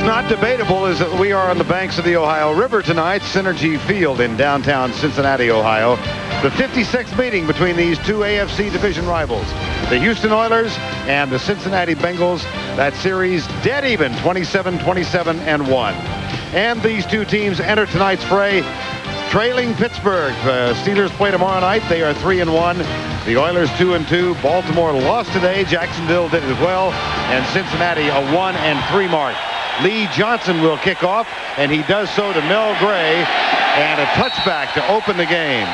is not debatable is that we are on the banks of the Ohio River tonight, Synergy Field in downtown Cincinnati, Ohio. The 56th meeting between these two AFC division rivals, the Houston Oilers and the Cincinnati Bengals. That series dead even, 27-27-1. And these two teams enter tonight's fray trailing Pittsburgh. Steelers play tomorrow night. They are 3-1. The Oilers 2-2. Baltimore lost today. Jacksonville did as well. And Cincinnati a 1-3 mark. Lee Johnson will kick off, and he does so to Mel Gray, and a touchback to open the game.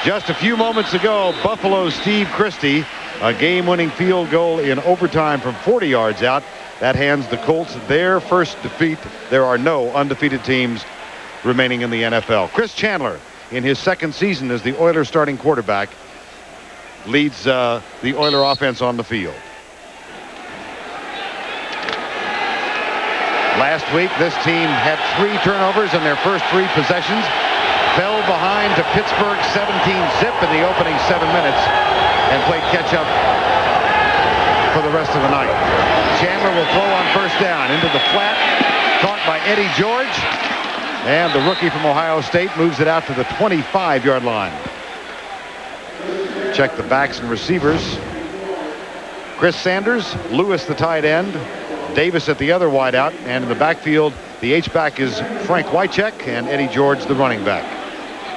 Just a few moments ago, Buffalo's Steve Christie, a game-winning field goal in overtime from 40 yards out. That hands the Colts their first defeat. There are no undefeated teams remaining in the NFL. Chris Chandler, in his second season as the Oilers starting quarterback, leads the Oiler offense on the field. Last week, this team had 3 turnovers in their first 3 possessions. Fell behind to Pittsburgh 17-zip in the opening 7 minutes and played catch-up for the rest of the night. Chandler will throw on first down into the flat, caught by Eddie George, and the rookie from Ohio State moves it out to the 25-yard line. Check the backs and receivers. Chris Sanders, Lewis the tight end, Davis at the other wideout, and in the backfield, the H-back is Frank Wycheck and Eddie George, the running back.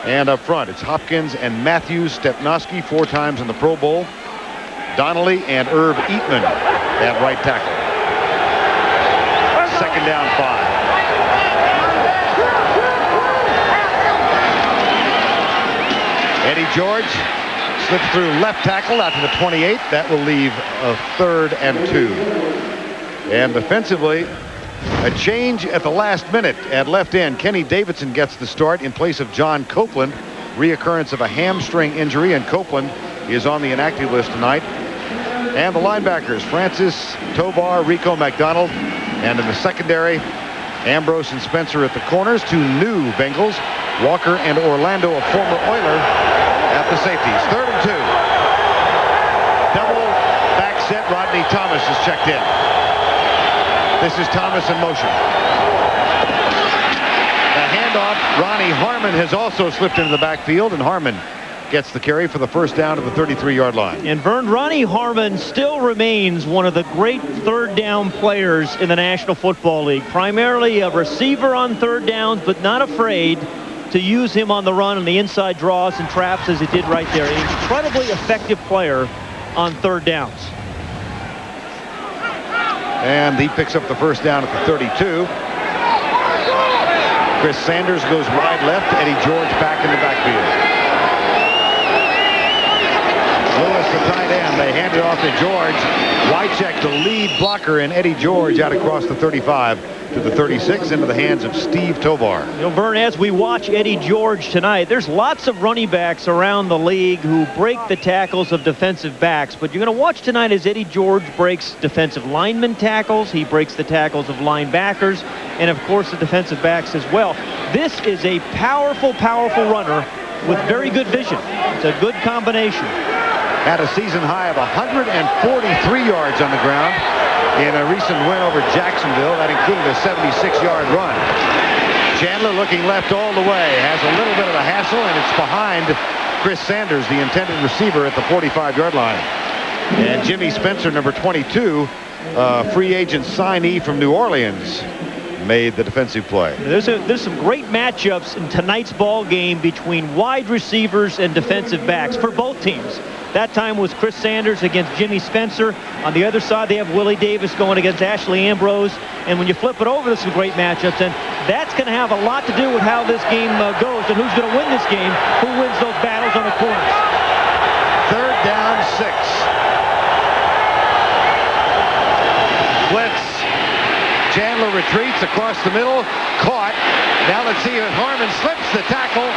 And up front, it's Hopkins and Matthews, Stepnoski 4 times in the Pro Bowl, Donnelly and Irv Eatman at right tackle. Second down 5. Eddie George slips through left tackle out to the 28. That will leave a 3rd and 2. And defensively, a change at the last minute at left end. Kenny Davidson gets the start in place of John Copeland. Reoccurrence of a hamstring injury, and Copeland is on the inactive list tonight. And the linebackers, Francis Tovar, Rico McDonald, and in the secondary, Ambrose and Spencer at the corners. 2 new Bengals, Walker and Orlando, a former Oiler, at the safeties. 3rd and 2. Double back set. Rodney Thomas is checked in. This is Thomas in motion. The handoff. Ronnie Harmon has also slipped into the backfield, and Harmon gets the carry for the first down to the 33-yard line. And Vern, Ronnie Harmon still remains one of the great third down players in the National Football League. Primarily a receiver on third downs, but not afraid to use him on the run on the inside draws and traps as he did right there. An incredibly effective player on third downs. And he picks up the first down at the 32. Chris Sanders goes wide left. Eddie George back in the backfield. Lewis, the tight end. They hand it off to George. Wycheck, the lead blocker, and Eddie George out across the 35 to the 36 into the hands of Steve Tovar. You know, Vern, as we watch Eddie George tonight, there's lots of running backs around the league who break the tackles of defensive backs, but you're going to watch tonight as Eddie George breaks defensive lineman tackles. He breaks the tackles of linebackers and, of course, the defensive backs as well. This is a powerful, powerful runner with very good vision. It's a good combination. Had a season high of 143 yards on the ground in a recent win over Jacksonville. That included a 76-yard run. Chandler looking left all the way. Has a little bit of a hassle, and it's behind Chris Sanders, the intended receiver, at the 45-yard line. And Jimmy Spencer, number 22, free agent signee from New Orleans, made the defensive play. There's some great matchups in tonight's ball game between wide receivers and defensive backs for both teams. That time was Chris Sanders against Jimmy Spencer. On the other side, they have Willie Davis going against Ashley Ambrose. And when you flip it over, there's some great matchups. And that's going to have a lot to do with how this game goes and who's going to win this game, who wins those battles on the corners. 3rd down 6. Blitz. Chandler retreats across the middle. Caught. Now let's see if Harmon slips the tackle.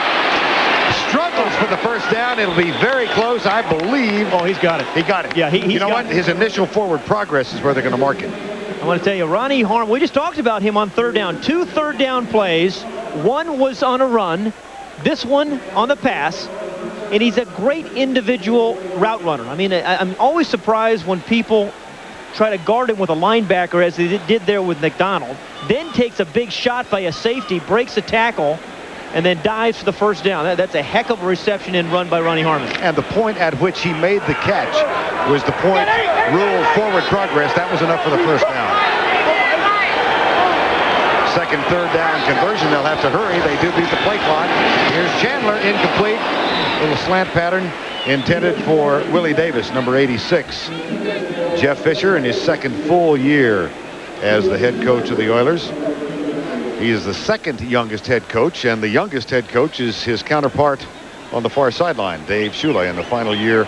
Struggles for the first down. It'll be very close, I believe. Oh, he's got it. He got it. Yeah, you know what? His initial forward progress is where they're going to mark it. I want to tell you, Ronnie Harmon, we just talked about him on third down. 2 third down plays. One was on a run. This one on the pass. And he's a great individual route runner. I mean, I'm always surprised when people try to guard him with a linebacker as they did there with McDonald. Then takes a big shot by a safety, breaks a tackle, and then dives for the first down. That's a heck of a reception and run by Ronnie Harmon. And the point at which he made the catch was the point ruled forward progress. That was enough for the first down. Second, third down conversion. They'll have to hurry. They do beat the play clock. Here's Chandler, incomplete. Little slant pattern intended for Willie Davis, number 86. Jeff Fisher in his second full year as the head coach of the Oilers. He is the second youngest head coach, and the youngest head coach is his counterpart on the far sideline, Dave Shula, in the final year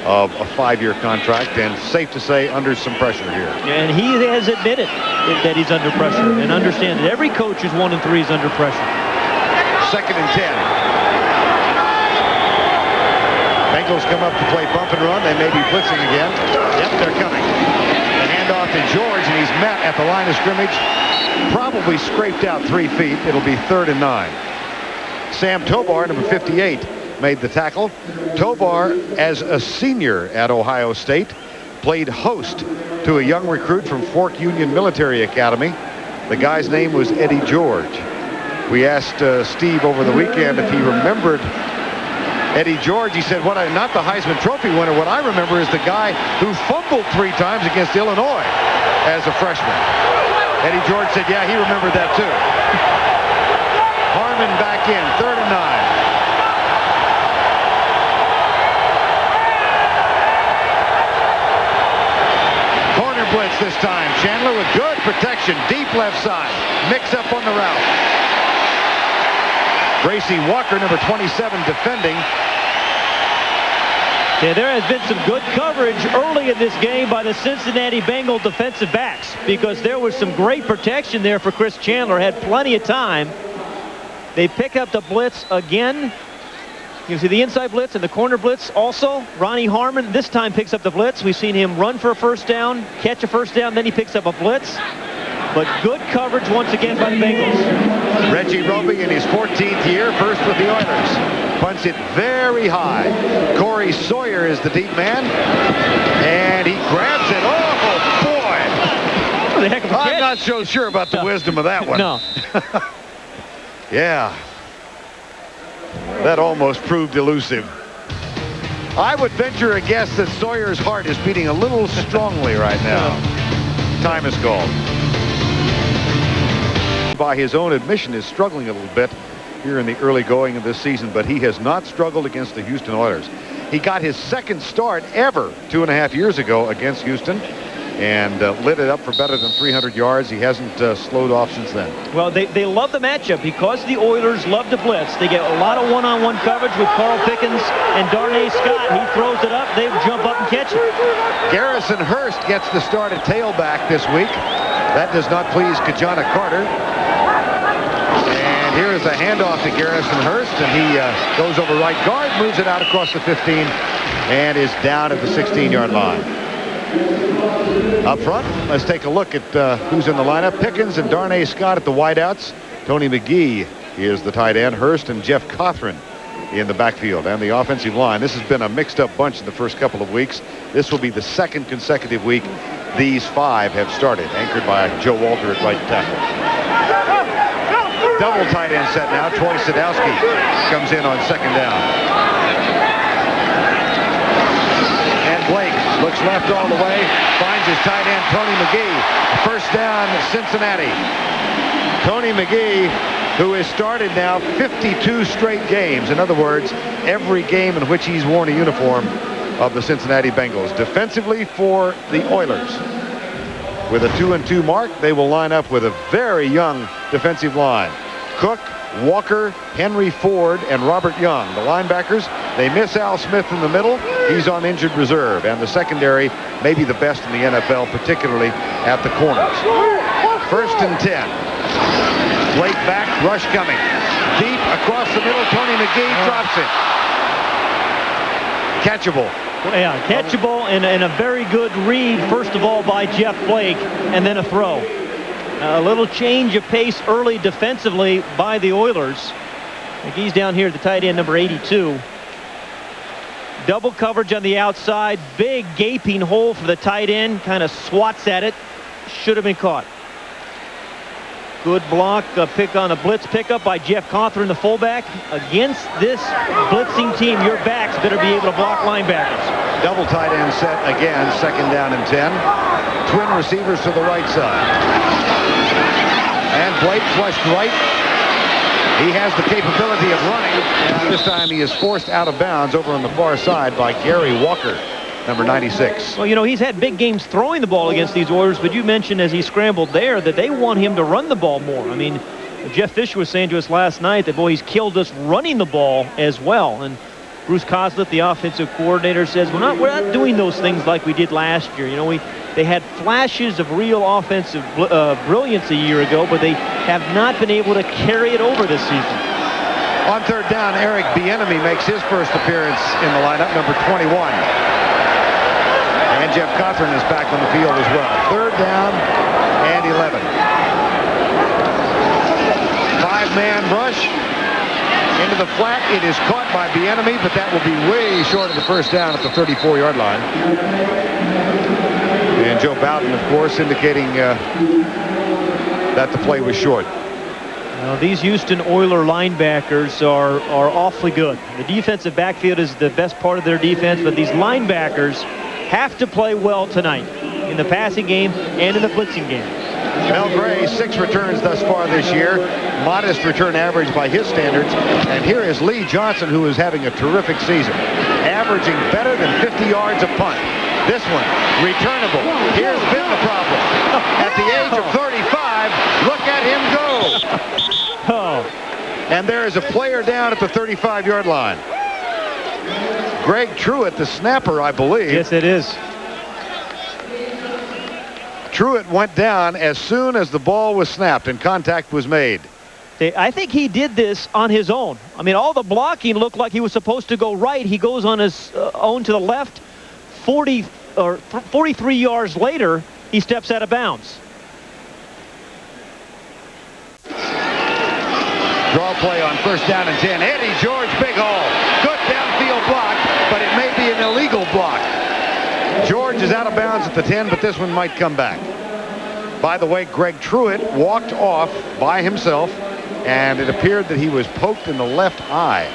of a 5-year contract, and safe to say under some pressure here. And he has admitted that he's under pressure, and understand that every coach who's 1-3 is under pressure. Second and 10. Bengals come up to play bump and run. They may be blitzing again. Yep, they're coming. The handoff to George, and he's met at the line of scrimmage. Probably scraped out 3 feet. It'll be 3rd and 9. Sam Tobar, number 58, made the tackle. Tobar, as a senior at Ohio State, played host to a young recruit from Fork Union Military Academy. The guy's name was Eddie George. We asked Steve over the weekend if he remembered Eddie George. He said, not the Heisman Trophy winner. What I remember is the guy who fumbled 3 times against Illinois as a freshman. Eddie George said, yeah, he remembered that too. Harmon back in, 3rd and 9. Corner blitz this time. Chandler with good protection, deep left side. Mix up on the route. Gracie Walker, number 27, defending. Yeah, there has been some good coverage early in this game by the Cincinnati Bengal defensive backs, because there was some great protection there for Chris Chandler. Had plenty of time. They pick up the blitz again. You see the inside blitz and the corner blitz also. Ronnie Harmon this time picks up the blitz. We've seen him run for a first down, catch a first down, then he picks up a blitz. But good coverage once again by the Bengals. Reggie Roby in his 14th year, first with the Oilers. Punts it very high. Corey Sawyer is the deep man. And he grabs it. Oh, boy. The heck of a catch. I'm not so sure about the wisdom of that one. No. Yeah. That almost proved elusive. I would venture a guess that Sawyer's heart is beating a little strongly right now. Time is called. By his own admission, is struggling a little bit here in the early going of this season, but he has not struggled against the Houston Oilers. He got his second start ever 2.5 years ago against Houston and lit it up for better than 300 yards. He hasn't slowed off since then. Well, they love the matchup because the Oilers love to blitz. They get a lot of one-on-one coverage with Carl Pickens and Darnay Scott. He throws it up, they jump up and catch it. Garrison Hurst gets the start at tailback this week. That does not please Kajana Carter. And here is a handoff to Garrison Hurst, and he goes over right guard, moves it out across the 15, and is down at the 16-yard line. Up front, let's take a look at who's in the lineup. Pickens and Darnay Scott at the wideouts. Tony McGee is the tight end. Hurst and Jeff Cothran in the backfield. And the offensive line. This has been a mixed-up bunch in the first couple of weeks. This will be the second consecutive week these 5 have started, anchored by Joe Walter at right tackle. Double tight end set now. Troy Sadowski comes in on second down. And Blake looks left all the way, finds his tight end, Tony McGee. First down, Cincinnati. Tony McGee, who has started now 52 straight games. In other words, every game in which he's worn a uniform of the Cincinnati Bengals. Defensively for the Oilers. With a 2-2 mark, they will line up with a very young defensive line. Cook, Walker, Henry Ford, and Robert Young. The linebackers, they miss Al Smith in the middle. He's on injured reserve. And the secondary may be the best in the NFL, particularly at the corners. 1st and 10. Blake back, rush coming. Deep across the middle, Tony McGee drops it. Catchable. Yeah, catchable and a very good read, first of all, by Jeff Blake, and then a throw. A little change of pace early defensively by the Oilers. McGee's down here at the tight end, number 82. Double coverage on the outside. Big gaping hole for the tight end. Kind of swats at it. Should have been caught. Good block, pick on a blitz pickup by Jeff Cawthorn, the fullback. Against this blitzing team, your backs better be able to block linebackers. Double tight end set again, 2nd down and 10. Twin receivers to the right side. And Blake flushed right. He has the capability of running. And this time he is forced out of bounds over on the far side by Gary Walker, number 96. Well, you know, he's had big games throwing the ball against these Oilers, but you mentioned as he scrambled there that they want him to run the ball more. I mean, Jeff Fisher was saying to us last night that, boy, he's killed us running the ball as well. And Bruce Kozlett, the offensive coordinator, says we're not doing those things like we did last year. You know, they had flashes of real offensive brilliance a year ago, but they have not been able to carry it over this season. On 3rd down, Eric Bieniemy makes his first appearance in the lineup, number 21. And Jeff Cawthorn is back on the field as well. 3rd down and 11. 5-man rush into the flat. It is caught by Bieniemy, but that will be way short of the first down at the 34-yard line. And Joe Bowden, of course, indicating that the play was short. Now, these Houston Oiler linebackers are awfully good. The defensive backfield is the best part of their defense, but these linebackers have to play well tonight in the passing game and in the blitzing game. Mel Gray, 6 returns thus far this year. Modest return average by his standards. And here is Lee Johnson, who is having a terrific season, averaging better than 50 yards a punt. This one, returnable. Here's been the problem. At the age of 35, look at him go. Oh. And there is a player down at the 35-yard line. Greg Truitt, the snapper, I believe. Yes, it is. Truitt went down as soon as the ball was snapped and contact was made. I think he did this on his own. I mean, all the blocking looked like he was supposed to go right. He goes on his own to the left. 43 yards later, he steps out of bounds. Draw play on 1st down and 10. Eddie George, big hole. Good downfield block, but it may be an illegal block. George is out of bounds at the 10, but this one might come back. By the way, Greg Truitt walked off by himself, and it appeared that he was poked in the left eye.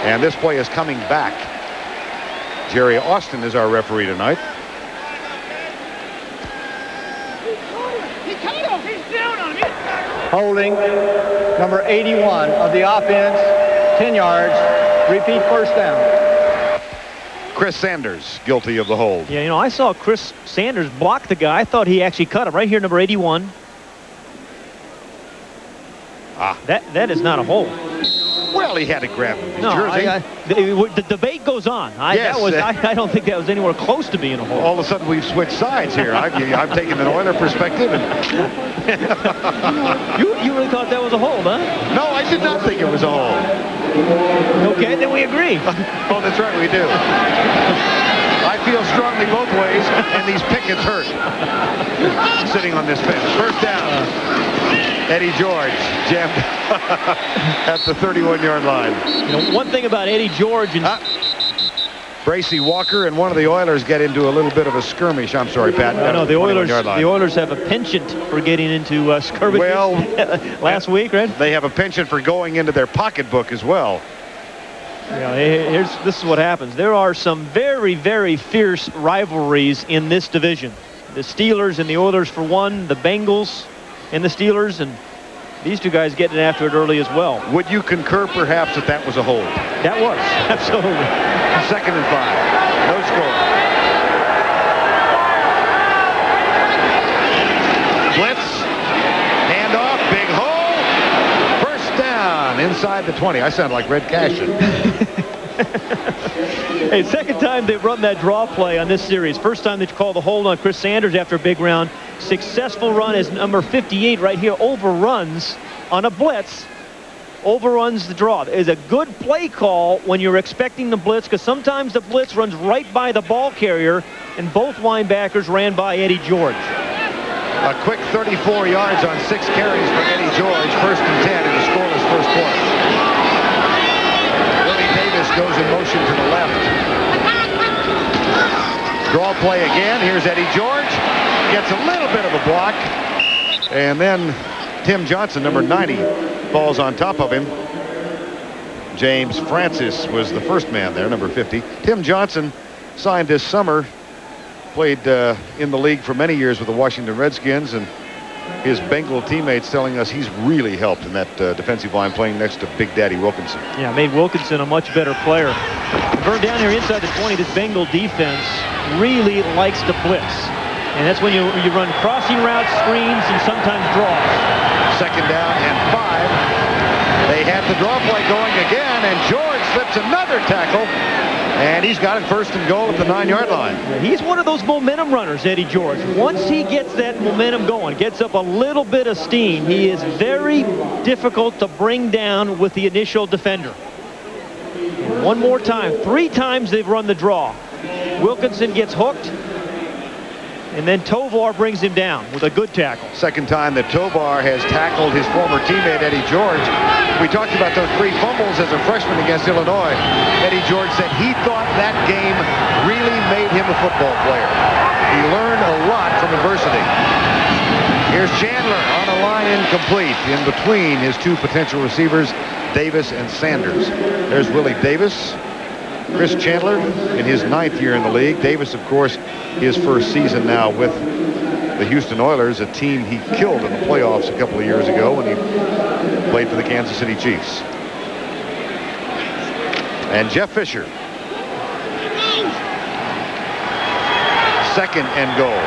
And this play is coming back. Jerry Austin is our referee tonight. Holding number 81 of the offense, 10 yards, repeat 1st down. Chris Sanders guilty of the hold. Yeah, you know, I saw Chris Sanders block the guy. I thought he actually cut him right here, number 81. That is not a hold. Well, he had to grab his jersey. The debate goes on. Yes. I don't think that was anywhere close to being a hold. All of a sudden, we've switched sides here. I've taken an Oiler perspective. And you really thought that was a hold, huh? No, I did not think it was a hold. Okay, then we agree. Oh, that's right, we do. I feel strongly both ways, and these pickets hurt. Sitting on this fence. 1st down. Eddie George jammed at the 31-yard line. You know, one thing about Eddie George and Bracy Walker and one of the Oilers get into a little bit of a skirmish. I'm sorry, Pat. No, the Oilers have a penchant for getting into skirmishes. Well, last week, right? They have a penchant for going into their pocketbook as well. You know, this is what happens. There are some very, very fierce rivalries in this division. The Steelers and the Oilers for one, the Bengals and the Steelers, and these two guys getting after it early as well. Would you concur perhaps that was a hold? That was, absolutely. 2nd and 5. No score. Blitz. Handoff. Big hole. 1st down inside the 20. I sound like Red Cashin. Hey, 2nd time they've run that draw play on this series. 1st time they called the hold on Chris Sanders after a big round. Successful run as number 58 right here overruns on a blitz. Overruns the draw. It is a good play call when you're expecting the blitz, because sometimes the blitz runs right by the ball carrier, and both linebackers ran by Eddie George. A quick 34 yards on 6 carries for Eddie George. 1st and 10 in the scoreless 1st quarter. Willie Davis goes in motion to the left. Draw play again. Here's Eddie George. Gets a little bit of a block. And then Tim Johnson, number 90, falls on top of him. James Francis was the first man there, number 50. Tim Johnson signed this summer. Played in the league for many years with the Washington Redskins, and his Bengal teammates telling us he's really helped in that defensive line, playing next to Big Daddy Wilkinson. Yeah, made Wilkinson a much better player. Burn down here inside the 20. This Bengal defense really likes to blitz, and that's when you run crossing routes, screens, and sometimes draws. Second down and 5. They have the draw play going again, and George slips another tackle, and he's got it first and goal at the 9-yard line. He's one of those momentum runners, Eddie George. Once he gets that momentum going, gets up a little bit of steam, he is very difficult to bring down with the initial defender. One more time. 3 times they've run the draw. Wilkinson gets hooked, and then Tovar brings him down with a good tackle. Second time that Tovar has tackled his former teammate Eddie George. We talked about those 3 fumbles as a freshman against Illinois. Eddie George said he thought that game really made him a football player. He learned a lot from adversity. Here's Chandler on a line incomplete in between his 2 potential receivers, Davis and Sanders. There's Willie Davis. Chris Chandler in his 9th year in the league. Davis, of course, his first season now with the Houston Oilers, a team he killed in the playoffs a couple of years ago when he played for the Kansas City Chiefs. And Jeff Fisher. Second and goal.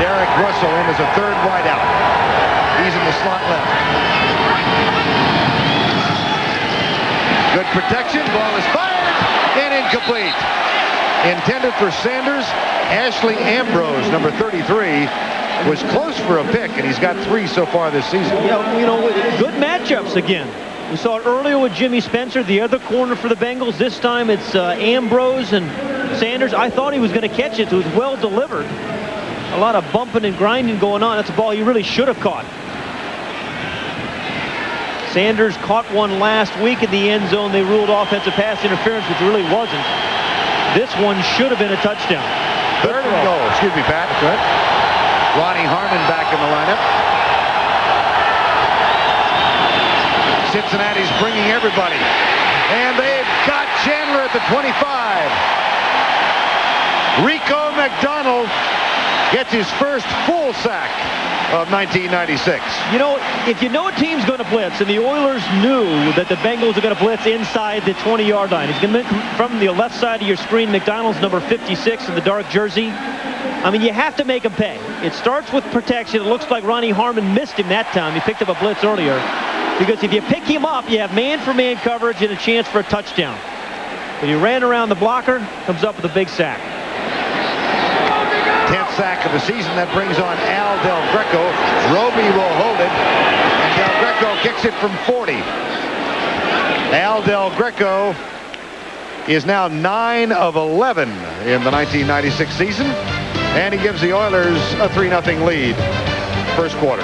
Derek Russell in as a 3rd wideout. He's in the slot left. Good protection. Ball is fired and incomplete. Intended for Sanders. Ashley Ambrose, number 33, was close for a pick, and he's got 3 so far this season. Yeah, you know, good matchups again. We saw it earlier with Jimmy Spencer, the other corner for the Bengals. This time it's Ambrose and Sanders. I thought he was going to catch it. It was well delivered. A lot of bumping and grinding going on. That's a ball he really should have caught. Sanders caught one last week in the end zone. They ruled offensive pass interference, which really wasn't. This one should have been a touchdown. 3rd and goal. Excuse me, Pat. Good. Ronnie Harmon back in the lineup. Cincinnati's bringing everybody. And they've got Chandler at the 25. Rico McDonald gets his first full sack of 1996. You know, if you know a team's going to blitz, and the Oilers knew that the Bengals are going to blitz inside the 20-yard line. He's going to from the left side of your screen. McDonald's number 56 in the dark jersey. I mean, you have to make him pay. It starts with protection. It looks like Ronnie Harmon missed him that time. He picked up a blitz earlier. Because if you pick him up, you have man-for-man coverage and a chance for a touchdown. But he ran around the blocker, comes up with a big sack. 10th sack of the season. That brings on Al Del Greco. Roby will hold it, and Del Greco kicks it from 40. Al Del Greco is now 9 of 11 in the 1996 season, and he gives the Oilers a 3-0 lead. First quarter.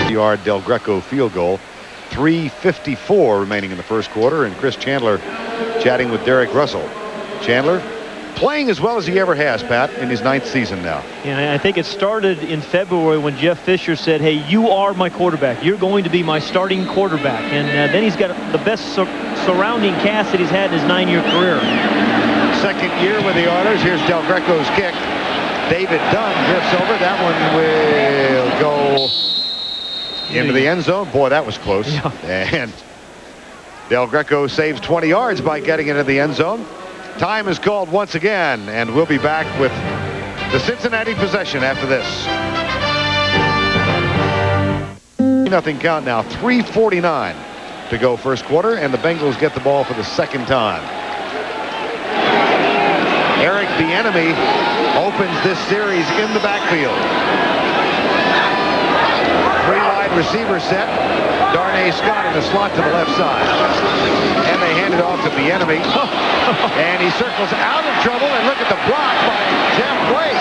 Yard Del Greco field goal. 3:54 remaining in the first quarter, and Chris Chandler chatting with Derek Russell. Chandler playing as well as he ever has, Pat, in his 9th season now. Yeah, I think it started in February when Jeff Fisher said, hey, you are my quarterback. You're going to be my starting quarterback. And then he's got the best surrounding cast that he's had in his 9-year career. Second year with the Oilers. Here's Del Greco's kick. David Dunn drifts over. That one will go into the end zone. Boy, that was close. Yeah. And Del Greco saves 20 yards by getting into the end zone. Time is called once again, and we'll be back with the Cincinnati possession after this. 3-0 count now. 3:49 to go first quarter, and the Bengals get the ball for the second time. Eric Bieniemy opens this series in the backfield. 3 wide receiver set. Darnay Scott in the slot to the left side. And they hand it off to Bieniemy. And he circles out of trouble, and look at the block by Jeff Blake.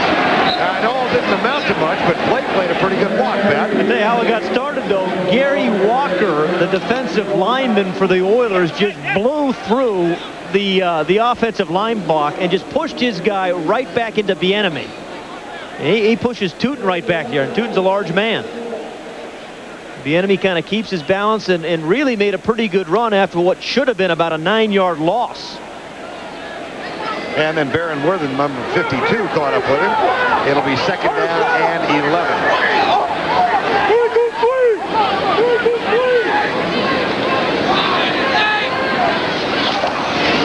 I know it didn't amount to much, but Blake played a pretty good block, Pat. I tell you how it got started, though. Gary Walker, the defensive lineman for the Oilers, just blew through the offensive line block and just pushed his guy right back into Bieniemy. He pushes Tootin right back here, and Tootin's a large man. Bieniemy kind of keeps his balance and really made a pretty good run after what should have been about a 9-yard loss. And then Baron Worthen, number 52, caught up with him. It'll be 2nd down and 11.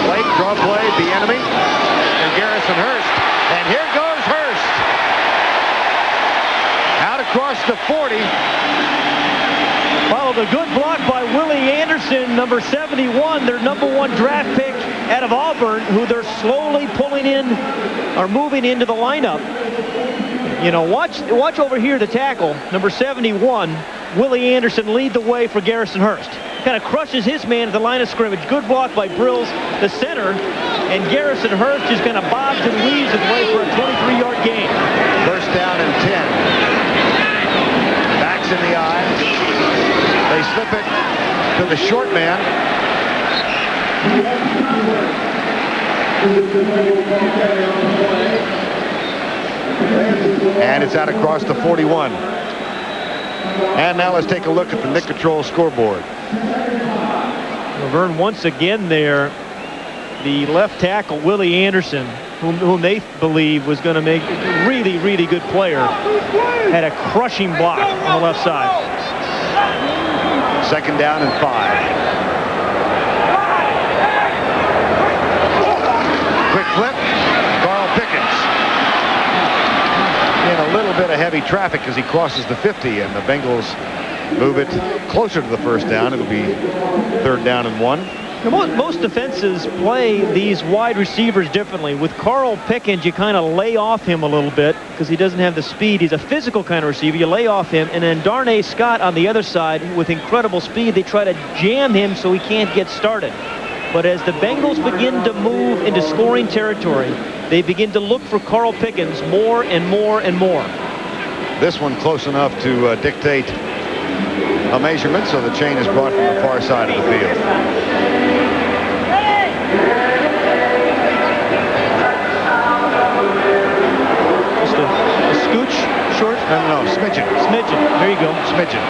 Blake, draw play, Bieniemy, and Garrison Hurst. And here goes Hurst. Out across the 40. Followed a good block by Willie Anderson, number 71, their #1 draft pick out of Auburn, who they're slowly pulling in or moving into the lineup. You know, watch over here, the tackle, number 71, Willie Anderson, lead the way for Garrison Hurst. Kind of crushes his man at the line of scrimmage. Good block by Brills, the center, and Garrison Hurst just kind of bobs and weaves his way for a 23-yard gain. 1st down and 10. Backs in the eye. They slip it to the short man. And it's out across the 41. And now let's take a look at the Nick Control scoreboard. Laverne once again there, the left tackle, Willie Anderson, whom they believe was going to make a really, really good player, had a crushing block on the left side. 2nd down and 5. Quick flip, Carl Pickens. In a little bit of heavy traffic as he crosses the 50, and the Bengals move it closer to the 1st down. It'll be 3rd down and 1. Most defenses play these wide receivers differently. With Carl Pickens, you kind of lay off him a little bit because he doesn't have the speed. He's a physical kind of receiver. You lay off him, and then Darnay Scott on the other side with incredible speed. They try to jam him so he can't get started. But as the Bengals begin to move into scoring territory, they begin to look for Carl Pickens more and more and more. This one close enough to dictate a measurement, so the chain is brought from the far side of the field. Just a scooch short? No, smidgen. Smidgen. There you go. Smidgen.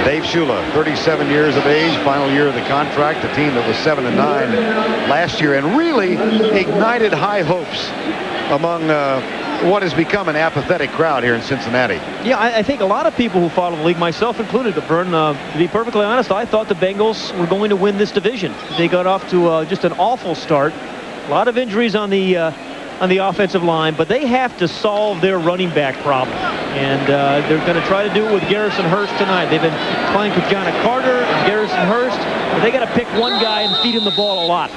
Dave Shula, 37 years of age, final year of the contract, a team that was 7-9 last year and really ignited high hopes among what has become an apathetic crowd here in Cincinnati. Yeah, I think a lot of people who follow the league, myself included, but Vern, to be perfectly honest, I thought the Bengals were going to win this division. They got off to just an awful start. A lot of injuries on the offensive line, but they have to solve their running back problem. And they're going to try to do it with Garrison Hurst tonight. They've been playing with John Carter and Garrison Hurst, but they got to pick one guy and feed him the ball a lot.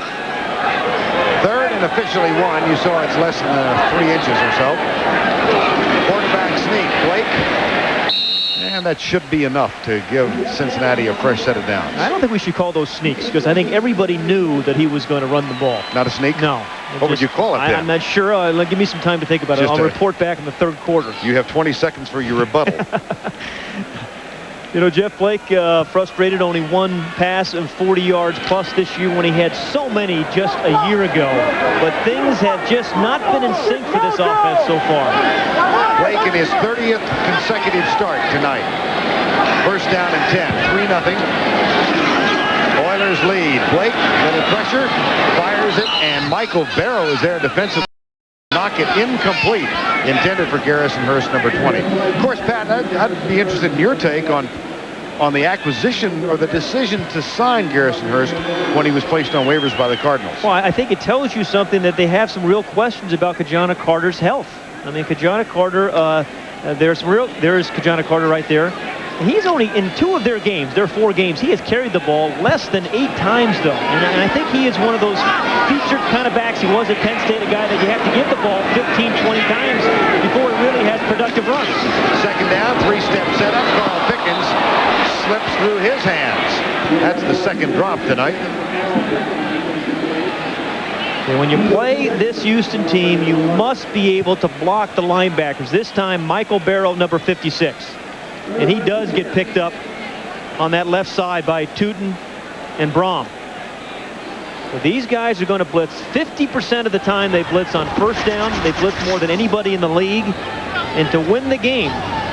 3rd and officially 1. You saw it's less than 3 inches or so. Quarterback sneak, Blake. And that should be enough to give Cincinnati a fresh set of downs. I don't think we should call those sneaks because I think everybody knew that he was going to run the ball. Not a sneak? No. What would you call it then? I'm not sure. Give me some time to think about it. I'll report back in the 3rd quarter. You have 20 seconds for your rebuttal. You know, Jeff Blake frustrated, only one pass of 40 yards plus this year when he had so many just a year ago. But things have just not been in sync for this offense so far. Blake in his 30th consecutive start tonight. 1st down and 10, 3-0. Oilers lead. Blake, little pressure, fires it, and Michael Barrow is there defensively. Knock it incomplete, intended for Garrison Hurst, number 20. Of course, Pat, I'd be interested in your take on the acquisition or the decision to sign Garrison Hurst when he was placed on waivers by the Cardinals. Well, I think it tells you something that they have some real questions about Kajana Carter's health. I mean, Kajana Carter, there's Kajana Carter right there. He's only in 2 of their games, their 4 games, he has carried the ball less than 8 times, though. And I think he is one of those featured kind of backs. He was at Penn State, a guy that you have to give the ball 15, 20 times before he really has productive runs. 2nd down, 3-step setup. Carl Pickens slips through his hands. That's the 2nd drop tonight. And when you play this Houston team, you must be able to block the linebackers. This time, Michael Barrow, number 56. And he does get picked up on that left side by Tootin and Brom. So these guys are going to blitz 50% of the time. They blitz on first down. They blitz more than anybody in the league. And to win the game,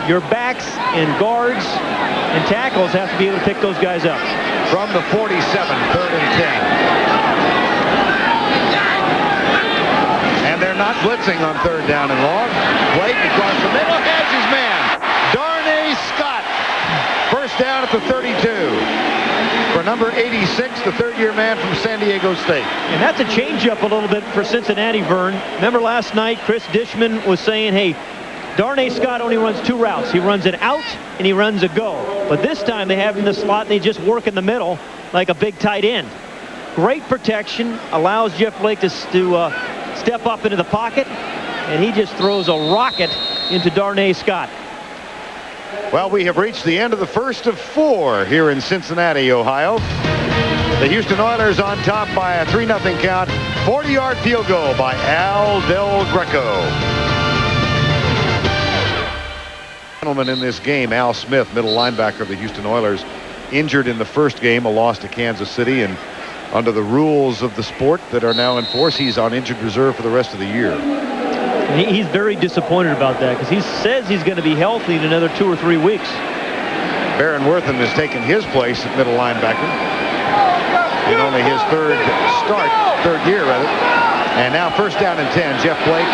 your backs and guards and tackles have to be able to pick those guys up. From the 47, 3rd and 10. And they're not blitzing on 3rd down and long. Blake across the middle has his man. Darnay Scott. First down at the 32. For number 86, the 3rd-year man from San Diego State. And that's a change-up a little bit for Cincinnati, Vern. Remember last night, Chris Dishman was saying, hey, Darnay Scott only runs 2 routes. He runs an out and he runs a go. But this time they have him in the slot and they just work in the middle like a big tight end. Great protection, allows Jeff Blake to step up into the pocket, and he just throws a rocket into Darnay Scott. Well, we have reached the end of the first of 4 here in Cincinnati, Ohio. The Houston Oilers on top by a 3-0 count. 40-yard field goal by Al Del Greco. Gentleman in this game, Al Smith, middle linebacker of the Houston Oilers, injured in the first game, a loss to Kansas City, and under the rules of the sport that are now in force, he's on injured reserve for the rest of the year. He's very disappointed about that because he says he's going to be healthy in another 2 or 3 weeks. Baron Wortham has taken his place at middle linebacker in only his 3rd year rather. And now first down and 10. Jeff Blake.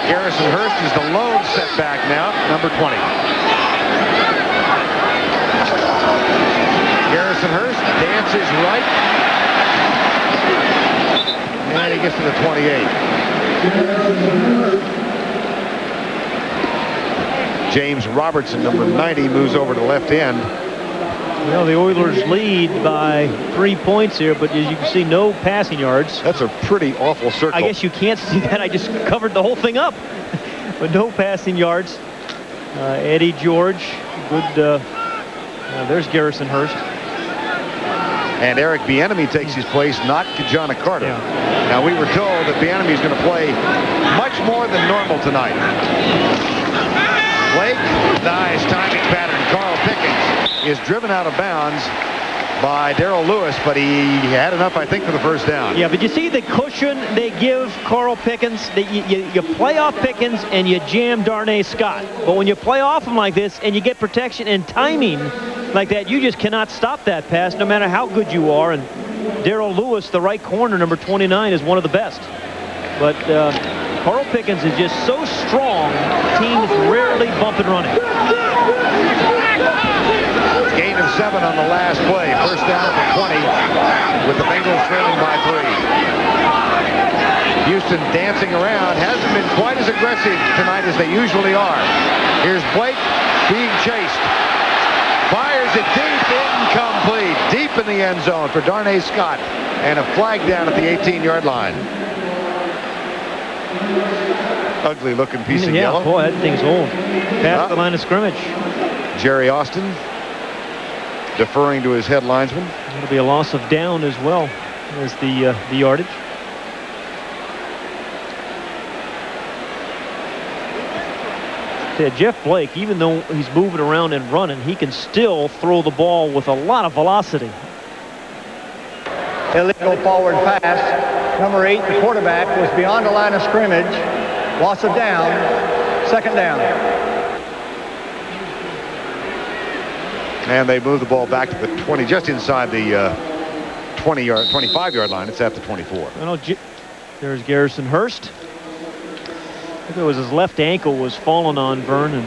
Garrison Hurst is the lone setback now, number 20. Garrison Hurst dances right. And he gets to the 28. James Robertson, number 90, moves over to left end. Well, the Oilers lead by 3 points here, but as you can see, no passing yards. That's a pretty awful circle. I guess you can't see that. I just covered the whole thing up. But no passing yards. Eddie George, good. There's Garrison Hurst. And Eric Bieniemy takes his place, not Kajana Carter. Yeah. Now, we were told that Bieniemy is going to play much more than normal tonight. Blake, nice timing pattern. Carl Pickens is driven out of bounds by Darrell Lewis, but he had enough, I think, for the first down. Yeah, but you see the cushion they give Carl Pickens. You play off Pickens and you jam Darnay Scott. But when you play off him like this and you get protection and timing like that, you just cannot stop that pass no matter how good you are. And Darrell Lewis, the right corner, number 29, is one of the best. But Carl Pickens is just so strong, teams rarely bump and run it. Gain of 7 on the last play. First down for 20 with the Bengals trailing by 3. Houston dancing around. Hasn't been quite as aggressive tonight as they usually are. Here's Blake being chased. Fires it deep, incomplete. Deep in the end zone for Darnay Scott. And a flag down at the 18-yard line. Ugly looking piece of yellow. Yeah, boy, that thing's old. Past the line of scrimmage. Jerry Austin deferring to his head linesman. It'll be a loss of down as well as the yardage. Yeah, Jeff Blake, even though he's moving around and running, he can still throw the ball with a lot of velocity. Illegal forward pass. Number 8, the quarterback, was beyond the line of scrimmage. Loss of down. Second down. And they move the ball back to the 20, just inside the 25-yard line. It's at the 24. There's Garrison Hurst. I think it was his left ankle was falling on Vernon.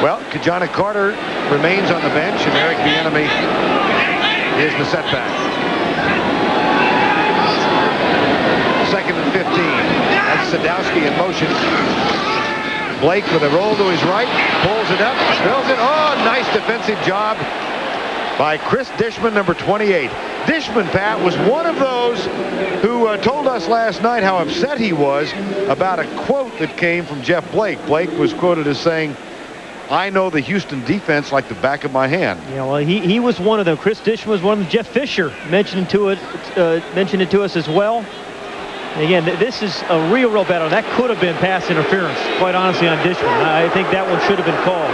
Well, Kajana Carter remains on the bench, and Eric Bieniemy is the setback. Second and 15. That's Sadowski in motion. Blake with a roll to his right, pulls it up, spills it. Oh, nice defensive job by Chris Dishman, number 28. Dishman, Pat, was one of those who told us last night how upset he was about a quote that came from Jeff Blake. Blake was quoted as saying, "I know the Houston defense like the back of my hand." Yeah, well, he was one of them. Chris Dishman was one of them. Jeff Fisher mentioned it to us as well. Again, this is a real battle. That could have been pass interference, quite honestly, on Dishman. I think that one should have been called.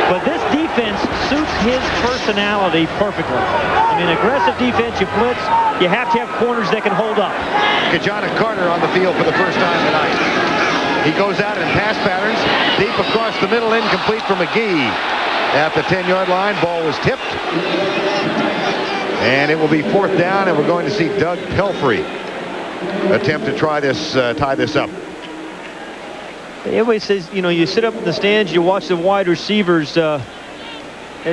But this defense suits his personality perfectly. I mean, aggressive defense, you blitz, you have to have corners that can hold up. Kajana Carter on the field for the first time tonight. He goes out in pass patterns, deep across the middle, incomplete for McGee. At the 10-yard line, ball was tipped. And it will be 4th down, and we're going to see Doug Pelfrey attempt to try this, tie this up. Everybody says, you know, you sit up in the stands, you watch the wide receivers as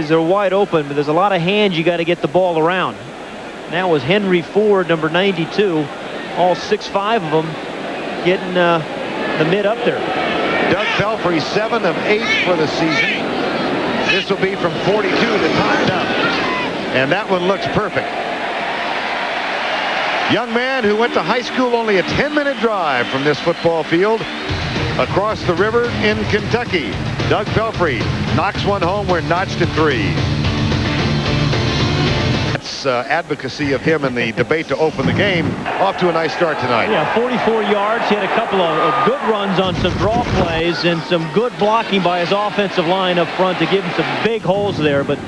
they're wide open, but there's a lot of hands you got to get the ball around. And that was Henry Ford, number 92, all 6'5" of them getting the mid up there. Doug Pelfrey, 7 of 8 for the season. This will be from 42 to tied up. And that one looks perfect. Young man who went to high school only a 10-minute drive from this football field across the river in Kentucky. Doug Pelfrey knocks one home. We're notched at 3. That's advocacy of him in the debate to open the game. Off to a nice start tonight. Yeah, 44 yards. He had a couple of good runs on some draw plays and some good blocking by his offensive line up front to give him some big holes there. But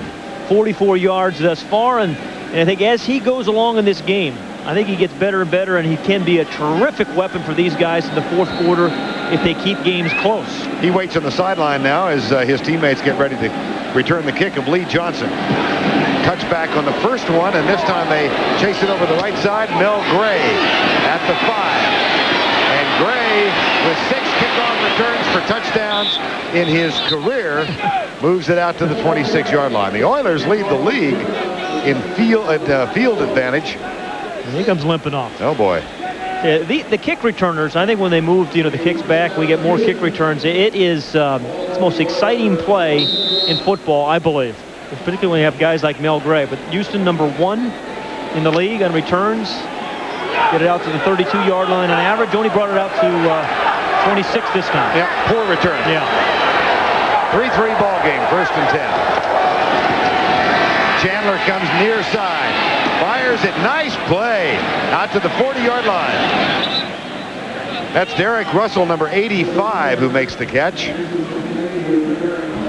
44 yards thus far, and I think as he goes along in this game, I think he gets better and better, and he can be a terrific weapon for these guys in the 4th quarter if they keep games close. He waits on the sideline now as his teammates get ready to return the kick of Lee Johnson. Touchback on the first one, and this time they chase it over the right side. Mel Gray at the 5. And Gray, with 6 kickoff returns for touchdowns in his career, moves it out to the 26-yard line. The Oilers lead the league in field advantage. And he comes limping off. Oh, boy. Yeah, the kick returners, I think when they moved, you know, the kicks back, we get more kick returns. It is it's the most exciting play in football, I believe, particularly when you have guys like Mel Gray. But Houston, number 1 in the league on returns. Get it out to the 32-yard line on average. Only brought it out to 26 this time. Yeah, poor return. Yeah. 3-3 ball game, 1st and 10. Chandler comes near side. Fires it. Nice play. Out to the 40-yard line. That's Derek Russell, number 85, who makes the catch.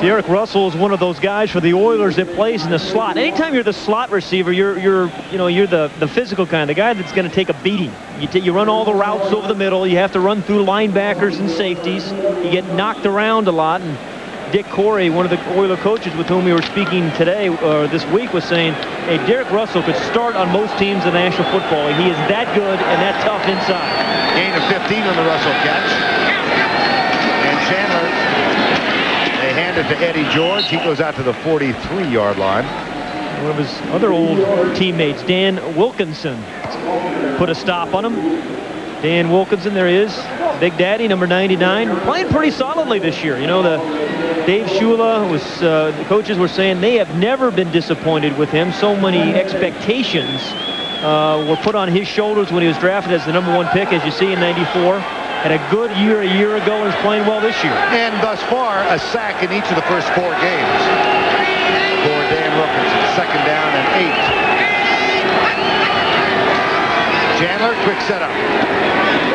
Derek Russell is one of those guys for the Oilers that plays in the slot. Anytime you're the slot receiver, you're the physical kind, the guy that's going to take a beating. You run all the routes over the middle. You have to run through linebackers and safeties. You get knocked around a lot. And Dick Corey, one of the Oiler coaches with whom we were speaking today or this week, was saying, hey, Derek Russell could start on most teams in the National Football League. He is that good and that tough inside. Gain of 15 on the Russell catch. And Chandler, they hand it to Eddie George. He goes out to the 43-yard line. One of his other old teammates, Dan Wilkinson, put a stop on him. Dan Wilkinson, there he is. Big Daddy, number 99, playing pretty solidly this year. You know, Dave Shula the coaches were saying they have never been disappointed with him. So many expectations were put on his shoulders when he was drafted as the number 1 pick, as you see in '94. Had a good year a year ago and is playing well this year. And thus far, a sack in each of the first 4 games for Dan Wilkinson. 2nd down and 8. Chandler, quick setup.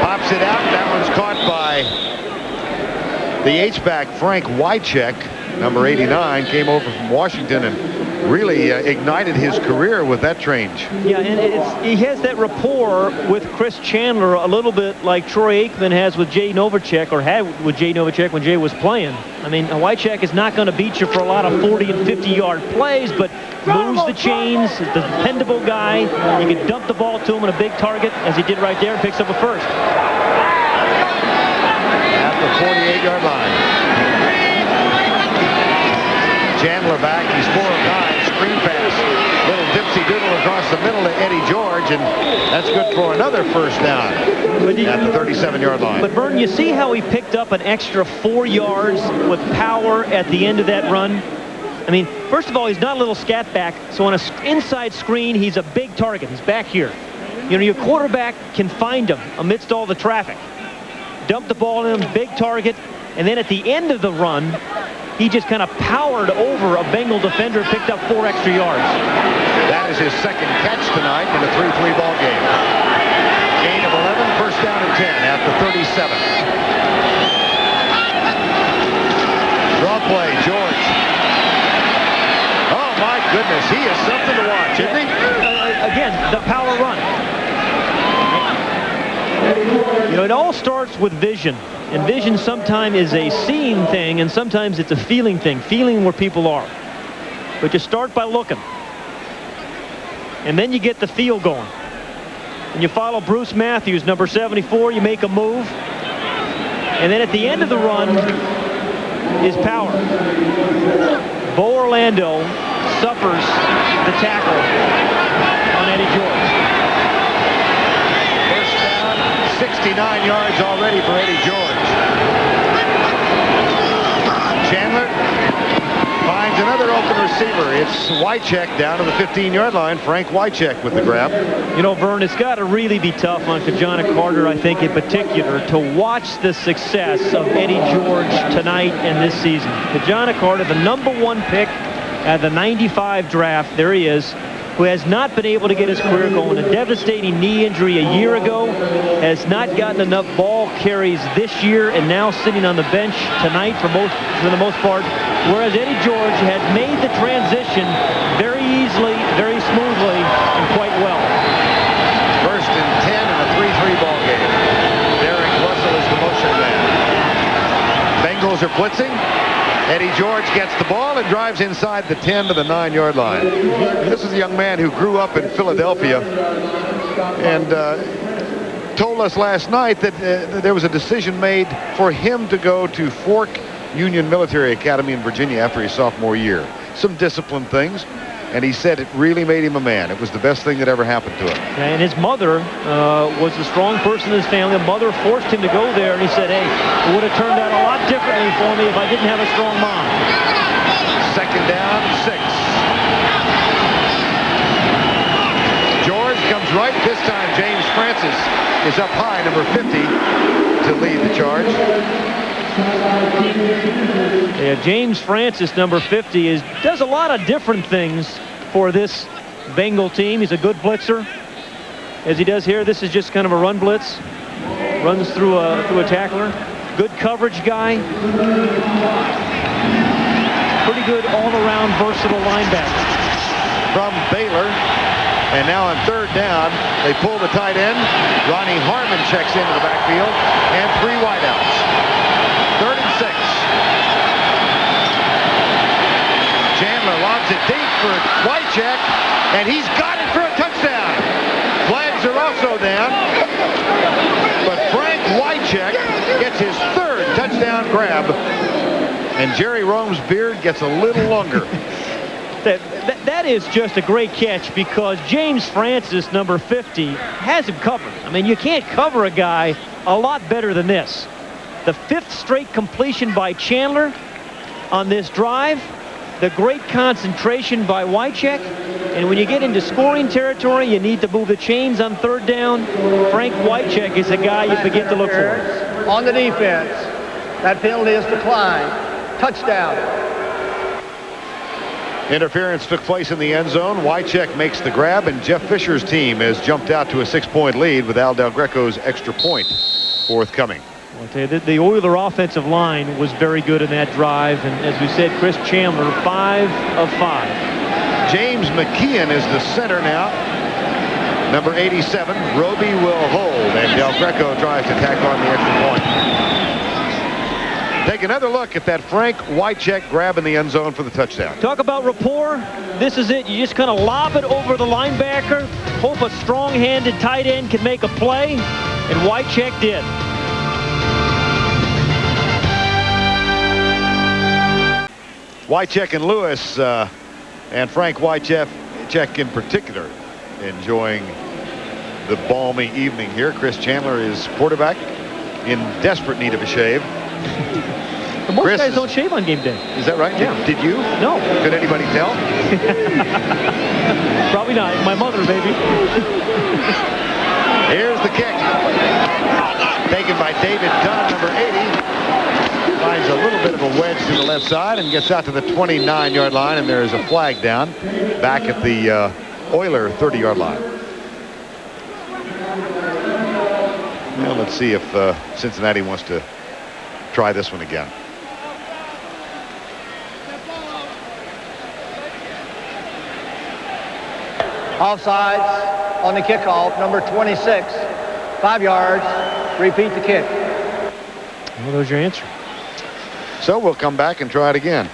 Pops it out. That one's caught by the H-back Frank Wycheck, number 89, came over from Washington and really ignited his career with that change. Yeah, and he has that rapport with Chris Chandler a little bit like Troy Aikman has with Jay Novacek, or had with Jay Novacek when Jay was playing. I mean, Wycheck is not going to beat you for a lot of 40 and 50-yard plays, but moves the chains, is a dependable guy. You can dump the ball to him on a big target, as he did right there, and picks up a first. At the 48-yard line. Chandler back, he's 4 of 9, screen pass. Little dipsy doodle across the middle to Eddie George, and that's good for another first down at the 37-yard line. But Vern, you see how he picked up an extra 4 yards with power at the end of that run? I mean, first of all, he's not a little scat back, so on an inside screen, he's a big target. He's back here. You know, your quarterback can find him amidst all the traffic. Dump the ball in him, big target, and then at the end of the run, he just kind of powered over a Bengal defender and picked up 4 extra yards. That is his 2nd catch tonight in a 3-3 ball game. Gain of 11, First down and 10 at the 37. Draw play, George. Oh, my goodness. He is something to watch, isn't he? Again, the power run. You know, it all starts with vision. And vision sometimes is a seeing thing, and sometimes it's a feeling thing. Feeling where people are. But you start by looking. And then you get the feel going. And you follow Bruce Matthews, number 74. You make a move. And then at the end of the run is power. Bo Orlando suffers the tackle on Eddie George. First down, 69 yards already for Eddie George. Chandler finds another open receiver. It's Wycheck down to the 15-yard line. Frank Wycheck with the grab. You know, Vern, it's got to really be tough on Kajana Carter, I think, in particular, to watch the success of Eddie George tonight and this season. Kajana Carter, the #1 pick at the 95 draft, there he is, who has not been able to get his career going. A devastating knee injury a year ago, has not gotten enough ball carries this year, and now sitting on the bench tonight for the most part. Whereas Eddie George had made the transition very easily, very smoothly, and quite well. First and 10 in a 3-3 ball game. Derek Russell is the motion man. Bengals are blitzing. Eddie George gets the ball and drives inside the 10 to the 9-yard line. This is a young man who grew up in Philadelphia and told us last night that there was a decision made for him to go to Fork Union Military Academy in Virginia after his sophomore year. Some discipline things, and he said it really made him a man. It was the best thing that ever happened to him. And his mother was a strong person in his family. The mother forced him to go there, and he said, hey, it would have turned out a lot differently for me if I didn't have a strong mom. Second down, 6. George comes right. This time James Francis is up high, number 50, to lead the charge. Yeah, James Francis, number 50, does a lot of different things for this Bengal team. He's a good blitzer, as he does here. This is just kind of a run blitz. Runs through a tackler. Good coverage guy. Pretty good all-around versatile linebacker. From Baylor. And now on third down, they pull the tight end. Ronnie Harmon checks into the backfield. And 3 wideouts. 3rd and 6. Chandler lobs it deep for Wycheck, and he's got it for a touchdown. Flags are also down, but Frank Wycheck gets his 3rd touchdown grab, and Jerry Rome's beard gets a little longer. That is just a great catch, because James Francis, number 50, has him covered. I mean, you can't cover a guy a lot better than this. The 5th straight completion by Chandler on this drive. The great concentration by Wycheck. And when you get into scoring territory, you need to move the chains on 3rd down. Frank Wycheck is a guy you begin to look for. On the defense, that penalty is declined. Touchdown. Interference took place in the end zone. Wycheck makes the grab, and Jeff Fisher's team has jumped out to a 6-point lead with Al Del Greco's extra point forthcoming. I'll tell you, the Oiler offensive line was very good in that drive, and as we said, Chris Chandler, 5 of 5. James McKeon is the center now. Number 87, Roby will hold, and Del Greco tries to tack on the extra point. Take another look at that Frank Wycheck grab in the end zone for the touchdown. Talk about rapport. This is it. You just kind of lob it over the linebacker, hope a strong-handed tight end can make a play, and Wycheck did. Wycheck and Lewis and Frank Wycheck in particular enjoying the balmy evening here. Chris Chandler is quarterback in desperate need of a shave. Most guys don't shave on game day. Is that right? Yeah. Did you? No. Could anybody tell? Probably not. My mother, baby. Here's the kick. Taken by David Dunn, number 80. Finds a little bit of a wedge to the left side and gets out to the 29-yard line, and there's a flag down back at the Oiler 30-yard line. Well, let's see if Cincinnati wants to try this one again. Offsides on the kickoff, number 26. 5 yards. Repeat the kick. Well, there's your answer. So we'll come back and try it again.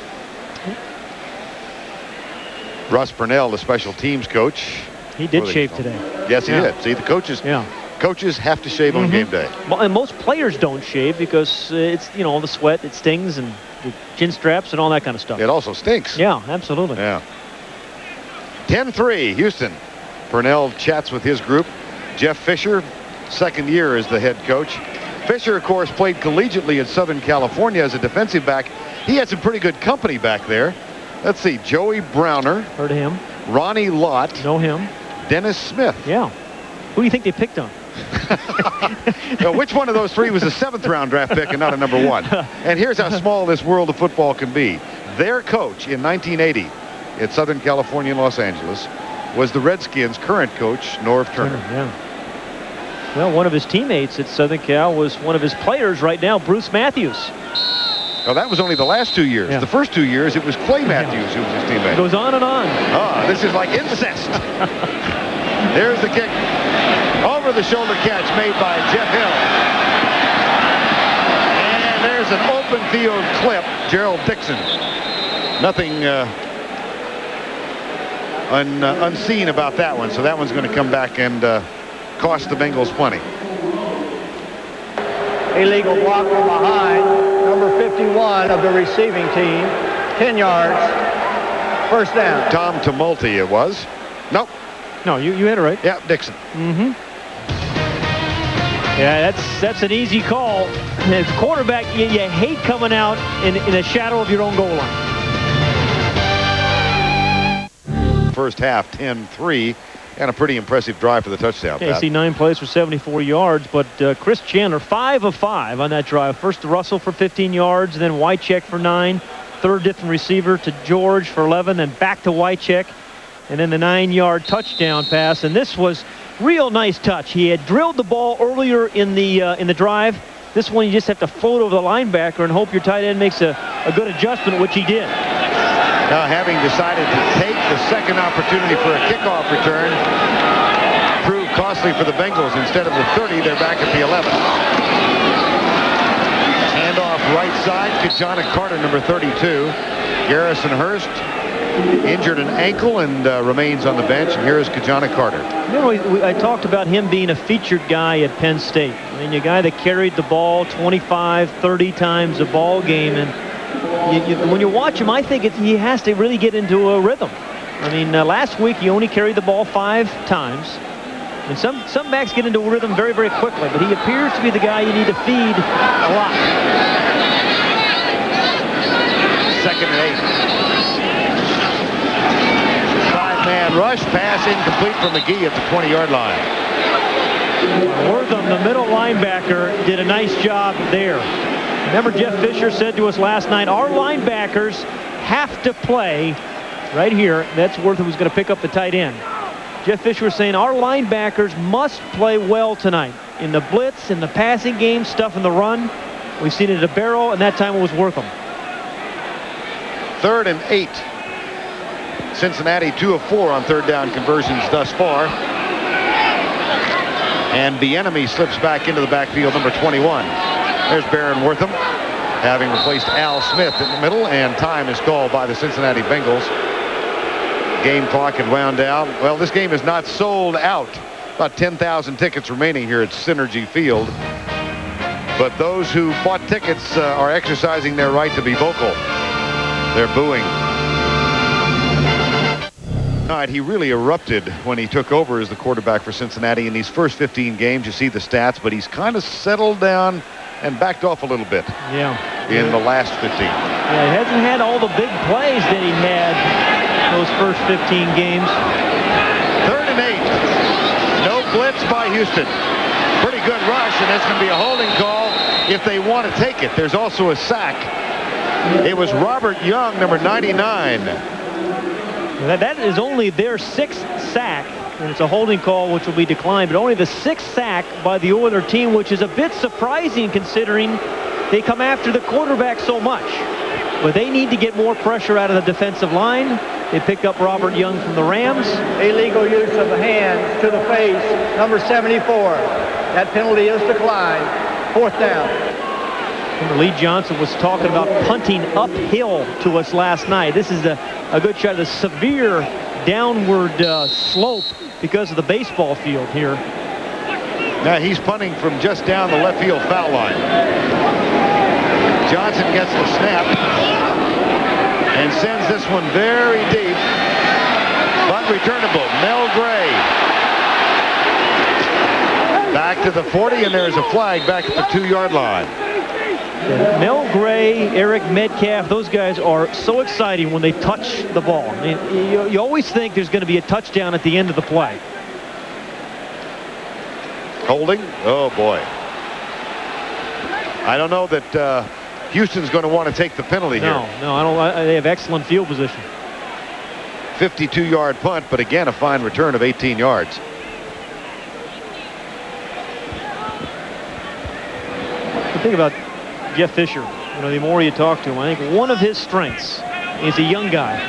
Russ Purnell, the special teams coach. He did shave today. Yes, he did. See, the coaches. Yeah. Coaches have to shave on game day. Well, and most players don't shave because it's, you know, the sweat, it stings, and the chin straps and all that kind of stuff. It also stinks. Yeah, absolutely. Yeah. 10-3, Houston. Purnell chats with his group. Jeff Fisher, second year as the head coach. Fisher, of course, played collegiately in Southern California as a defensive back. He had some pretty good company back there. Let's see, Joey Browner. Heard of him. Ronnie Lott. Know him. Dennis Smith. Yeah. Who do you think they picked on? Now, which one of those three was a 7th round draft pick and not a number 1? And here's how small this world of football can be. Their coach in 1980 at Southern California and Los Angeles was the Redskins' current coach, Norv Turner. Yeah. Well, one of his teammates at Southern Cal was one of his players right now, Bruce Matthews. Well, that was only the last 2 years. Yeah. The first 2 years, it was Clay Matthews who was his teammate. It goes on and on. Ah, this is like incest. There's the kick. Over the shoulder catch made by Jeff Hill. And there's an open field clip. Gerald Dixon. Nothing unseen about that one. So that one's going to come back and cost the Bengals plenty. Illegal block from behind. Number 51 of the receiving team. 10 yards. First down. Tom Tumulty it was. Nope. No, you had it right. Yeah, Dixon. Yeah, that's an easy call. As quarterback, you hate coming out in the shadow of your own goal line. First half, 10-3, and a pretty impressive drive for the touchdown. Yeah, you see 9 plays for 74 yards, but Chris Chandler, 5 of 5 on that drive. First to Russell for 15 yards, then Wycheck for 9. Third different receiver to George for 11, then back to Wycheck, and then the 9-yard touchdown pass. And this was real nice touch. He had drilled the ball earlier in the drive. This one you just have to float over the linebacker and hope your tight end makes a good adjustment, which he did. Now, having decided to take the second opportunity for a kickoff return, proved costly for the Bengals. Instead of the 30, they're back at the 11. Handoff right side, Kajana Carter, number 32. Garrison Hurst injured an ankle and remains on the bench. And here is Kajana Carter. You know, I talked about him being a featured guy at Penn State. I mean, a guy that carried the ball 25, 30 times a ball game. And when you watch him, I think he has to really get into a rhythm. I mean, last week he only carried the ball 5 times. And some backs get into a rhythm very, very quickly. But he appears to be the guy you need to feed a lot. 2nd and 8. 5-man rush, pass incomplete from McGee at the 20-yard line. Wortham, the middle linebacker, did a nice job there. Remember, Jeff Fisher said to us last night, our linebackers have to play right here. That's Wortham who's going to pick up the tight end. Jeff Fisher was saying our linebackers must play well tonight in the blitz, in the passing game, stuff in the run. We've seen it at Barrow, and that time it was Wortham. 3rd and 8. Cincinnati 2 of 4 on 3rd down conversions thus far. And Bieniemy slips back into the backfield, number 21. There's Baron Wortham, having replaced Al Smith in the middle, and time is called by the Cincinnati Bengals. Game clock had wound down. Well, this game is not sold out. About 10,000 tickets remaining here at Synergy Field. But those who bought tickets are exercising their right to be vocal. They're booing. All right, he really erupted when he took over as the quarterback for Cincinnati in these first 15 games. You see the stats, but he's kind of settled down and backed off a little bit. Yeah. In the last 15. Yeah, he hasn't had all the big plays that he had those first 15 games. 3rd and 8. No blitz by Houston. Pretty good rush, and that's going to be a holding call if they want to take it. There's also a sack. It was Robert Young, number 99. That is only their 6th sack And it's a holding call which will be declined, but only the 6th sack by the Oiler team, which is a bit surprising considering they come after the quarterback so much. But they need to get more pressure out of the defensive line. They pick up Robert Young from the Rams. Illegal use of the hands to the face, number 74. That penalty is declined. 4th down. Remember, Lee Johnson was talking about punting uphill to us last night. This is a good shot of the severe downward slope because of the baseball field here. Now he's punting from just down the left field foul line. Johnson gets the snap and sends this one very deep, but returnable. Mel Gray back to the 40, and there's a flag back at the 2-yard line. Mel Gray, Eric Metcalf, those guys are so exciting when they touch the ball. I mean, you always think there's going to be a touchdown at the end of the play. Holding? Oh, boy. I don't know that Houston's going to want to take the penalty here. No, I don't. They have excellent field position. 52-yard punt, but again, a fine return of 18 yards. The thing about Jeff Fisher, you know, the more you talk to him, I think one of his strengths, he's a young guy,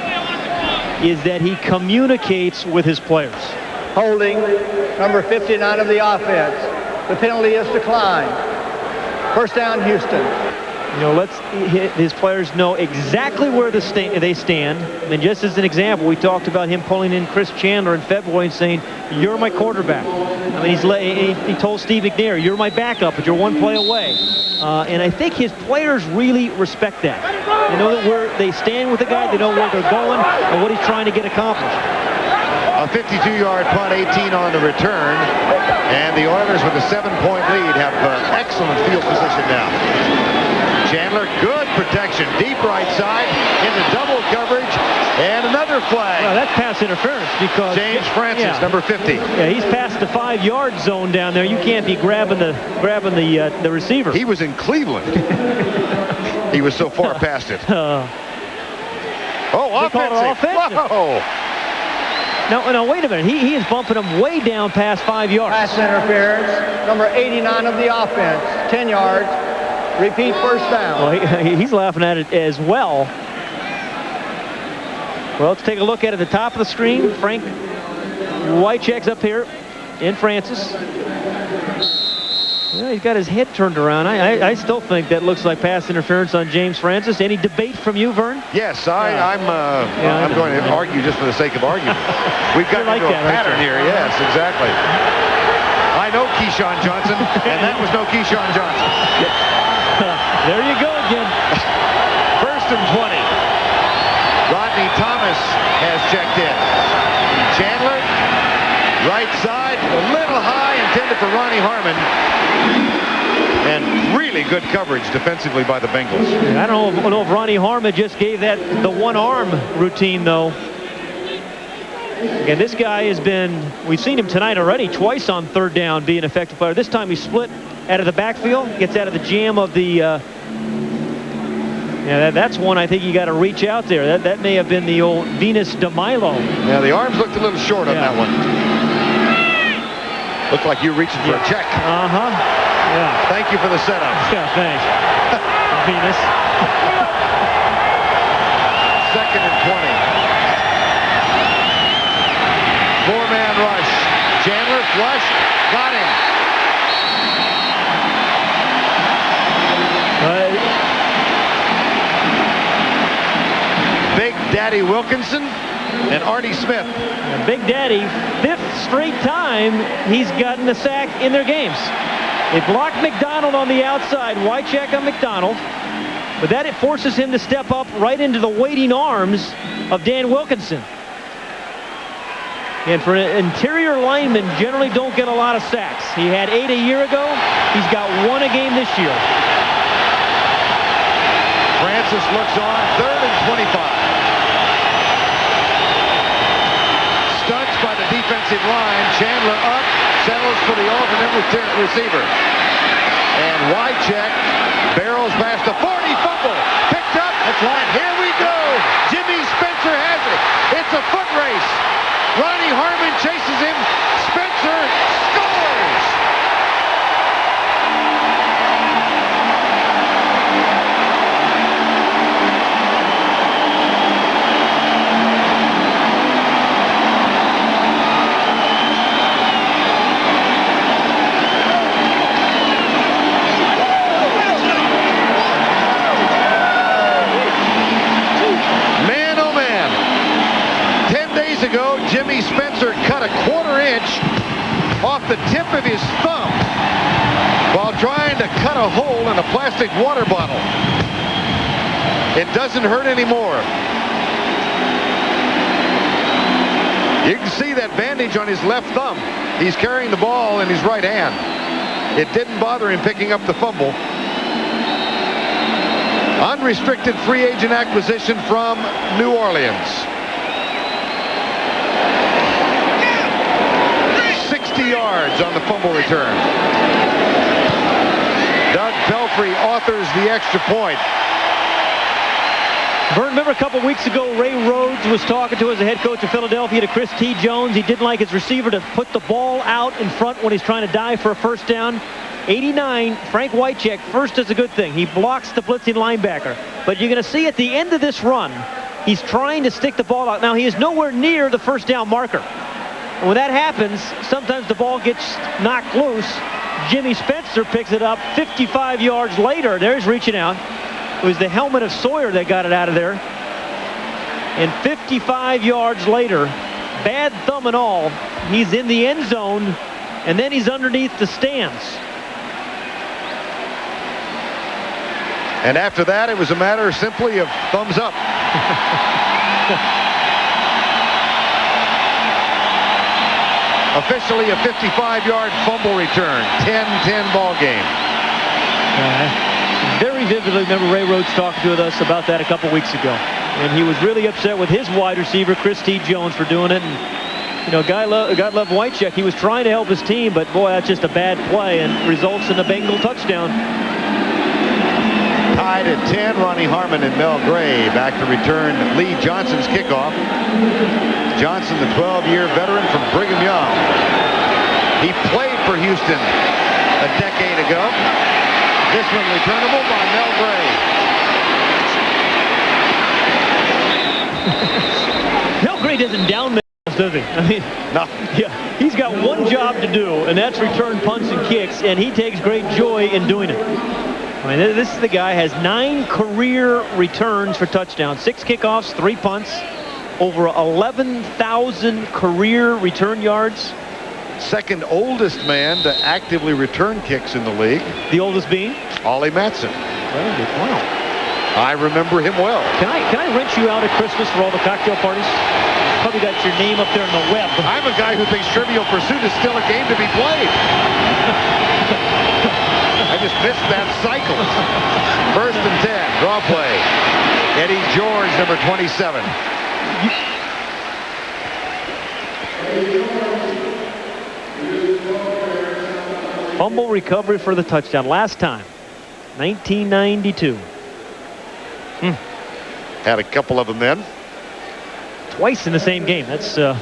is that he communicates with his players. Holding, number 59 of the offense. The penalty is declined. 1st down, Houston. You know, let's his players know exactly where they stand. And just as an example, we talked about him pulling in Chris Chandler in February and saying, "You're my quarterback." I mean, he told Steve McNair, "You're my backup, but you're one play away." And I think his players really respect that. They know that they stand with the guy, they know where they're going and what he's trying to get accomplished. A 52-yard punt, 18 on the return, and the Oilers with a 7-point lead have excellent field position now. Chandler, good protection, deep right side into double coverage, and another flag. Well, that's pass interference because James Francis, number 50. Yeah, he's past the 5-yard zone down there. You can't be grabbing the receiver. He was in Cleveland. He was so far past it. Offensive! Whoa! No, wait a minute. He is bumping him way down past 5 yards. Pass interference, number 89 of the offense. 10 yards. Repeat 1st down. Well, he's laughing at it as well. Well, let's take a look at it at the top of the screen. Frank Wycheck's up here in Francis. Well, he's got his head turned around. I still think that looks like pass interference on James Francis. Any debate from you, Vern? Yes, I'm going to argue just for the sake of argument. We've got into a pattern here. Yes, exactly. I know Keyshawn Johnson, and that was no Keyshawn Johnson. There you go again. 1st and 20. Rodney Thomas has checked in. Chandler, right side, a little high, intended for Ronnie Harmon. And really good coverage defensively by the Bengals. I don't know if Ronnie Harmon just gave that the one-arm routine, though. Again, this guy has been, we've seen him tonight already, twice on 3rd down, be an effective player. This time he split out of the backfield, gets out of the jam of the, that's one I think you got to reach out there. That may have been the old Venus de Milo. Yeah, the arms looked a little short on that one. Looked like you were reaching for a check. Yeah. Thank you for the setup. Yeah, thanks. Venus. 2nd and 20. 4-man rush. Chandler flush. Got him. Big Daddy Wilkinson and Artie Smith. Big Daddy, 5th straight time he's gotten a sack in their games. They blocked McDonald on the outside. Wycheck on McDonald. But that it forces him to step up right into the waiting arms of Dan Wilkinson. And for an interior lineman, generally don't get a lot of sacks. He had 8 a year ago. He's got 1 a game this year. Francis looks on. 3rd and 25. Stunts by the defensive line. Chandler up. Settles for the alternate receiver. And Wycheck barrels past the 40. Fumble. Picked up. That's right. Here we go. Jimmy Spencer has it. It's a foot race. Ronnie Harmon chases him Spencer cut a 1/4 inch off the tip of his thumb while trying to cut a hole in a plastic water bottle. It doesn't hurt anymore. You can see that bandage on his left thumb. He's carrying the ball in his right hand. It didn't bother him picking up the fumble. Unrestricted free agent acquisition from New Orleans. 60 yards on the fumble return. Doug Pelfrey authors the extra point. Vern, remember a couple weeks ago, Ray Rhodes was talking to, as the head coach of Philadelphia, to Chris T. Jones. He didn't like his receiver to put the ball out in front when he's trying to dive for a first down. 89, Frank Wycheck first does a good thing. He blocks the blitzing linebacker. But you're going to see at the end of this run, he's trying to stick the ball out. Now, he is nowhere near the first down marker. And when that happens, sometimes the ball gets knocked loose. Jimmy Spencer picks it up 55 yards later. There's reaching out. It was the helmet of Sawyer that got it out of there. And 55 yards later, bad thumb and all, he's in the end zone, and then he's underneath the stands. And after that, it was a matter simply of thumbs up. Officially a 55-yard fumble return. 10-10 ball game. Very vividly remember Ray Rhodes talking to us about that a couple weeks ago. And he was really upset with his wide receiver, Chris T. Jones, for doing it. And, you know, God love Wycheck. He was trying to help his team, but boy, that's just a bad play and results in a Bengal touchdown. Tied at 10, Ronnie Harmon and Mel Gray back to return Lee Johnson's kickoff. Johnson, the 12-year veteran from Brigham Young. He played for Houston a decade ago. This one returnable by Mel Gray. Mel Gray doesn't down man, does he? I mean, no. Yeah, he's got one job to do, and that's return punts and kicks, and he takes great joy in doing it. I mean, this is the guy has 9 career returns for touchdowns, 6 kickoffs, 3 punts, over 11,000 career return yards. Second oldest man to actively return kicks in the league. The oldest being? Ollie Matson. Wow. I remember him well. Can I rent you out at Christmas for all the cocktail parties? Probably got your name up there on the web. I'm a guy who thinks Trivial Pursuit is still a game to be played. I just missed that cycle. First and 10, draw play. Eddie George, number 27. Fumble recovery for the touchdown. Last time, 1992. Had a couple of them then. Twice in the same game. That's a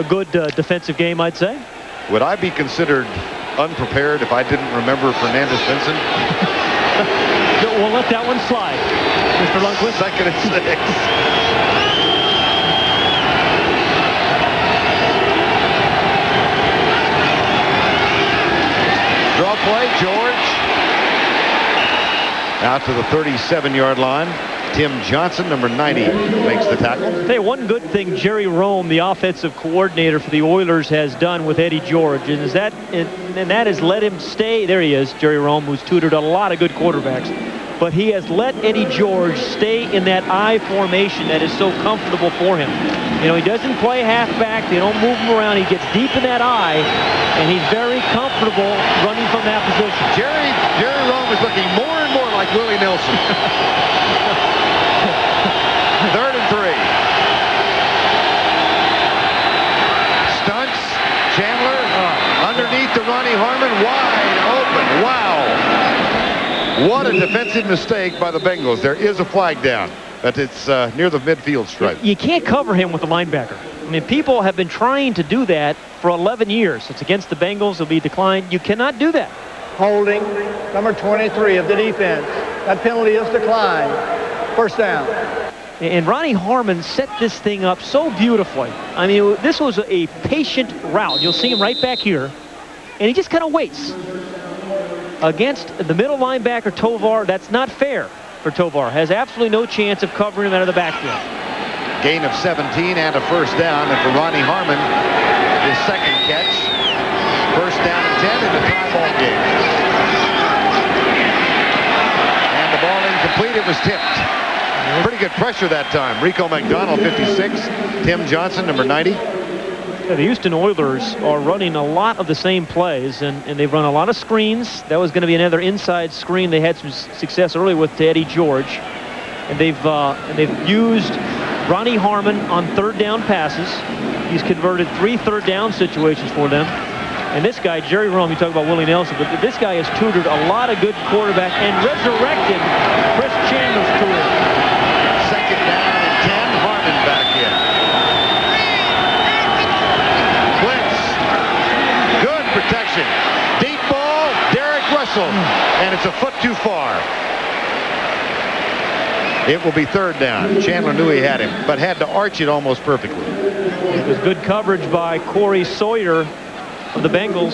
good defensive game, I'd say. Would I be considered unprepared if I didn't remember Fernandez Vincent? We'll let that one slide, Mr. Lundquist. Second and 6. Draw play, George. Out to the 37-yard line. Tim Johnson, number 90, makes the tackle. Hey, one good thing Jerry Rome, the offensive coordinator for the Oilers, has done with Eddie George, and that has let him stay. There he is, Jerry Rome, who's tutored a lot of good quarterbacks. But he has let Eddie George stay in that I formation that is so comfortable for him. You know, he doesn't play halfback. They don't move him around. He gets deep in that I, and he's very comfortable running from that position. Jerry Rome is looking more and more like Willie Nelson. Third and 3. Stunts. Chandler underneath to Ronnie Harmon. Wide open. Wow. What a defensive mistake by the Bengals. There is a flag down. But it's near the midfield stripe. You can't cover him with a linebacker. I mean, people have been trying to do that for 11 years. It's against the Bengals. It'll be declined. You cannot do that. Holding, number 23 of the defense. That penalty is declined. First down. And Ronnie Harmon set this thing up so beautifully. I mean, this was a patient route. You'll see him right back here. And he just kind of waits. Against the middle linebacker, Tovar, that's not fair for Tovar. Has absolutely no chance of covering him out of the backfield. Gain of 17 and a first down. And for Ronnie Harmon, his second catch. First down and 10 in the tie ball game. And the ball incomplete. It was tipped. Pretty good pressure that time. Rico McDonald, 56. Tim Johnson, number 90. Yeah, the Houston Oilers are running a lot of the same plays, and they've run a lot of screens. That was going to be another inside screen they had some success early with to Eddie George. And they've used Ronnie Harmon on third down passes. He's converted 3 third down situations for them. And this guy, Jerry Rome, you talk about Willie Nelson, but this guy has tutored a lot of good quarterback and resurrected Chris Chandler's career. Second down and 10. Harmon back in. Blitz. Good protection. Deep ball. Derek Russell. And it's a foot too far. It will be third down. Chandler knew he had him, but had to arch it almost perfectly. It was good coverage by Corey Sawyer of the Bengals.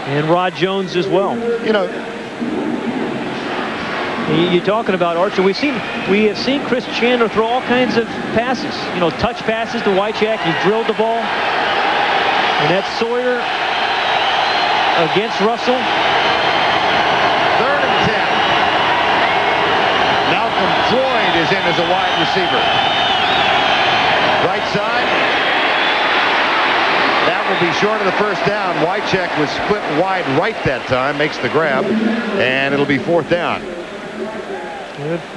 And Rod Jones as well. You know, you're talking about Archer. We have seen Chris Chandler throw all kinds of passes. You know, touch passes to Wycheck. He drilled the ball. And that's Sawyer against Russell. Third and 10. Malcolm Floyd is in as a wide receiver. Right side. That will be short of the first down. Wycheck was split wide right that time. Makes the grab. And it'll be fourth down.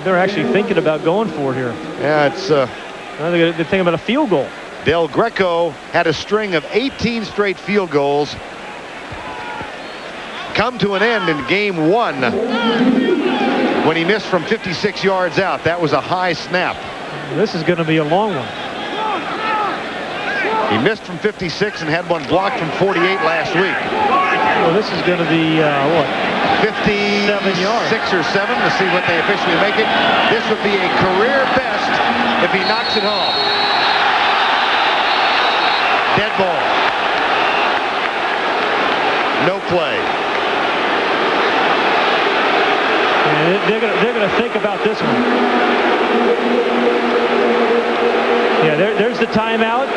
They're actually thinking about going for it here. Yeah, it's... they're thinking about a field goal. Del Greco had a string of 18 straight field goals come to an end in game 1 when he missed from 56 yards out. That was a high snap. This is going to be a long one. He missed from 56 and had one blocked from 48 last week. Well, this is going to be, what? 57 yards. 6 or 7. Let's see what they officially make it. This would be a career best if he knocks it home. Dead ball. No play. And they're going to think about this one. Yeah, there's the timeout.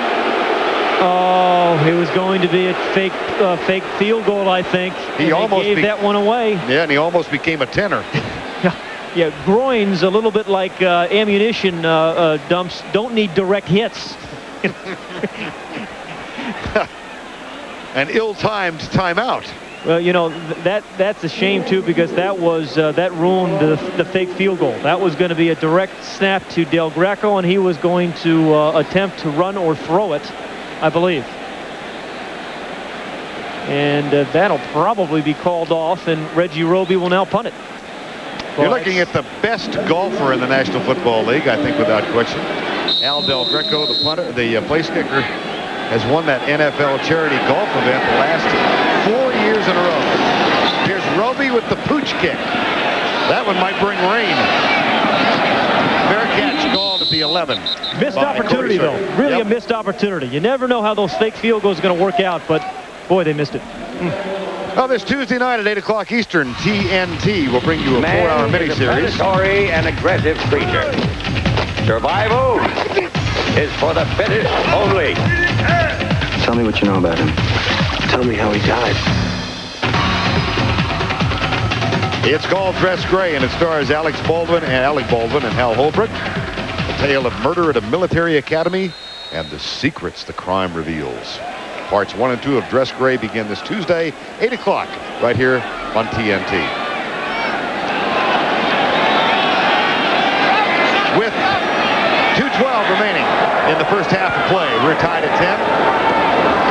Oh, it was going to be a fake field goal, I think. He almost gave that one away. Yeah, and he almost became a tenor. Yeah, groins a little bit like ammunition dumps don't need direct hits. An ill-timed timeout. Well, you know, that's a shame too, because that ruined the fake field goal. That was going to be a direct snap to Del Greco, and he was going to attempt to run or throw it, I believe. And that'll probably be called off, and Reggie Roby will now punt it. You're looking at the best golfer in the National Football League, I think, without question. Al Del Greco, the punter, the place kicker, has won that NFL charity golf event the last 4 years in a row. Here's Roby with the pooch kick. That one might bring rain. Fair catch called at the 11. Missed opportunity, though. Really a missed opportunity. You never know how those fake field goals are going to work out, but boy, they missed it. Well, this Tuesday night at 8 o'clock Eastern, TNT will bring you a 4-hour miniseries. Is a predatory and aggressive creature. Survival is for the fittest only. Tell me what you know about him. Tell me how he died. It's called Dress Gray, and it stars Alec Baldwin and Hal Holbrook. A tale of murder at a military academy and the secrets the crime reveals. Parts 1 and 2 of Dress Gray begin this Tuesday, 8 o'clock, right here on TNT. With 2:12 remaining in the first half of play, we're tied at 10.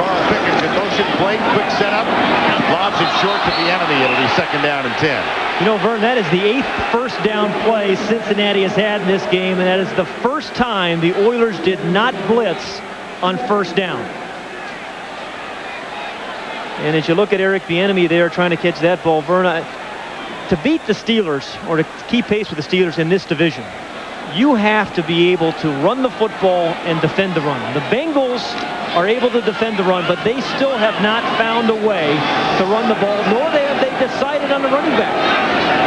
Carl Pickens in motion, play, quick setup, lobs it short to the enemy. It'll be second down and 10. You know, Vern, that is the 8th first down play Cincinnati has had in this game, and that is the first time the Oilers did not blitz on first down. And as you look at Eric Bieniemy there trying to catch that ball, Vern, to beat the Steelers or to keep pace with the Steelers in this division, you have to be able to run the football and defend the run. The Bengals are able to defend the run, but they still have not found a way to run the ball, nor have they decided on the running back.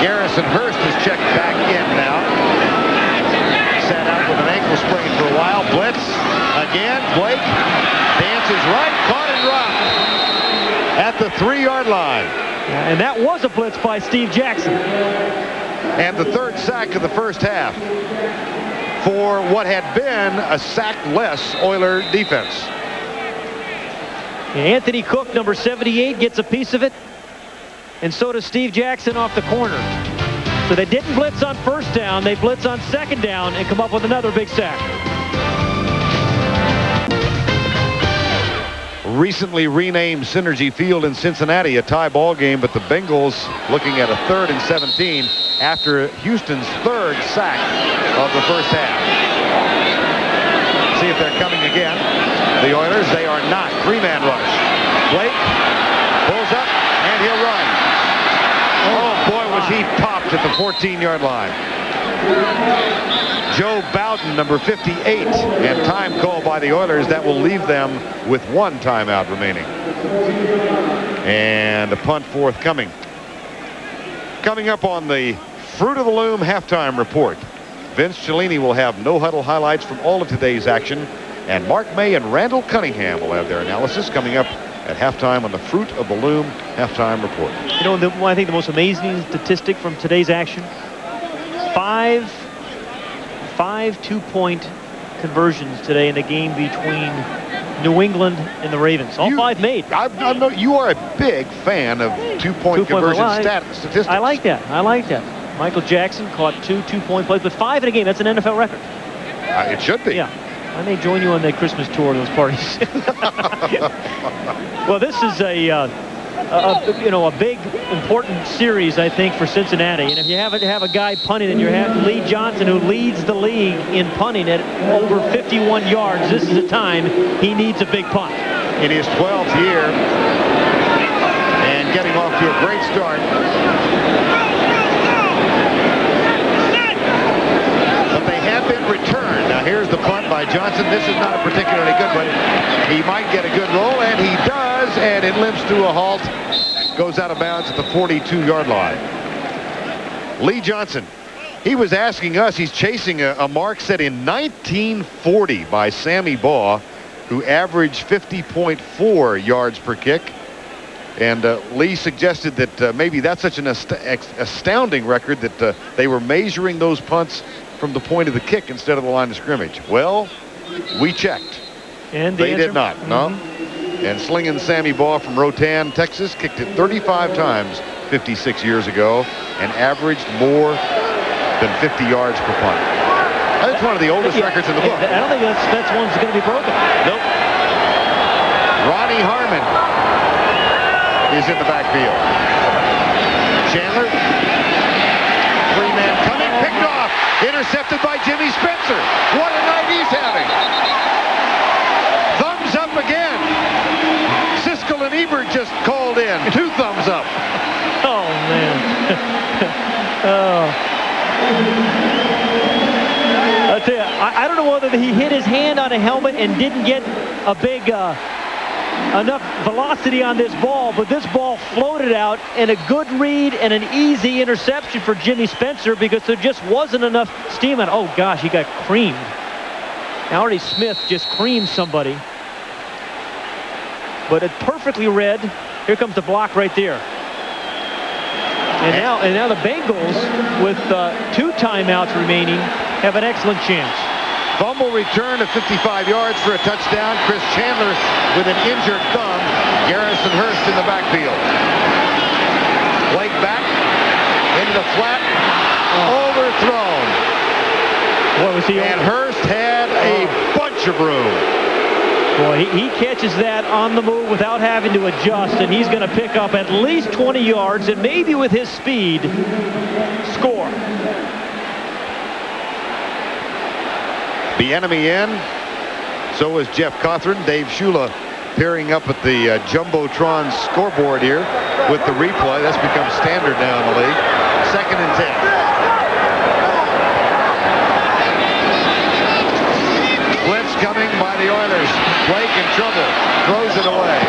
Garrison Hurst is checked back in now. ankle sprain for a while. Blitz again. Blake dances right, caught and dropped at the 3-yard line. And that was a blitz by Steve Jackson. And the 3rd sack of the first half for what had been a sack-less Oiler defense. Anthony Cook, number 78, gets a piece of it. And so does Steve Jackson off the corner. So they didn't blitz on 1st down. They blitz on 2nd down and come up with another big sack. Recently renamed Synergy Field in Cincinnati, a tie ball game, but the Bengals looking at a 3rd and 17 after Houston's 3rd sack of the first half. See if they're coming again. The Oilers, they are not. 3-man rush. Blake pulls up and he'll run. Oh boy, was he popped at the 14-yard line. Joe Bowden, number 58, and time call by the Oilers. That will leave them with 1 timeout remaining. And a punt forthcoming. Coming up on the Fruit of the Loom halftime report, Vince Cellini will have no-huddle highlights from all of today's action, and Mark May and Randall Cunningham will have their analysis coming up at halftime on the Fruit of the Loom halftime report. You know, I think the most amazing statistic from today's action, 5 2-point conversions today in the game between New England and the Ravens. All 5 made. I know you are a big fan of 2-point conversion statistics. I like that. I like that. Michael Jackson caught 2 2-point plays, but 5 in a game. That's an NFL record. It should be. Yeah. I may join you on that Christmas tour of those parties. Well, this is a big, important series, I think, for Cincinnati. And if you have a guy punting, and you have Lee Johnson, who leads the league in punting at over 51 yards, this is a time he needs a big punt. In his 12th year, and getting off to a great start. But they have been returned. Now here's the punt by Johnson. This is not a particularly good one. He might get a good roll, and he does, and it limps to a halt. Goes out of bounds at the 42-yard line. Lee Johnson, he was asking us, he's chasing a mark set in 1940 by Sammy Baugh, who averaged 50.4 yards per kick. And Lee suggested that maybe that's such an astounding record that they were measuring those punts from the point of the kick instead of the line of scrimmage. Well, we checked. And they did not, no. And slinging Sammy Baugh from Rotan, Texas, kicked it 35 times 56 years ago and averaged more than 50 yards per punt. That's one of the oldest records in the book. I don't think that's one that's going to be broken. Nope. Ronnie Harmon is in the backfield. Chandler. 3-man coming, picked off. Intercepted by Jimmy Spencer. What a night he's having. Thumbs up again. Siskel and Ebert just called in. 2 thumbs up. Oh, man. Oh. I'll tell you, I don't know whether he hit his hand on a helmet and didn't get a big enough velocity on this ball, but this ball floated out, and a good read and an easy interception for Jimmy Spencer because there just wasn't enough steam on. Oh gosh, he got creamed. Artie Smith just creamed somebody. But it perfectly read. Here comes the block right there. And now the Bengals, with 2 timeouts remaining, have an excellent chance. Fumble return of 55 yards for a touchdown. Chris Chandler with an injured thumb. Garrison Hurst in the backfield. Blake back into the flat. Overthrown. Boy, was he and Hurst had a bunch of room. Boy, he catches that on the move without having to adjust, and he's going to pick up at least 20 yards, and maybe with his speed, score. The enemy in. So is Jeff Cothran. Dave Shula peering up at the Jumbotron scoreboard here with the replay. That's become standard now in the league. 2nd and 10. Blitz coming by the Oilers. Blake in trouble. Throws it away.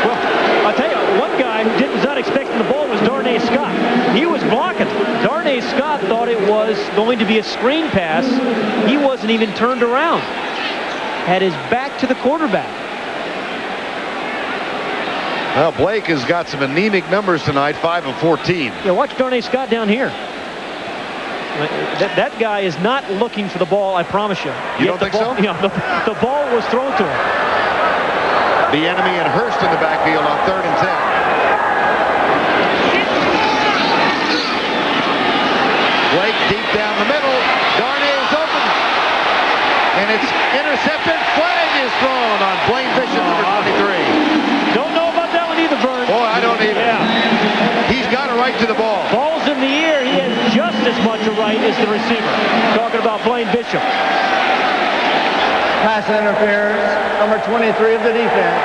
Well, I'll tell you, one guy who was not expecting the ball was Darnay Scott. He was blocking. Darnay Scott thought it was going to be a screen pass. He wasn't even turned around. Had his back to the quarterback. Well, Blake has got some anemic numbers tonight, 5 of 14. Yeah, watch Darnay Scott down here. That guy is not looking for the ball, I promise you. You don't think so? Yeah, the ball was thrown to him. The enemy and Hurst in the backfield on 3rd and 10. Blake deep down the middle. Darnay is open. And it's intercepted. Flag is thrown on Blaine Bishop, number 23. Don't know about that one either, Vern. Boy, I don't either. Yeah. He's got a right to the ball. Ball's in the air. He has just as much a right as the receiver. Talking about Blaine Bishop. Pass interference, number 23 of the defense.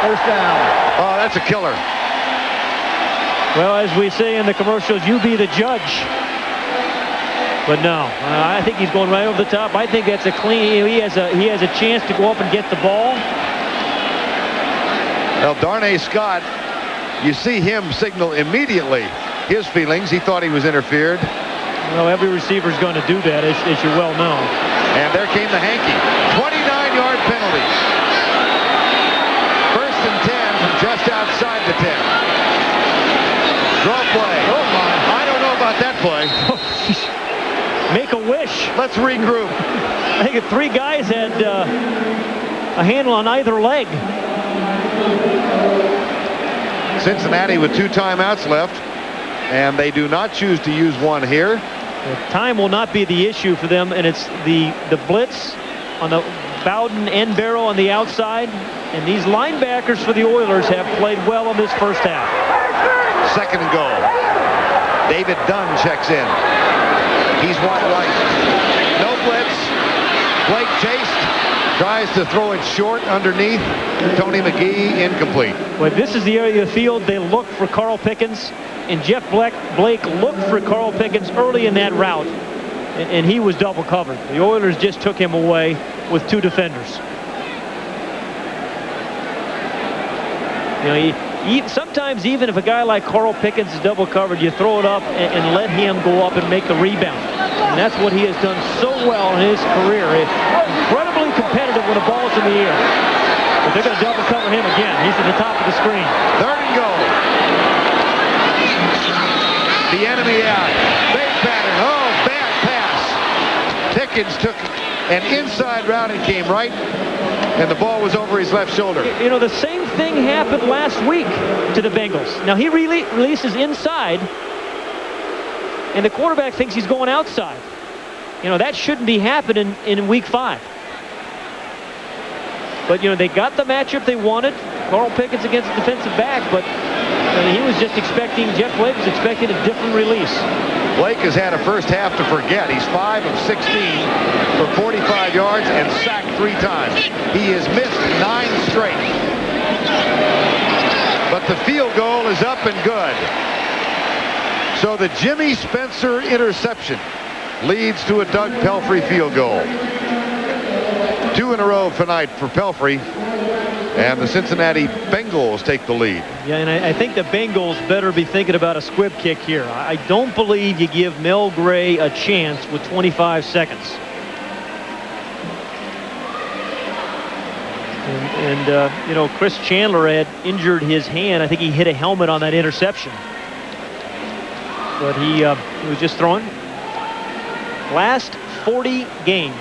First down. Oh, that's a killer. Well, as we say in the commercials, you be the judge. But no, I think he's going right over the top. I think that's a clean. He has a chance to go up and get the ball. Well, Darnay Scott, you see him signal immediately his feelings. He thought he was interfered. Well, every receiver's going to do that, as you well know. And there came the hanky. 29-yard penalty. 1st and 10 from just outside the 10. Draw play. Oh, my. I don't know about that play. Make a wish. Let's regroup. I think 3 guys had a handle on either leg. Cincinnati with 2 timeouts left, and they do not choose to use one here. The time will not be the issue for them, and it's the blitz on the Bowden and Barrow on the outside, and these linebackers for the Oilers have played well in this first half. 2nd and goal. David Dunn checks in. He's wide right. No blitz. Blake chased. Tries to throw it short underneath. Tony McGee incomplete. Well, this is the area of the field they look for Carl Pickens, and Jeff Blake looked for Carl Pickens early in that route, and he was double covered. The Oilers just took him away with 2 defenders. You know, sometimes even if a guy like Carl Pickens is double covered, you throw it up and let him go up and make the rebound. And that's what he has done so well in his career. Incredibly competitive when the ball's in the air. But they're going to double cover him again. He's at the top of the screen. 3rd and goal. The enemy out. Fake pattern. Oh, bad pass. Pickens took an inside route and came right, and the ball was over his left shoulder. You know, the same thing happened last week to the Bengals. Now, he releases inside, and the quarterback thinks he's going outside. You know, that shouldn't be happening in week 5. But, you know, they got the matchup they wanted. Carl Pickens against the defensive back, but he was just expecting, Jeff Blake was expecting a different release. Blake has had a first half to forget. He's 5 of 16 for 45 yards and sacked 3 times. He has missed 9 straight. But the field goal is up and good. So the Jimmy Spencer interception leads to a Doug Pelfrey field goal. 2 in a row tonight for Pelfrey, and the Cincinnati Bengals take the lead. Yeah, and I think the Bengals better be thinking about a squib kick here. I don't believe you give Mel Gray a chance with 25 seconds. And you know, Chris Chandler had injured his hand. I think he hit a helmet on that interception. But he was just throwing. Last 40 games,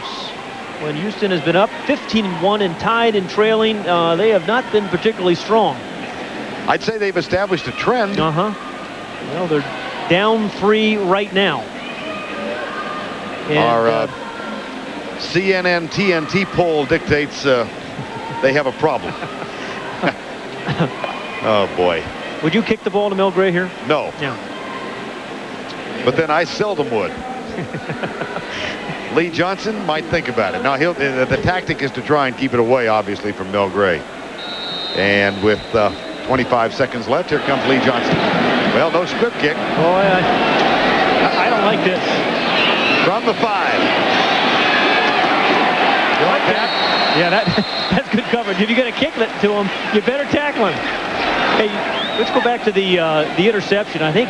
when Houston has been up 15-1 and tied and trailing, they have not been particularly strong. I'd say they've established a trend. Well, they're down 3 right now. And, our CNN TNT poll dictates they have a problem. Oh boy. Would you kick the ball to Mel Gray here? No. Yeah. But then I seldom would. Lee Johnson might think about it. Now the tactic is to try and keep it away, obviously, from Mel Gray. And with 25 seconds left, here comes Lee Johnson. Well, no squib kick. Boy, I don't like this. From the 5. You like that? Yeah, that's good coverage. If you're going to kick it to him, you better tackle him. Hey, Let's go back to the interception. I think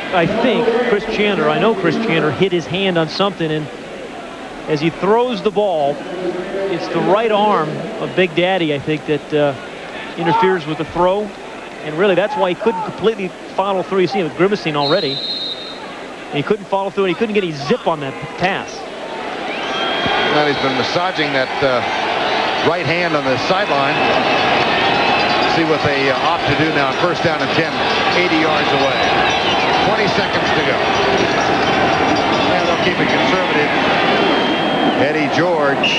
Chris Chandler, I know Chris Chandler hit his hand on something, and as he throws the ball, it's the right arm of Big Daddy, I think, that interferes with the throw. And really, that's why he couldn't completely follow through. You see him grimacing already. And he couldn't follow through, and he couldn't get any zip on that pass. Well, he's been massaging that right hand on the sideline. See what they opt to do now. First down and 10, 80 yards away. 20 seconds to go. And they'll keep it conservative. Eddie George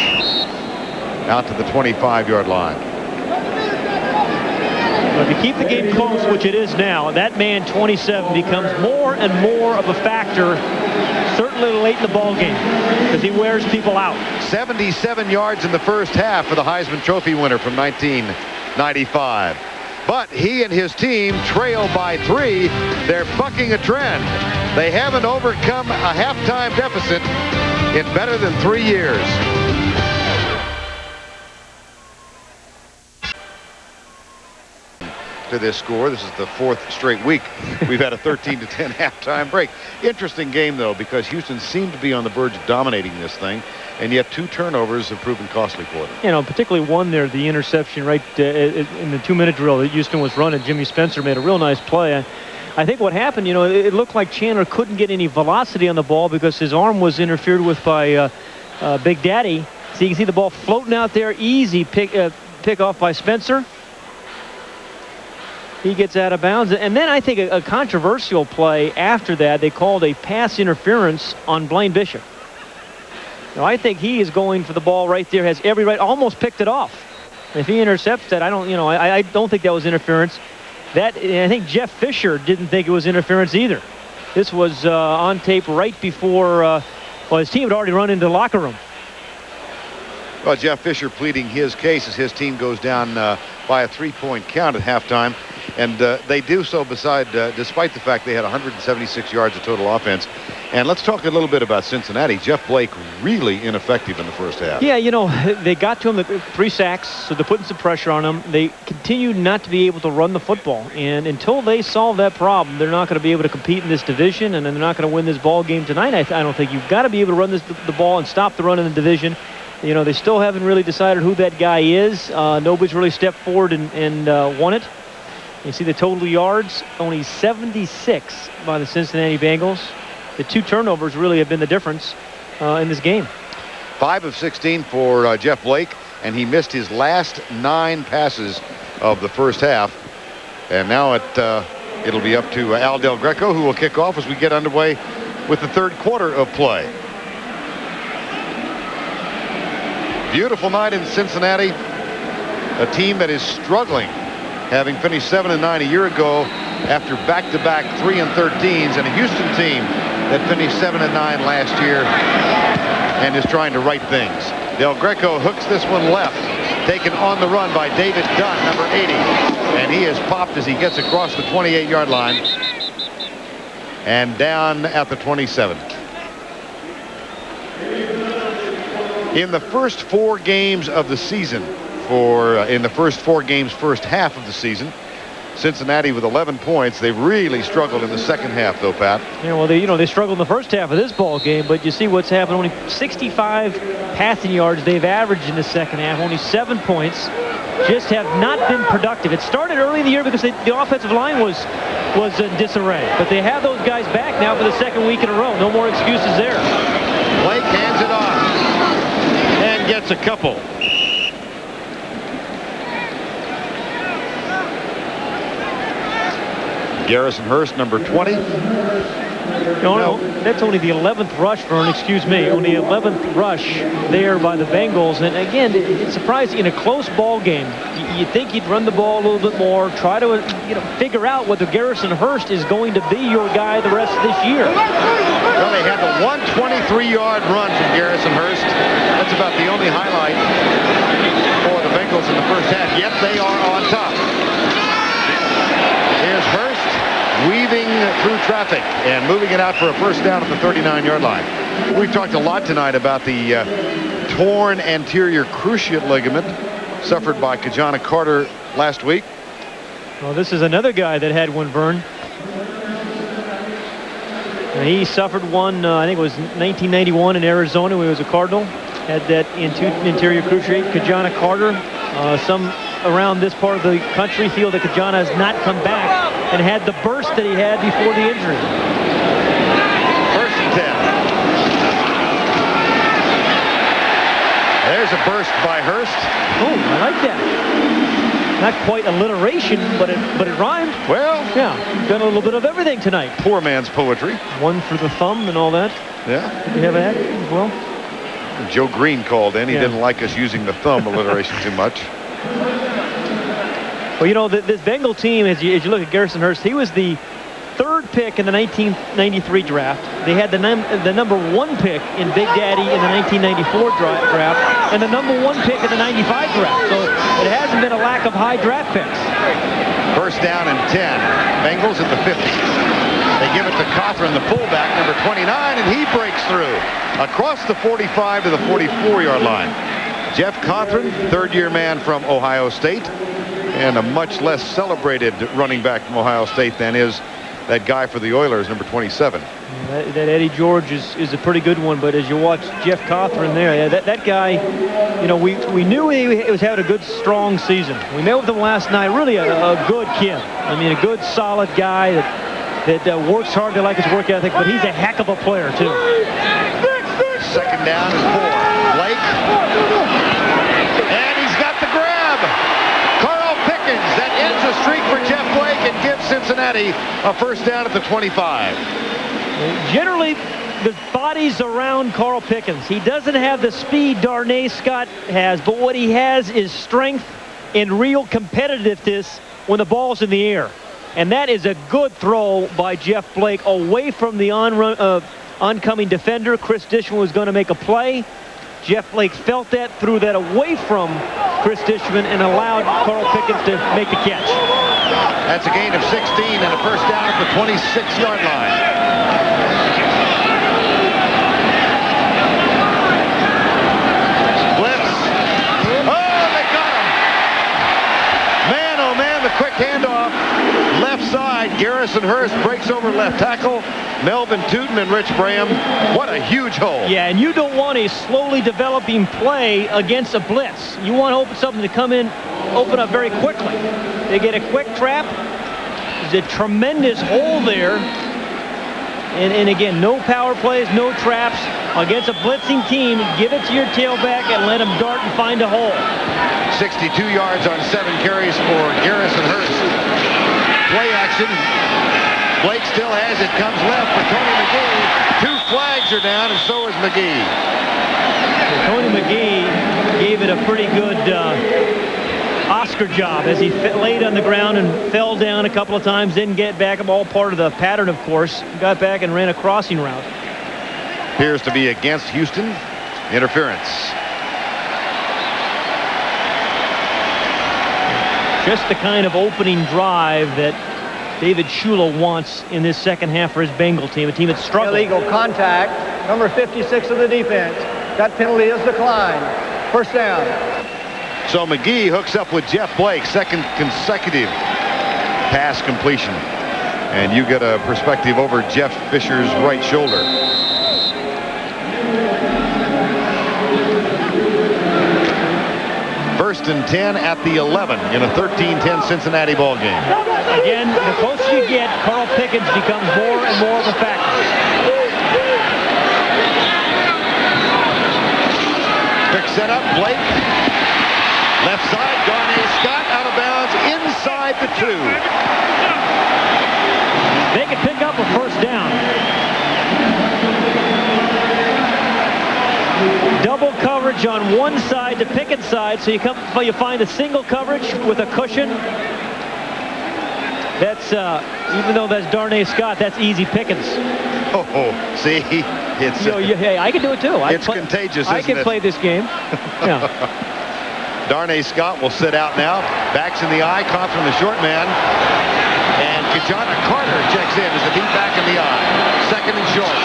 out to the 25-yard line. But if you keep the game close, which it is now, that man 27 becomes more and more of a factor, certainly late in the ball game, because he wears people out. 77 yards in the first half for the Heisman Trophy winner from 1995. But he and his team trail by 3. They're bucking a trend. They haven't overcome a halftime deficit in better than 3 years. To this score, this is the 4th straight week we've had a 13-10 halftime break. Interesting game, though, because Houston seemed to be on the verge of dominating this thing, and yet 2 turnovers have proven costly for them. You know, particularly one there, the interception right in the 2-minute drill that Houston was running. Jimmy Spencer made a real nice play. I think what happened, you know, it looked like Chandler couldn't get any velocity on the ball because his arm was interfered with by Big Daddy. So you can see the ball floating out there, easy pick off by Spencer. He gets out of bounds. And then I think a controversial play after that, they called a pass interference on Blaine Bishop. Now, I think he is going for the ball right there, has every right, almost picked it off. If he intercepts that, I don't think that was interference. I think Jeff Fisher didn't think it was interference either. This was on tape right before, his team had already run into the locker room. Well, Jeff Fisher pleading his case as his team goes down by a 3-point count at halftime. And they do so despite the fact they had 176 yards of total offense. And let's talk a little bit about Cincinnati. Jeff Blake really ineffective in the first half. Yeah, you know, they got to him 3 sacks, so they're putting some pressure on him. They continued not to be able to run the football. And until they solve that problem, they're not going to be able to compete in this division, and they're not going to win this ball game tonight. I don't think. You've got to be able to run the ball and stop the run in the division. You know, they still haven't really decided who that guy is. Nobody's really stepped forward and won it. You see the total yards, only 76 by the Cincinnati Bengals. The 2 turnovers really have been the difference in this game. 5 of 16 for Jeff Blake, and he missed his last 9 passes of the first half. And now it'll be up to Al Del Greco, who will kick off as we get underway with the 3rd quarter of play. Beautiful night in Cincinnati. A team that is struggling, having finished 7-9 a year ago after back-to-back 3-13s, and a Houston team that finished 7-9 last year and is trying to right things. Del Greco hooks this one left, taken on the run by David Dunn, number 80, and he is popped as he gets across the 28-yard line and down at the 27. In the first 4 games of the season, in the first 4 games, first half of the season, Cincinnati with 11 points. They've really struggled in the second half, though, Pat. Yeah, well, they struggled in the first half of this ball game, but you see what's happened. Only 65 passing yards they've averaged in the second half. Only 7 points. Just have not been productive. It started early in the year because the offensive line was in disarray, but they have those guys back now for the 2nd week in a row. No more excuses there. Blake hands it off and gets a couple. Garrison Hurst, number 20. No, that's only the 11th rush for only 11th rush there by the Bengals. And again, it's surprising in a close ball game. You think you'd run the ball a little bit more, try to figure out whether Garrison Hurst is going to be your guy the rest of this year. Well, they had the 123-yard run from Garrison Hurst. That's about the only highlight for the Bengals in the first half. Yet they are on top. Here's Hurst weaving through traffic and moving it out for a first down at the 39-yard line. We've talked a lot tonight about the torn anterior cruciate ligament suffered by Kajana Carter last week. Well, this is another guy that had one, Vern. He suffered one, I think it was 1991 in Arizona when he was a Cardinal. Had that interior cruciate. Kajana Carter. Some around this part of the country feel that Kajana has not come back and had the burst that he had before the injury. First and 10. There's a burst by Hurst. Oh, I like that. Not quite alliteration, but it rhymed. Well, yeah, done a little bit of everything tonight. Poor man's poetry. One for the thumb and all that. Yeah. Did you have that as well? Joe Green called in. He didn't like us using the thumb alliteration too much. Well, you know, this Bengal team, as you look at Garrison Hurst, he was the 3rd pick in the 1993 draft. They had the number 1 pick in Big Daddy in the 1994 draft, and the number 1 pick in the 95 draft. So it hasn't been a lack of high draft picks. First down and 10. Bengals at the 50. They give it to Cothran, the fullback, number 29, and he breaks through across the 45 to the 44-yard line. Jeff Cothran, 3rd-year man from Ohio State, and a much less celebrated running back from Ohio State than is that guy for the Oilers, number 27. That Eddie George is a pretty good one, but as you watch Jeff Cothran there, that guy, you know, we knew he was having a good, strong season. We met with him last night, really a good kid. I mean, a good, solid guy that works hard to like his work ethic, but he's a heck of a player, too. Second down and 4. Blake. And he's got the grab. Carl Pickens. That ends a streak for Jeff Blake and gives Cincinnati a first down at the 25. Generally, the body's around Carl Pickens. He doesn't have the speed Darnay Scott has, but what he has is strength and real competitiveness when the ball's in the air. And that is a good throw by Jeff Blake away from the oncoming defender. Chris Dishman was going to make a play. Jeff Blake felt that, threw that away from Chris Dishman, and allowed Carl Pickens to make the catch. That's a gain of 16 and a first down at the 26-yard line. Blitz. Oh, they got him. Man, oh man, the quick handoff. Left side, Garrison Hurst breaks over left tackle. Melvin Tootin and Rich Braham. What a huge hole. Yeah, and you don't want a slowly developing play against a blitz. You want to open something to come in, open up very quickly. They get a quick trap. There's a tremendous hole there. And again, no power plays, no traps. Against a blitzing team, give it to your tailback and let him dart and find a hole. 62 yards on 7 carries for Garrison Hurst. Play action. Blake still has it. Comes left for Tony McGee. 2 flags are down, and so is McGee. Tony McGee gave it a pretty good Oscar job as he laid on the ground and fell down a couple of times, didn't get back. All part of the pattern, of course. Got back and ran a crossing route. Appears to be against Houston. Interference. Just the kind of opening drive that David Shula wants in this second half for his Bengal team, a team that's struggling. Illegal contact, number 56 of the defense. That penalty is declined. First down. So McGee hooks up with Jeff Blake, 2nd consecutive pass completion. And you get a perspective over Jeff Fisher's right shoulder. First and 10 at the 11 in a 13-10 Cincinnati ball game. Again, the closer you get, Carl Pickens becomes more and more of a factor. Quick setup, Blake. Left side, Darnay Scott out of bounds inside the 2. They can pick up a first down. Double coverage on one side, the Pickens side, so you find a single coverage with a cushion. That's even though that's Darnay Scott, that's easy Pickens. Oh, see, it's hey, I can do it too. It's contagious. I can play this game. Yeah. Darnay Scott will sit out now. Backs in the eye, caught from the short man. And Kajana Carter checks in as a deep back in the eye. 2nd and short.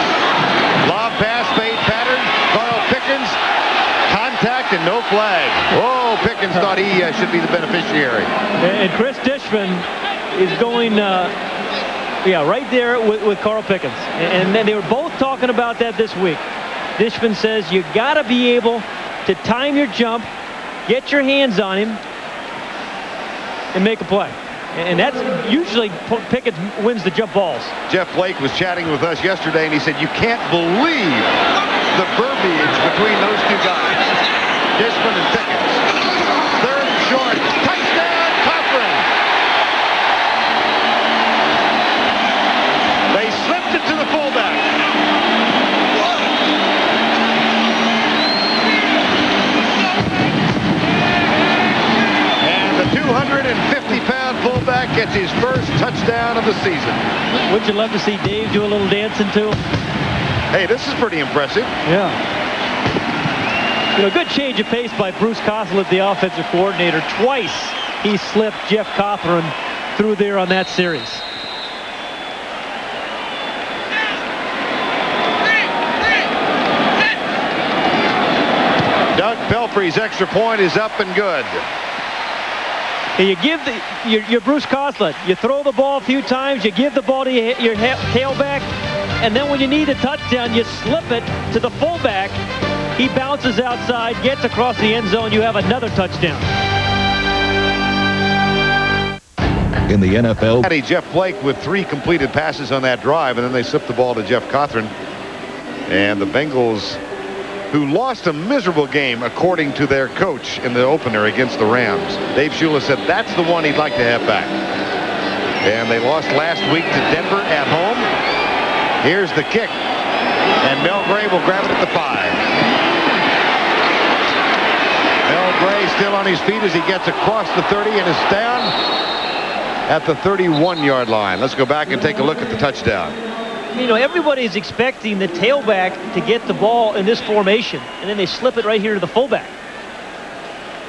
Lob pass, fade pattern. Carl Pickens. Contact and no flag. Oh, Pickens thought he should be the beneficiary. And Chris Dishman is going, right there with Carl Pickens. And then they were both talking about that this week. Dishman says you got to be able to time your jump, get your hands on him, and make a play. And that's usually Pickens wins the jump balls. Jeff Blake was chatting with us yesterday, and he said you can't believe the verbiage between those two guys, Dishman and Pickens. Third and short, touchdown, Cochran. They slipped it to the fullback. And the 250-pound fullback gets his first touchdown of the season. Wouldn't you love to see Dave do a little dancing too? Hey, this is pretty impressive. Yeah. Good change of pace by Bruce Coslet, the offensive coordinator. Twice he slipped Jeff Cothran through there on that series. Doug Pelfrey's extra point is up and good. You give your Bruce Coslet, you throw the ball a few times, you give the ball to your tailback, and then when you need a touchdown, you slip it to the fullback. He bounces outside, gets across the end zone, you have another touchdown. In the NFL, Jeff Blake with 3 completed passes on that drive, and then they slipped the ball to Jeff Cothran. And the Bengals, who lost a miserable game according to their coach in the opener against the Rams. Dave Shula said that's the one he'd like to have back. And they lost last week to Denver at home. Here's the kick. And Mel Gray will grab it at the 5. Mel Gray still on his feet as he gets across the 30 and is down at the 31-yard line. Let's go back and take a look at the touchdown. Everybody's expecting the tailback to get the ball in this formation, and then they slip it right here to the fullback.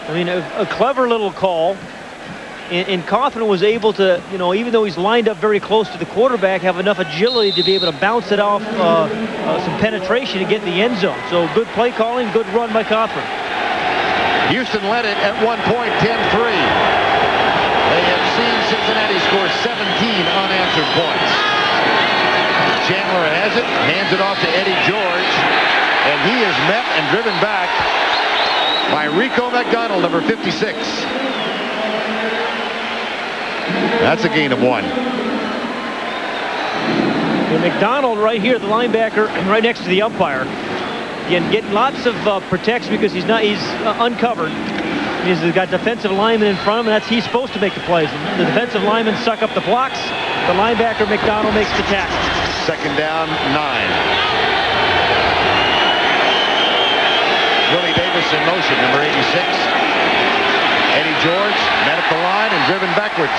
A clever little call. And Cothran was able to, even though he's lined up very close to the quarterback, have enough agility to be able to bounce it off some penetration to get the end zone. So good play calling, good run by Cothran. Houston led it at one point, 10-3. They have seen Cincinnati score 17 unanswered points. Chandler has it, hands it off to Eddie George, and he is met and driven back by Rico McDonald, number 56. That's a gain of 1. And McDonald right here, the linebacker, right next to the umpire. Again, getting lots of protection because he's uncovered. He's got defensive linemen in front of him, and he's supposed to make the plays. The defensive linemen suck up the blocks. The linebacker, McDonald, makes the tackle. Second down, 9. Willie Davis in motion, number 86. Eddie George met at the line and driven backwards.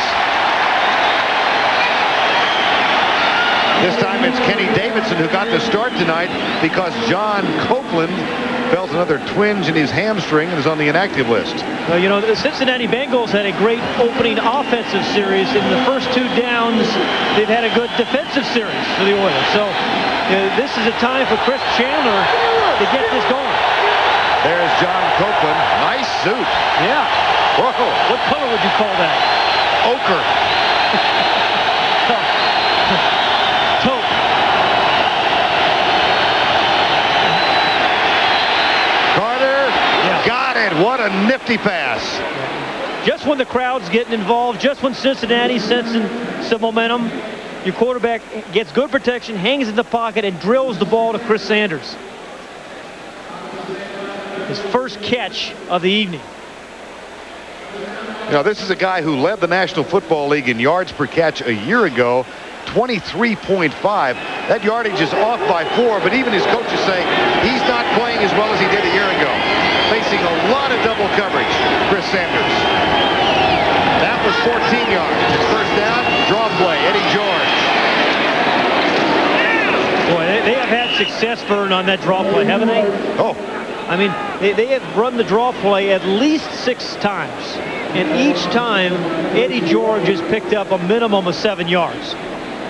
This time it's Kenny Davidson who got the start tonight because John Copeland felt another twinge in his hamstring and is on the inactive list. Well, the Cincinnati Bengals had a great opening offensive series. In the first 2 downs, they've had a good defensive series for the Oilers. So this is a time for Chris Chandler to get this going. There's John Copeland. Nice suit. Yeah. Whoa. What color would you call that? Ochre. Taupe. Carter got it. What a nifty pass. Just when the crowd's getting involved, just when Cincinnati's sensing some momentum, your quarterback gets good protection, hangs in the pocket, and drills the ball to Chris Sanders. His first catch of the evening. This is a guy who led the National Football League in yards per catch a year ago, 23.5. That yardage is off by 4, but even his coaches say he's not playing as well as he did a year ago. Facing a lot of double coverage, Chris Sanders. That was 14 yards. His first down, draw play, Eddie George. Boy, they have had success, Vern, on that draw play, haven't they? Oh. They have run the draw play at least 6 times. And each time, Eddie George has picked up a minimum of 7 yards.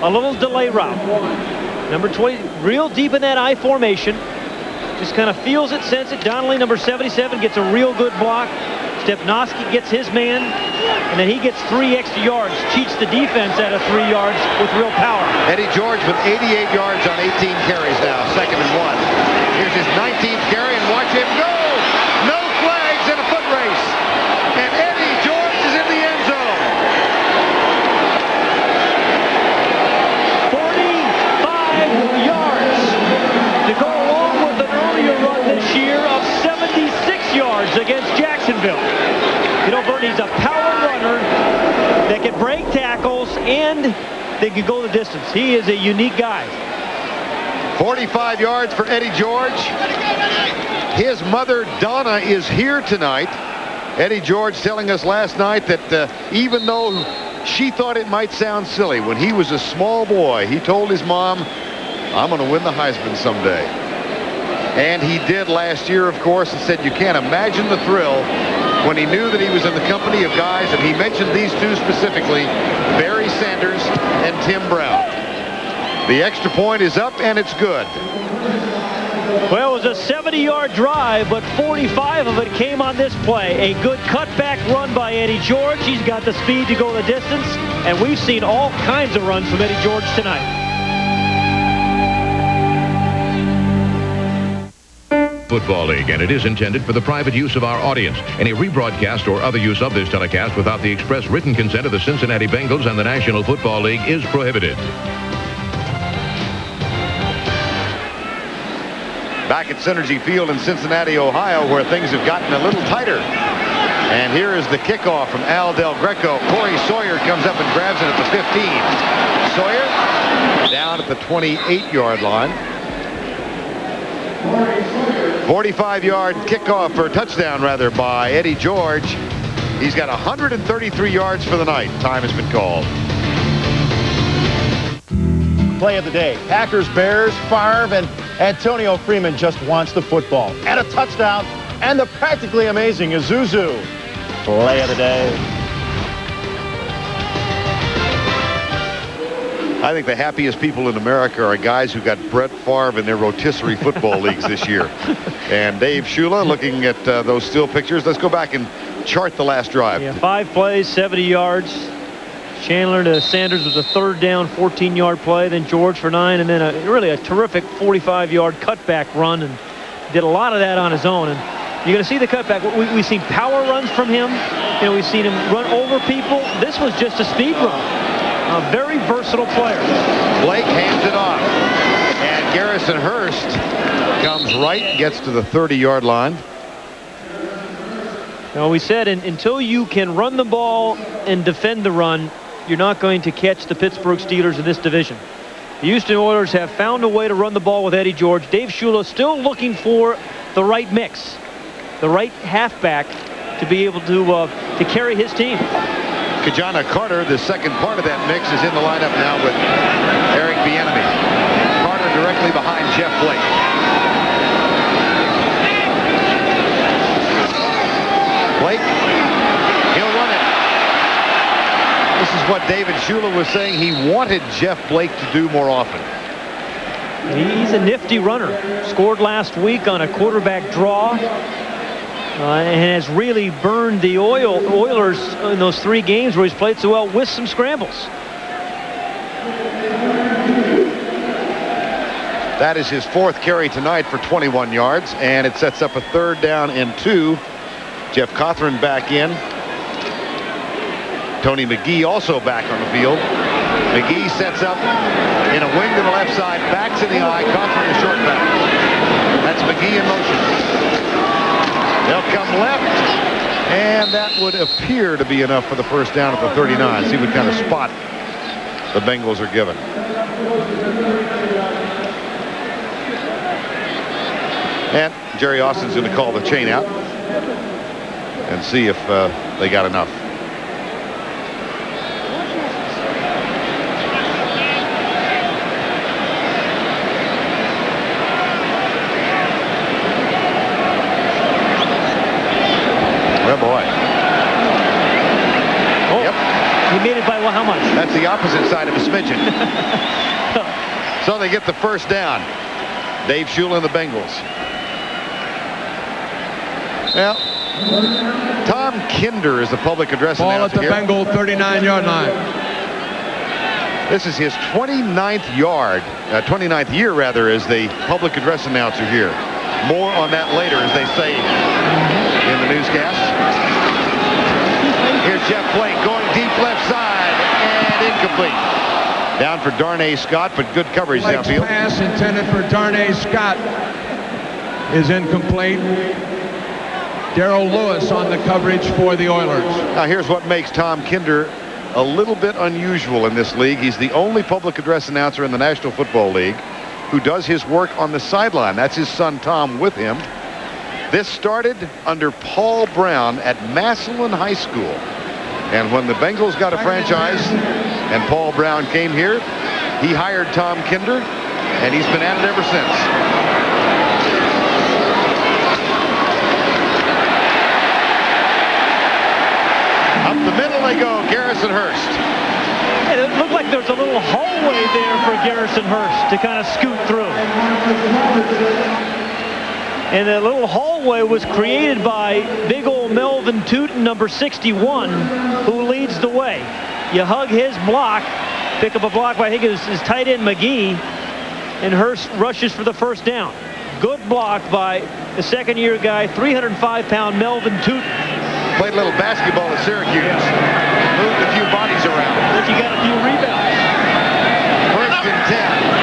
A little delay route. Number 20, real deep in that I formation. Just kind of feels it, senses it. Donnelly, number 77, gets a real good block. Stepnoski gets his man, and then he gets 3 extra yards, cheats the defense out of 3 yards with real power. Eddie George with 88 yards on 18 carries now, 2nd and 1. Here's his 19th carry, and watch him go! No flags in a foot race, and Eddie George is in the end zone. 45 yards to go along with an earlier run this year of 76 yards against Jacksonville. You know, Bernie, he's a power runner that can break tackles and they can go the distance. He is a unique guy. 45 yards for Eddie George. His mother, Donna, is here tonight. Eddie George telling us last night that even though she thought it might sound silly, when he was a small boy, he told his mom, I'm going to win the Heisman someday. And he did last year, of course, and said you can't imagine the thrill when he knew that he was in the company of guys, and he mentioned these two specifically, Barry Sanders and Tim Brown. The extra point is up, and it's good. Well, it was a 70-yard drive, but 45 of it came on this play. A good cutback run by Eddie George. He's got the speed to go the distance, and we've seen all kinds of runs from Eddie George tonight. Football League, and it is intended for the private use of our audience. Any rebroadcast or other use of this telecast without the express written consent of the Cincinnati Bengals and the National Football League is prohibited. Back at Synergy Field in Cincinnati, Ohio, where things have gotten a little tighter. And here is the kickoff from Al Del Greco. Corey Sawyer comes up and grabs it at the 15. Sawyer down at the 28-yard line. 45-yard kickoff, or touchdown rather, by Eddie George. He's got 133 yards for the night. Time has been called. Play of the day. Packers, Bears, Favre, and Antonio Freeman just wants the football. And a touchdown, and the practically amazing Isuzu. Play of the day. I think the happiest people in America are guys who got Brett Favre in their rotisserie football leagues this year. And Dave Shula looking at those still pictures. Let's go back and chart the last drive. Yeah, 5 plays, 70 yards. Chandler to Sanders was a 3rd down, 14-yard play. Then George for 9, and then really a terrific 45-yard cutback run, and did a lot of that on his own. And you're going to see the cutback. We've seen power runs from him. You know, we've seen him run over people. This was just a speed run. A very versatile player. Blake hands it off, and Garrison Hurst comes right, gets to the 30-yard line. Now, we said until you can run the ball and defend the run, you're not going to catch the Pittsburgh Steelers in this division. The Houston Oilers have found a way to run the ball with Eddie George. Dave Shula still looking for the right mix, the right halfback to be able to carry his team. Kajana Carter, the second part of that mix, is in the lineup now with Eric Bieniemy. Carter directly behind Jeff Blake. Blake, he'll run it. This is what David Shula was saying he wanted Jeff Blake to do more often. He's a nifty runner. Scored last week on a quarterback draw. And has really burned the Oilers in those 3 games where he's played so well with some scrambles. That is his 4th carry tonight for 21 yards, and it sets up a 3rd down and 2. Jeff Cothran back in. Tony McGee also back on the field. McGee sets up in a wing to the left side, backs in the eye, Cothran the short back. That's McGee in motion. They'll come left, and that would appear to be enough for the first down at the 39. See what kind of spot the Bengals are given. And Jerry Austin's going to call the chain out and see if they got enough. Oh, boy. Oh, yep. He made it by, well, how much? That's the opposite side of a smidgen. So they get the first down. Dave Shula and the Bengals. Well, Tom Kinder is the public address Ball at announcer the here. Bengal 39-yard line. This is his 29th year rather, as the public address announcer here. More on that later, as they say in the newscast. Here's Jeff Blake going deep left side and incomplete. Down for Darnay Scott, but good coverage Blake's downfield. pass intended for Darnay Scott is incomplete. Darrell Lewis on the coverage for the Oilers. Now here's what makes Tom Kinder a little bit unusual in this league. He's the only public address announcer in the National Football League who does his work on the sideline. That's his son Tom with him. This started under Paul Brown at Massillon High School. And when the Bengals got a franchise and Paul Brown came here, he hired Tom Kinder, and he's been at it ever since. Up the middle they go, Garrison Hurst. And it looked like there's a little hallway there for Garrison Hurst to kind of scoot through. And that little hallway was created by big old Melvin Tootin, number 61, who leads the way. You hug his block, pick up a block by, I think it was his tight end McGee, and Hurst rushes for the first down. Good block by the second-year guy, 305-pound Melvin Tootin. Played a little basketball at Syracuse. Moved a few bodies around. But you got a few rebounds. First and 10.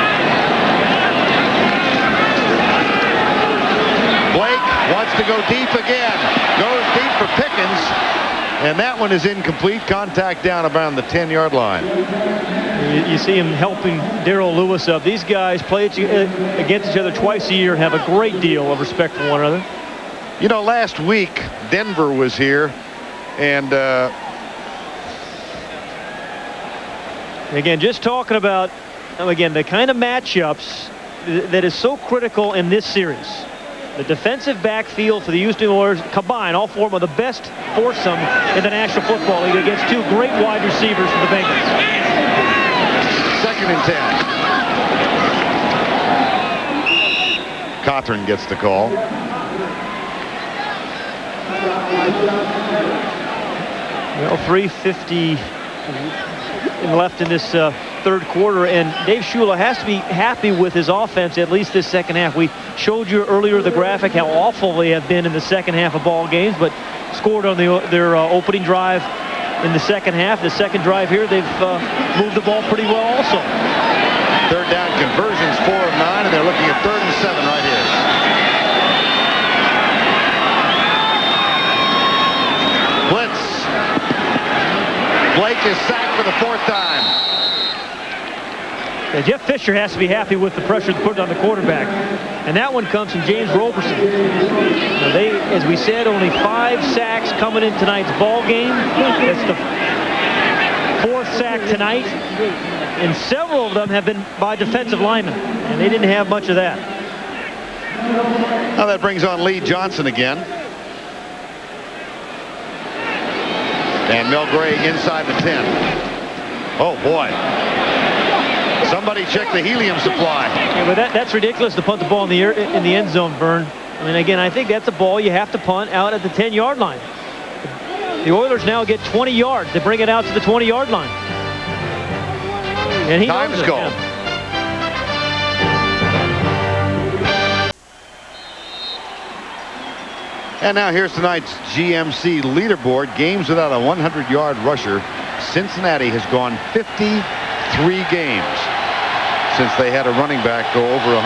Blake wants to go deep again. Goes deep for Pickens. And that one is incomplete. Contact down around the 10-yard line. You see him helping Darrell Lewis up. These guys play against each other twice a year and have a great deal of respect for one another. You know, last week, Denver was here, and again, just talking about, again, the kind of matchups that is so critical in this series. The defensive backfield for the Houston Oilers combined, all four of the best foursome in the National Football League against two great wide receivers for the Bengals. Second and 10. Cothran gets the call. Well, 3:50 left in this third quarter, and Dave Shula has to be happy with his offense, at least this second half. We showed you earlier the graphic how awful they have been in the second half of ball games, but scored on their opening drive in the second half. The second drive here, they've moved the ball pretty well also. Third down conversions, 4 of 9, and they're looking at 3rd and 7 right here. Blitz. Blake is sacked for the 4th time. Yeah, Jeff Fisher has to be happy with the pressure put on the quarterback. And that one comes from James Roberson. Now they, as we said, only 5 sacks coming in tonight's ball game. That's the 4th sack tonight. And several of them have been by defensive linemen. And they didn't have much of that. Now that brings on Lee Johnson again. And Mel Gray inside the 10. Oh, boy. Somebody check the helium supply. Yeah, but that's ridiculous to punt the ball in the end zone, Vern. I mean, again, I think that's a ball you have to punt out at the 10-yard line. The Oilers now get 20 yards. They bring it out to the 20-yard line. And he Time's gone. Yeah. And now here's tonight's GMC leaderboard. Games without a 100-yard rusher. Cincinnati has gone 53 games since they had a running back go over 100.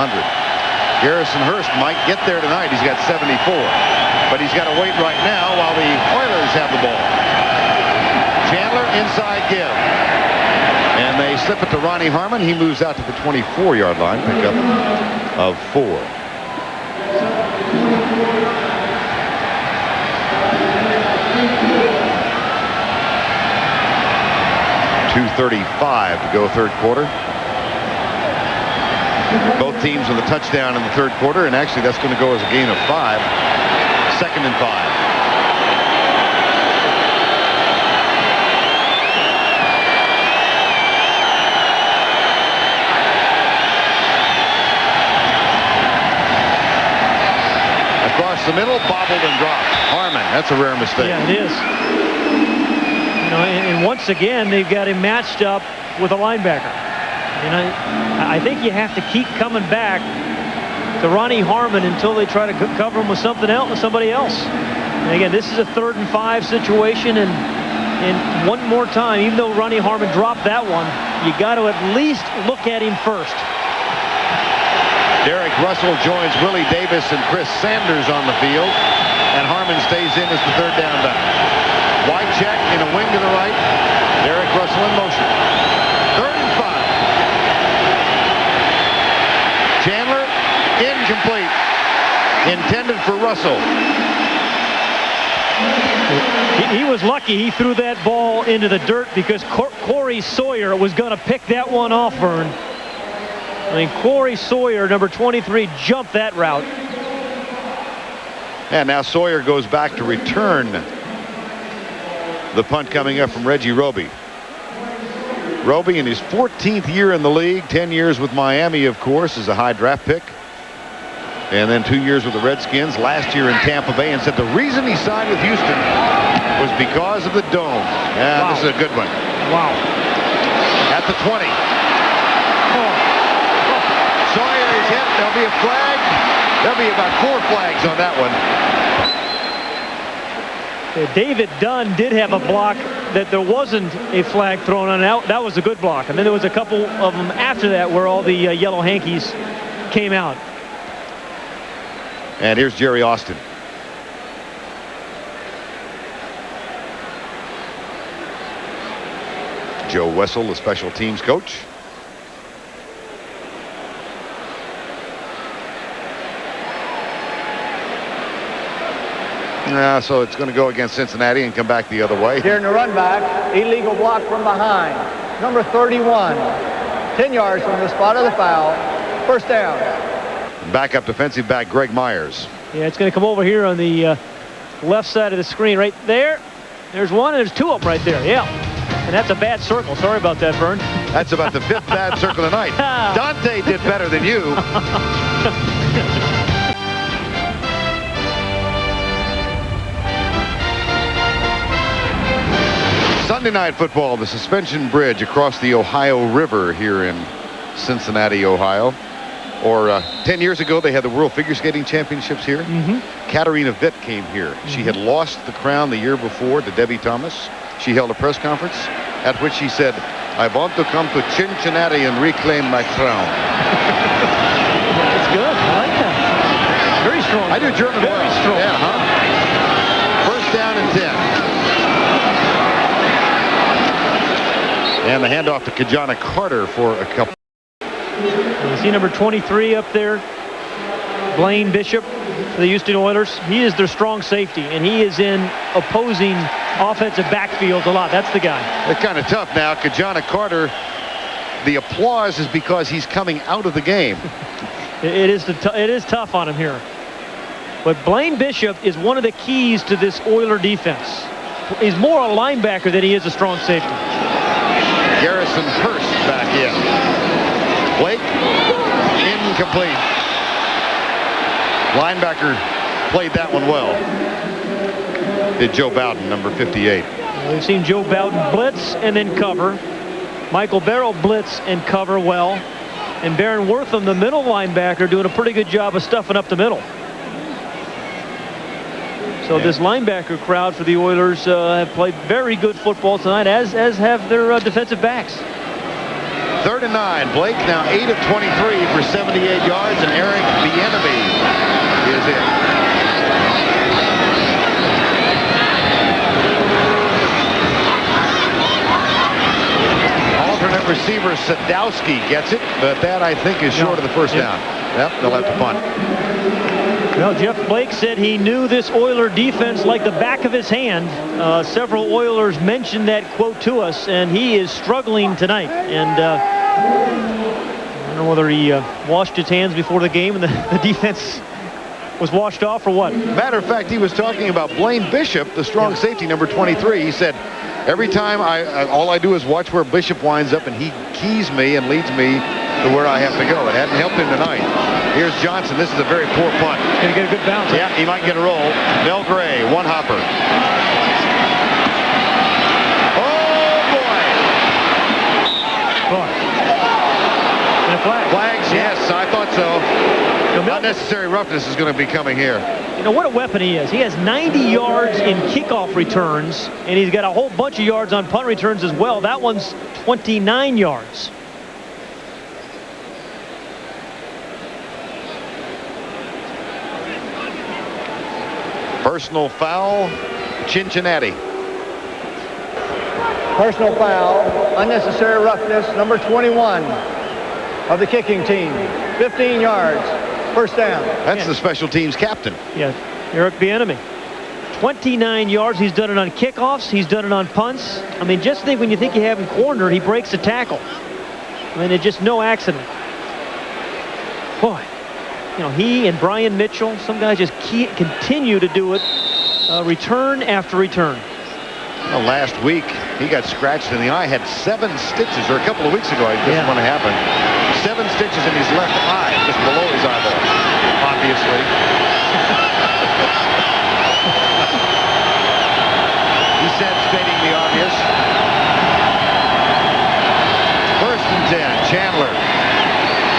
Garrison Hurst might get there tonight. He's got 74. But he's got to wait right now while the Oilers have the ball. Chandler inside give. And they slip it to Ronnie Harmon. He moves out to the 24-yard line. Pickup of 4. 2:35 to go third quarter. Both teams with a touchdown in the third quarter, and actually that's going to go as a gain of 5. 2nd and 5. Across the middle, bobbled and dropped. Harmon That's a rare mistake. Yeah, it is. You know, and once again, they've got him matched up with a linebacker. And I think you have to keep coming back to Ronnie Harmon until they try to cover him with something else, somebody else. And again, this is a 3rd and 5 situation, and one more time, even though Ronnie Harmon dropped that one, you got to at least look at him first. Derek Russell joins Willie Davis and Chris Sanders on the field, and Harmon stays in as the 3rd down back. Wide check in a wing to the right. Derek Russell in motion. 3rd and 5. Chandler, incomplete. Intended for Russell. He was lucky he threw that ball into the dirt because Corey Sawyer was going to pick that one off, Vern. I mean, Corey Sawyer, number 23, jumped that route. And now Sawyer goes back to return the punt coming up from Reggie Roby. Roby in his 14th year in the league, 10 years with Miami, of course, as a high draft pick. And then 2 years with the Redskins, last year in Tampa Bay, and said the reason he signed with Houston was because of the dome. Yeah, wow. This is a good one. Wow. At the 20. Sawyer is hit. There'll be a flag. There'll be about 4 flags on that one. David Dunn did have a block that there wasn't a flag thrown on. That was a good block. And then there was a couple of them after that where all the yellow hankies came out. And here's Jerry Austin. Joe Wessel, the special teams coach. So it's going to go against Cincinnati and come back the other way. During the run back, illegal block from behind. Number 31, 10 yards from the spot of the foul. 1st down. Backup defensive back Greg Myers. Yeah, it's going to come over here on the left side of the screen right there. There's one, and there's 2 of them right there. Yeah. And that's a bad circle. Sorry about that, Vern. That's about the 5th bad circle tonight. Dante did better than you. Sunday night football, the suspension bridge across the Ohio River here in Cincinnati, Ohio. Or 10 years ago, they had the World Figure Skating Championships here. Katarina Witt came here. She had lost the crown the year before to Debbie Thomas. She held a press conference at which she said, "I want to come to Cincinnati and reclaim my crown." That's good. I like that. Very strong. I do German well. Very strong. Yeah, huh? 1st down and 10. And the handoff to Kajana Carter for a couple. You see number 23 up there, Blaine Bishop for the Houston Oilers. He is their strong safety, and he is in opposing offensive backfields a lot. That's the guy. It's kind of tough now. Kajana Carter, the applause is because he's coming out of the game. It is tough on him here. But Blaine Bishop is one of the keys to this Oiler defense. He's more a linebacker than he is a strong safety. Garrison Hurst back in. Blake, incomplete. Linebacker played that one well. Did Joe Bowden, number 58. We've seen Joe Bowden blitz and then cover. Michael Barrow blitz and cover well. And Baron Wortham, the middle linebacker, doing a pretty good job of stuffing up the middle. So this linebacker crowd for the Oilers have played very good football tonight, as have their defensive backs. 3rd and 9. Blake now 8 of 23 for 78 yards, and Eric Bieniemy is in. Alternate receiver Sadowski gets it, but that I think is short of the 1st down. Yep, they'll have to punt. Well, Jeff Blake said he knew this Oiler defense like the back of his hand. Several Oilers mentioned that quote to us, and he is struggling tonight. And I don't know whether he washed his hands before the game and the defense was washed off or what. Matter of fact, he was talking about Blaine Bishop, the strong safety, number 23. He said, every time all I do is watch where Bishop winds up, and he keys me and leads me to where I have to go. It hadn't helped him tonight. Here's Johnson. This is a very poor punt. Gonna get a good bounce. Yeah, he might get a roll. Mel Gray, one hopper. And a flag. Flags, yes, I thought so. Unnecessary roughness is going to be coming here. You know what a weapon he is. He has 90 yards in kickoff returns, and he's got a whole bunch of yards on punt returns as well. That one's 29 yards. Personal foul, Cincinnati. Personal foul, unnecessary roughness, number 21 of the kicking team. 15 yards, first down. That's the special teams captain. Yeah, Eric Bieniemy. 29 yards. He's done it on kickoffs. He's done it on punts. I mean, just think when you think you have him cornered, he breaks a tackle. I mean, it's just no accident. Boy, you know, he and Brian Mitchell, some guys just continue to do it return after return. Well, last week, he got scratched in the eye, had 7 stitches, or a couple of weeks ago, I guess when it happened. 7 stitches in his left eye, just below his eyeball, obviously. He said, stating the obvious. 1st and 10, Chandler.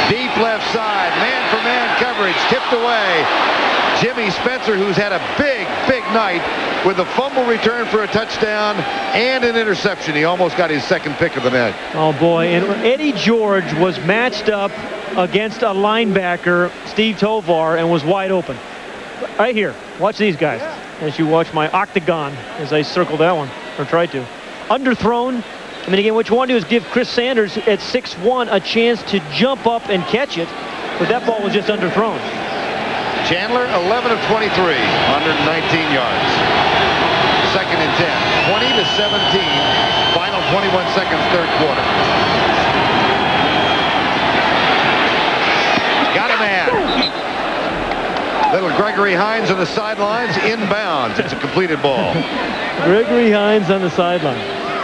Deep left side, man-for-man coverage, tipped away. Jimmy Spencer, who's had a big night with a fumble return for a touchdown and an interception. He almost got his 2nd pick of the night. Oh, boy. And Eddie George was matched up against a linebacker, Steve Tovar, and was wide open. Right here. Watch these guys as you watch my octagon as I circle that one, or try to. Underthrown. I mean, again, what you want to do is give Chris Sanders at 6'1" a chance to jump up and catch it, but that ball was just underthrown. Chandler, 11 of 23, 119 yards. 2nd and 10, 20 to 17, final 21 seconds, 3rd quarter. Got a man. Little Gregory Hines on the sidelines, inbounds. It's a completed ball. Gregory Hines on the sideline.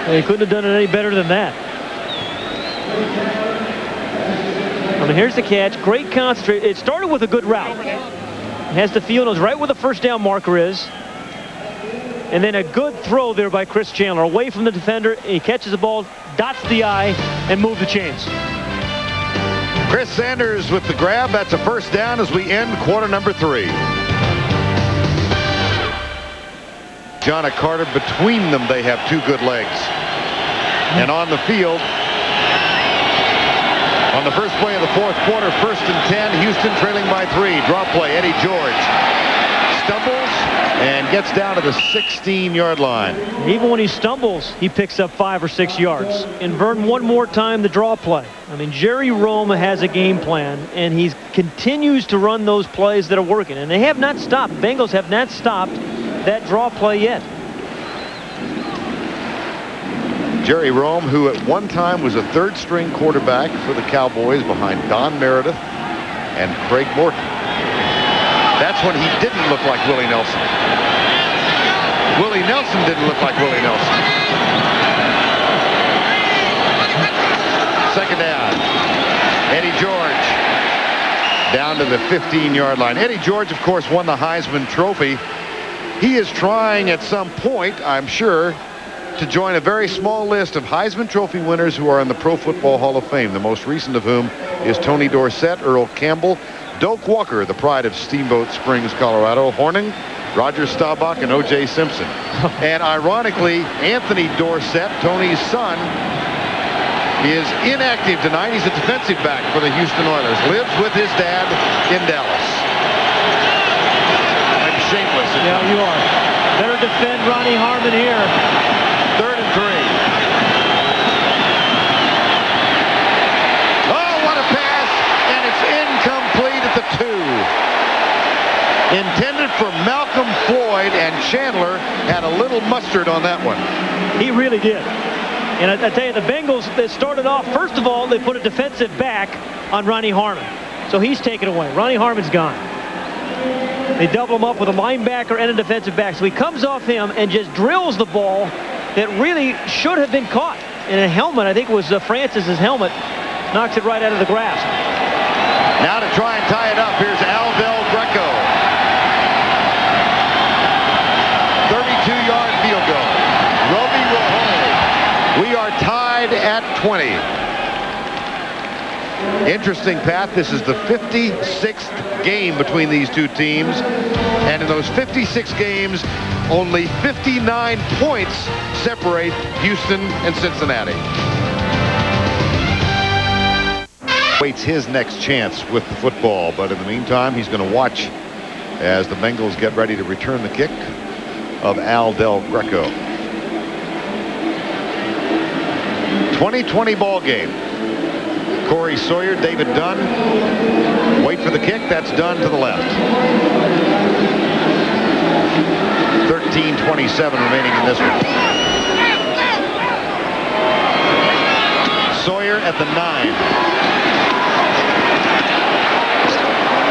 They couldn't have done it any better than that. I mean, here's the catch. Great concentrate. It started with a good route. Has the field, knows right where the first down marker is. And then a good throw there by Chris Chandler. Away from the defender. He catches the ball, dots the eye, and moves the chains. Chris Sanders with the grab. That's a first down as we end quarter number 3. John Carter, between them, they have 2 good legs. And on the field, on the first play of the 4th quarter, 1st and 10, Houston trailing by 3. Draw play, Eddie George stumbles and gets down to the 16-yard line. Even when he stumbles, he picks up 5 or 6 yards. And Vern, one more time, the draw play. I mean, Jerry Rome has a game plan, and he continues to run those plays that are working. And they have not stopped. Bengals have not stopped that draw play yet. Jerry Rome, who at one time was a 3rd-string quarterback for the Cowboys behind Don Meredith and Craig Morton. That's when he didn't look like Willie Nelson. Willie Nelson didn't look like Willie Nelson. 2nd down. Eddie George down to the 15-yard line. Eddie George, of course, won the Heisman Trophy. He is trying at some point, I'm sure, to join a very small list of Heisman Trophy winners who are in the Pro Football Hall of Fame, the most recent of whom is Tony Dorsett, Earl Campbell, Doak Walker, the pride of Steamboat Springs, Colorado, Hornung, Roger Staubach, and O.J. Simpson. And ironically, Anthony Dorsett, Tony's son, is inactive tonight. He's a defensive back for the Houston Oilers. Lives with his dad in Dallas. I'm shameless. Yeah, you are. Better defend Ronnie Harmon here. 3rd and 3. Oh, what a pass! And it's incomplete at the 2. Intended for Malcolm Floyd, and Chandler had a little mustard on that one. He really did. And I tell you, the Bengals, they started off, first of all, they put a defensive back on Ronnie Harmon. So he's taken away. Ronnie Harmon's gone. They double him up with a linebacker and a defensive back. So he comes off him and just drills the ball that really should have been caught. And a helmet, I think it was Francis's helmet, knocks it right out of the grasp. Now to try and tie it up, here's Al Del Greco. 32-yard field goal. Roby Rojo. We are tied at 20. Interesting, Pat. This is the 56th game between these two teams. And in those 56 games, only 59 points separate Houston and Cincinnati. Waits his next chance with the football, but in the meantime, he's going to watch as the Bengals get ready to return the kick of Al Del Greco. 20-20 ball game. Corey Sawyer, David Dunn. Wait for the kick. That's Dunn to the left. 13:27 remaining in this one. Sawyer at the 9.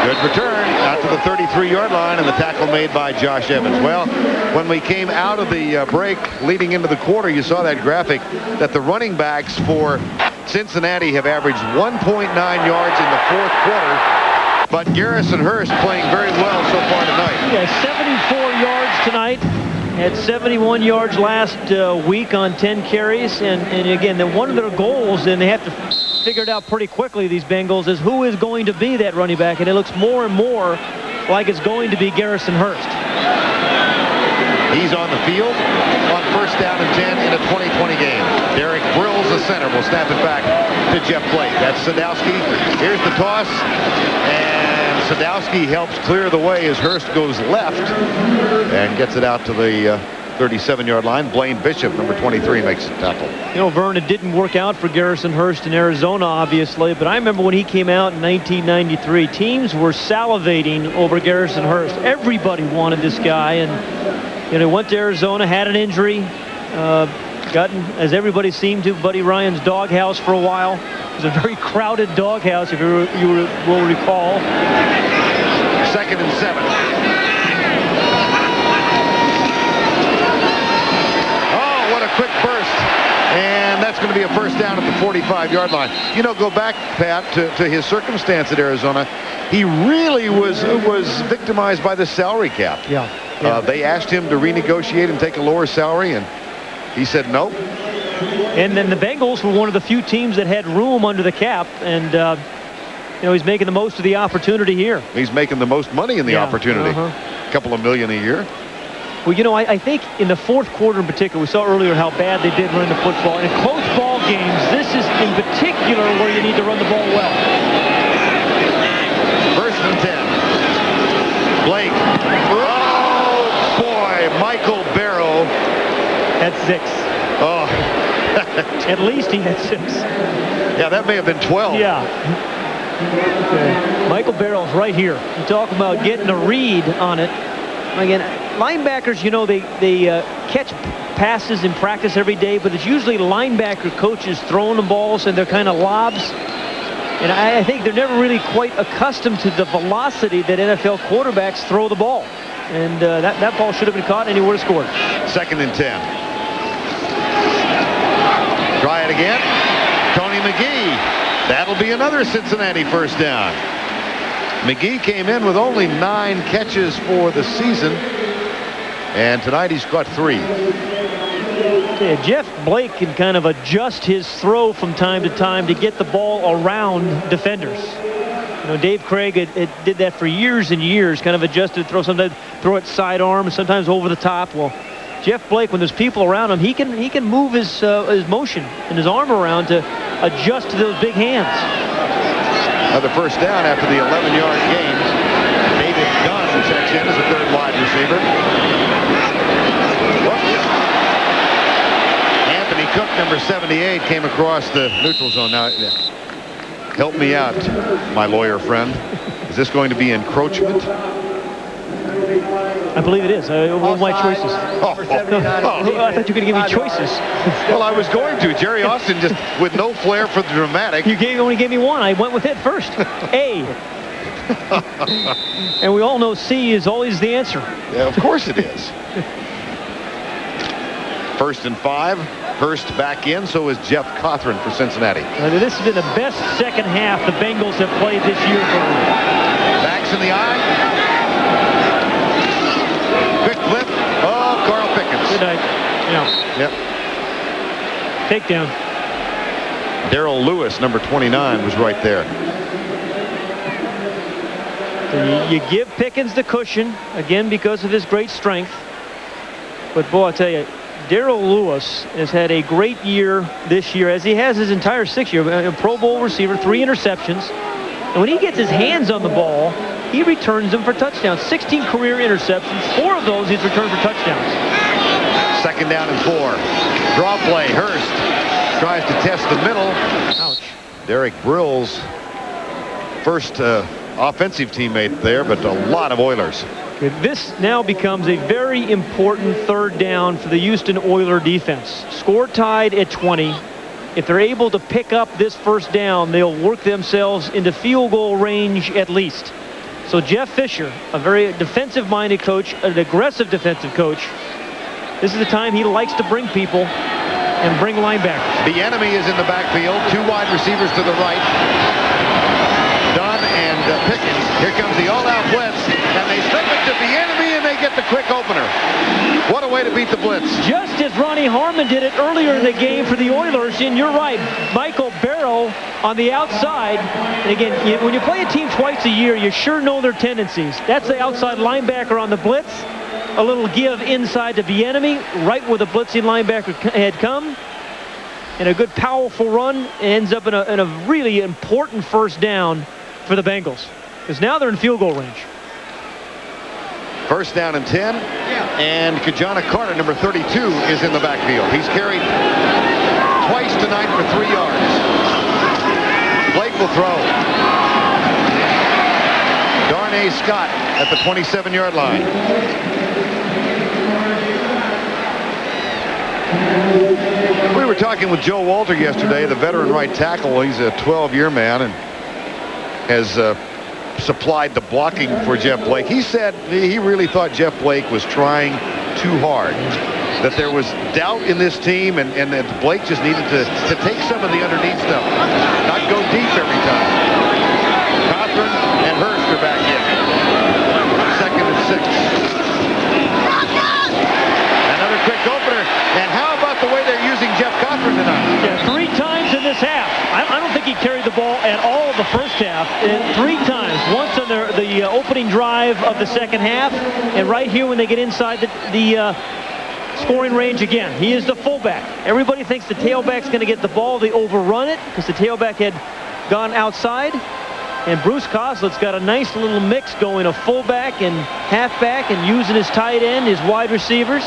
Good return out to the 33-yard line, and the tackle made by Josh Evans. Well, when we came out of the break leading into the quarter, you saw that graphic that the running backs for Cincinnati have averaged 1.9 yards in the fourth quarter. But Garrison Hurst playing very well so far tonight. Yeah, 74 yards tonight. Had 71 yards last week on 10 carries. And again, one of their goals, and they have to figure it out pretty quickly, these Bengals, is who is going to be that running back. And it looks more and more like it's going to be Garrison Hurst. He's on the field on first down and 10 in a 20-20 game. Derek Brills, the center, will snap it back to Jeff Blake. That's Sadowski. Here's the toss. And Sadowski helps clear the way as Hurst goes left and gets it out to the 37-yard line. Blaine Bishop, number 23, makes the tackle. You know, Vern, it didn't work out for Garrison Hurst in Arizona, obviously, but I remember when he came out in 1993, teams were salivating over Garrison Hurst. Everybody wanted this guy, and you know, went to Arizona, had an injury, gotten, as everybody seemed to, Buddy Ryan's doghouse for a while. It was a very crowded doghouse, if you will recall. 2nd and 7. Oh, what a quick burst. And that's going to be a first down at the 45-yard line. You know, go back, Pat, to his circumstance at Arizona. He really was victimized by the salary cap. Yeah. They asked him to renegotiate and take a lower salary, and he said no. And then the Bengals were one of the few teams that had room under the cap, and you know, he's making the most of the opportunity here. He's making the most money in the opportunity. A couple of million a year. Well, you know, I think in the fourth quarter in particular, we saw earlier how bad they did run the football. In close ball games, this is in particular where you need to run the ball well. 1st and 10. Blake. Oh, boy. Michael Barrow. That's 6. Oh. At least he had 6. Yeah, that may have been 12. Yeah. Okay. Michael Barrow's right here. You talk about getting a read on it. Again, linebackers, you know, they catch passes in practice every day, but it's usually linebacker coaches throwing the balls, and they're kind of lobs. And I think they're never really quite accustomed to the velocity that NFL quarterbacks throw the ball. And that ball should have been caught, and he would have scored. 2nd and 10. Try it again. Tony McGee. That'll be another Cincinnati first down. McGee came in with only 9 catches for the season, and tonight he's caught 3. Yeah, Jeff Blake can kind of adjust his throw from time to time to get the ball around defenders. You know, Dave Craig did that for years and years, kind of adjusted throw, sometimes throw it sidearm, sometimes over the top. Well, Jeff Blake, when there's people around him, he can move his motion and his arm around to adjust to those big hands. Another first down after the 11-yard gain. David Dunn checks in as a 3rd wide receiver. Whoops. Anthony Cook, number 78, came across the neutral zone. Now, help me out, my lawyer friend. Is this going to be encroachment? I believe it is. What are my choices? I thought you were going to give me choices. Well, I was going to. Jerry Austin just with no flair for the dramatic. You only gave me one. I went with it first. A. And we all know C is always the answer. Yeah, of course it is. 1st and 5. Hurst back in, so is Jeff Cothran for Cincinnati. I mean, this has been the best second half the Bengals have played this year. Backs in the eye. Quick flip. Oh, Carl Pickens. Good night. Yeah. Yep. Takedown. Darrell Lewis, number 29, was right there. So you give Pickens the cushion, again, because of his great strength. But, boy, I tell you, Darrell Lewis has had a great year this year, as he has his entire 6 year. A Pro Bowl receiver, 3 interceptions. And when he gets his hands on the ball, he returns them for touchdowns. 16 career interceptions. 4 of those he's returned for touchdowns. 2nd down and 4. Draw play. Hurst tries to test the middle. Ouch. Derek Brill's first offensive teammate there, but a lot of Oilers. This now becomes a very important 3rd down for the Houston Oiler defense. Score tied at 20. If they're able to pick up this 1st down, they'll work themselves into field goal range at least. So Jeff Fisher, a very defensive-minded coach, an aggressive defensive coach, this is the time he likes to bring people and bring linebackers. The enemy is in the backfield. 2 wide receivers to the right. Dunn and Pickens. Here comes the all-out blitz, and they slip it to the enemy, and they get the quick opener. What a way to beat the blitz. Just as Ronnie Harmon did it earlier in the game for the Oilers, and you're right, Michael Barrow on the outside. And again, when you play a team twice a year, you sure know their tendencies. That's the outside linebacker on the blitz. A little give inside to Bieniemy, right where the blitzing linebacker had come. And a good, powerful run ends up in a really important 1st down for the Bengals, because now they're in field goal range. 1st down and 10, and Kajana Carter, number 32, is in the backfield. He's carried twice tonight for 3 yards. Blake will throw. Darnay Scott at the 27-yard line. We were talking with Joe Walter yesterday, the veteran right tackle. He's a 12-year man and has supplied the blocking for Jeff Blake. He said he really thought Jeff Blake was trying too hard, that there was doubt in this team, and that Blake just needed to take some of the underneath stuff, not go deep every time. Cothran and Hurst are back in. 2nd and 6. Another quick opener, and how about the way they're using Jeff Cothran tonight? Yeah, 3 times in this half. I don't think he carried the ball at all the 1st half. 3 times. Once on the opening drive of the 2nd half, and right here when they get inside the scoring range again. He is the fullback. Everybody thinks the tailback's going to get the ball. They overrun it because the tailback had gone outside. And Bruce Coslet's got a nice little mix going of fullback and halfback, and using his tight end, his wide receivers.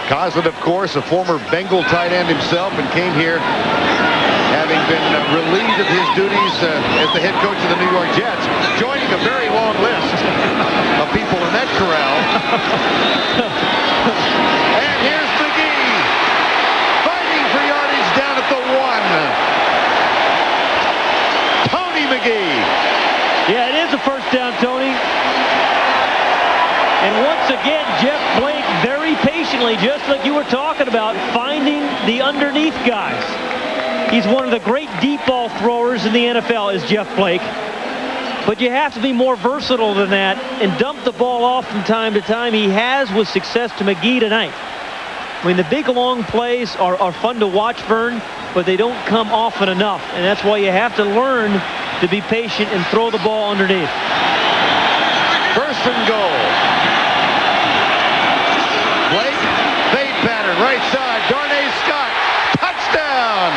Coslet, of course, a former Bengal tight end himself, and came here having been relieved of his duties as the head coach of the New York Jets, joining a very long list of people in that corral. And here's McGee, fighting for yardage down at the 1. Tony McGee. Yeah, it is a 1st down, Tony. And once again, Jeff Blake very patiently, just like you were talking about, finding the underneath guys. He's one of the great deep ball throwers in the NFL, is Jeff Blake. But you have to be more versatile than that and dump the ball off from time to time. He has with success to McGee tonight. I mean, the big long plays are fun to watch, Vern, but they don't come often enough. And that's why you have to learn to be patient and throw the ball underneath. 1st and goal. Blake, fade pattern, right side. Darnay Scott, touchdown.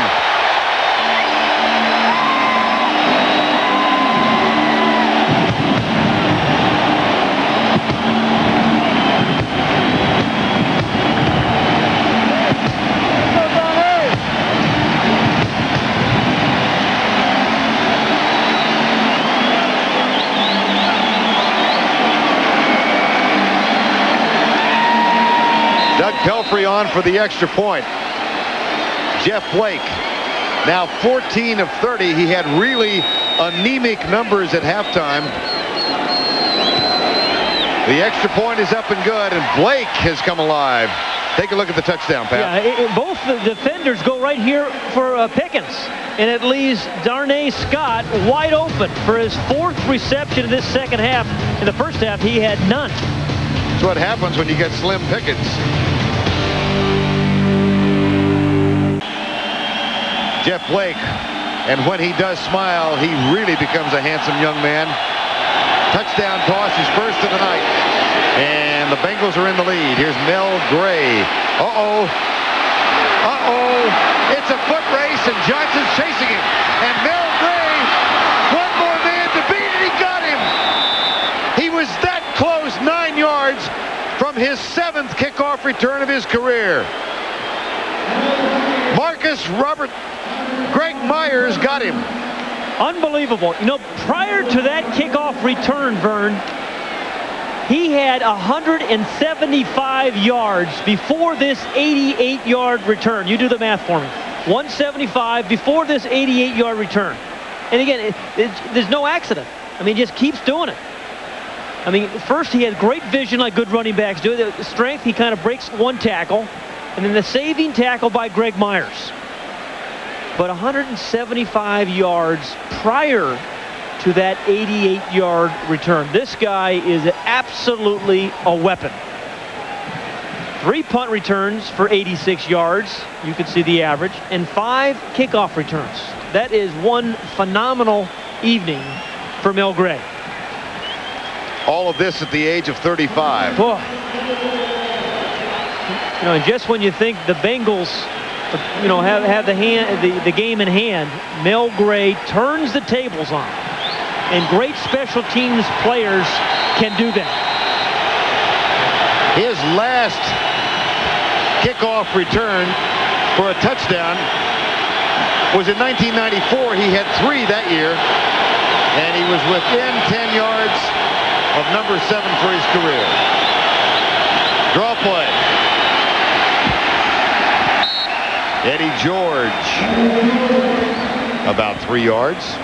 Doug Pelfrey on for the extra point. Jeff Blake, now 14 of 30. He had really anemic numbers at halftime. The extra point is up and good, and Blake has come alive. Take a look at the touchdown, Pat. Yeah, both the defenders go right here for Pickens. And it leaves Darnay Scott wide open for his 4th reception in this second half. In the first half, he had none. That's what happens when you get Slim Pickens. Jeff Blake, and when he does smile, he really becomes a handsome young man. Touchdown toss, his first of the night. And the Bengals are in the lead. Here's Mel Gray. Uh-oh. Uh-oh. It's a foot race, and Johnson's chasing him. And Mel Gray, one more man to beat it. He got him. He was that close, 9 yards from his 7th kickoff return of his career. Greg Myers got him. Unbelievable. You know, prior to that kickoff return, Vern, he had 175 yards before this 88-yard return. You do the math for me. 175 before this 88-yard return. And again, there's no accident. I mean, he just keeps doing it. I mean, first he had great vision like good running backs do. The strength, he kind of breaks one tackle. And then the saving tackle by Greg Myers. But 175 yards prior to that 88-yard return. This guy is absolutely a weapon. 3 punt returns for 86 yards. You can see the average. And 5 kickoff returns. That is one phenomenal evening for Mel Gray. All of this at the age of 35. Boy. You know, and just when you think the Bengals, you know, have the game in hand, Mel Gray turns the tables on. And great special teams players can do that. His last kickoff return for a touchdown was in 1994. He had 3 that year, and he was within 10 yards of number 7 for his career. Draw play. Eddie George, about 3 yards.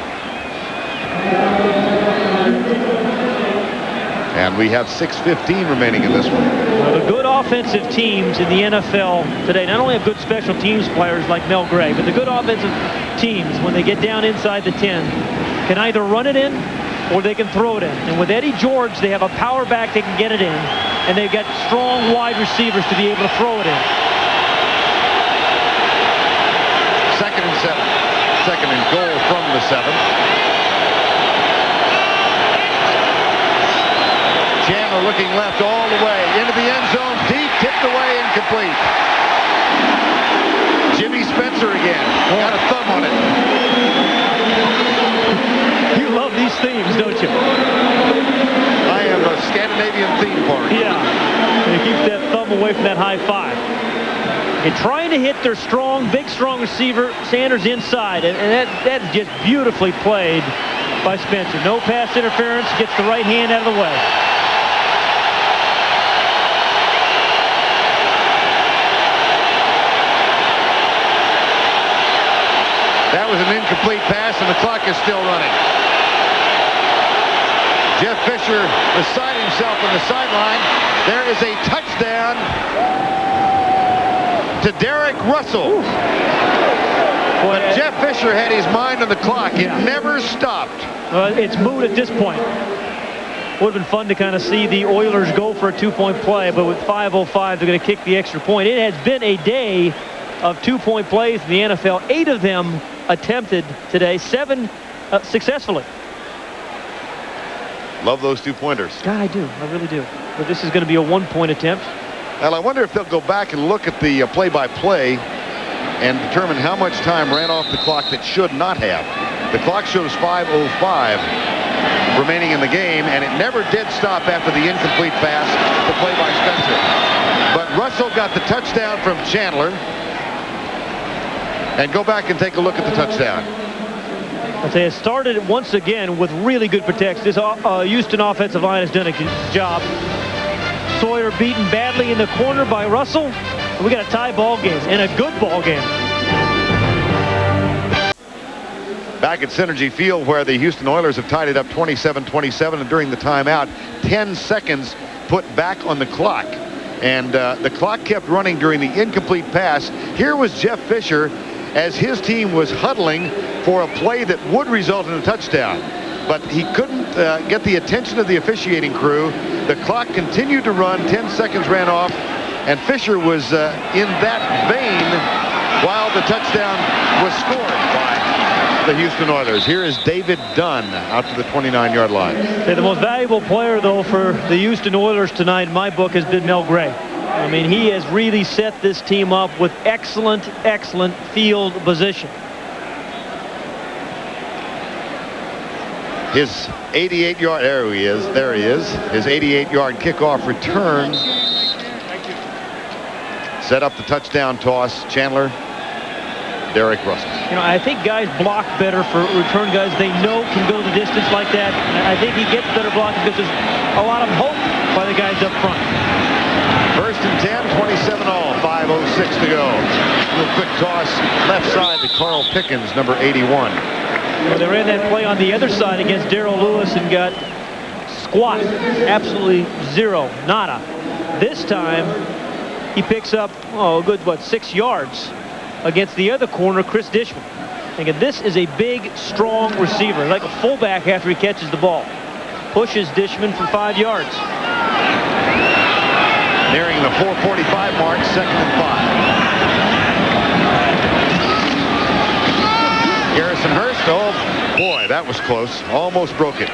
And we have 6:15 remaining in this one. Well, the good offensive teams in the NFL today not only have good special teams players like Mel Gray, but the good offensive teams, when they get down inside the 10, can either run it in or they can throw it in. And with Eddie George, they have a power back that can get it in, and they've got strong wide receivers to be able to throw it in. 2nd and 7. 2nd and goal from the 7. Chandler looking left all the way into the end zone, deep, tipped away, incomplete. Jimmy Spencer again, got a thumb on it. You love these themes, don't you? I am a Scandinavian theme park. Yeah, and it keeps that thumb away from that high five. And trying to hit their big, strong receiver, Sanders inside, and that's just beautifully played by Spencer. No pass interference, gets the right hand out of the way. That was an incomplete pass, and the clock is still running. Jeff Fisher beside himself on the sideline. There is a touchdown to Derek Russell. But Jeff Fisher had his mind on the clock. It never stopped. Well, it's moot at this point. Would have been fun to kind of see the Oilers go for a 2-point play, but with 5:05, they're going to kick the extra point. It has been a day of 2-point plays in the NFL. 8 of them attempted today, 7 successfully. Love those 2-pointers. God, I do. I really do. But this is going to be a 1-point attempt. Well, I wonder if they'll go back and look at the play-by-play and determine how much time ran off the clock that should not have. The clock shows 5:05 remaining in the game, and it never did stop after the incomplete pass to play by Spencer. But Russell got the touchdown from Chandler. And go back and take a look at the touchdown. I'll tell you, it started once again with really good protection. This Houston offensive line has done a good job. Sawyer beaten badly in the corner by Russell. And we got a tie ball game, and a good ball game. Back at Synergy Field, where the Houston Oilers have tied it up 27-27, and during the timeout, 10 seconds put back on the clock. And the clock kept running during the incomplete pass. Here was Jeff Fisher as his team was huddling for a play that would result in a touchdown. But he couldn't get the attention of the officiating crew. The clock continued to run. 10 seconds ran off. And Fisher was in that vein while the touchdown was scored by the Houston Oilers. Here is David Dunn out to the 29-yard line. Okay, the most valuable player, though, for the Houston Oilers tonight, in my book, has been Mel Gray. I mean, he has really set this team up with excellent, excellent field position. His 88-yard, there he is. His 88-yard kickoff return set up the touchdown toss. Chandler, Derek Russell. You know, I think guys block better for return guys they know can go the distance like that. I think he gets better blocking because there's a lot of hope by the guys up front. First and 10, 27 all, 5:06 to go. Real quick toss left side to Carl Pickens, number 81. Well, they ran that play on the other side against Darrell Lewis and got squat. Absolutely zero, nada. This time, he picks up, a good, 6 yards against the other corner, Chris Dishman. Thinking this is a big, strong receiver, like a fullback after he catches the ball. Pushes Dishman for 5 yards. Nearing the 4:45 mark, 2nd and 5. Garrison Hurst, oh boy, that was close. Almost broke it.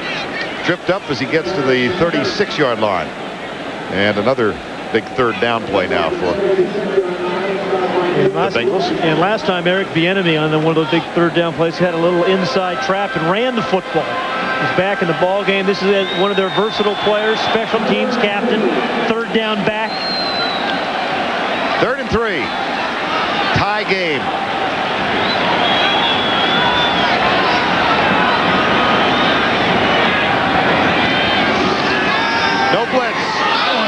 Tripped up as he gets to the 36-yard line. And another big third down play now for the Bengals. And last time Eric Bieniemy on one of those big third down plays had a little inside trap and ran the football. He's back in the ball game. This is one of their versatile players, special teams captain, third down back. 3rd and 3. Tie game. No blitz.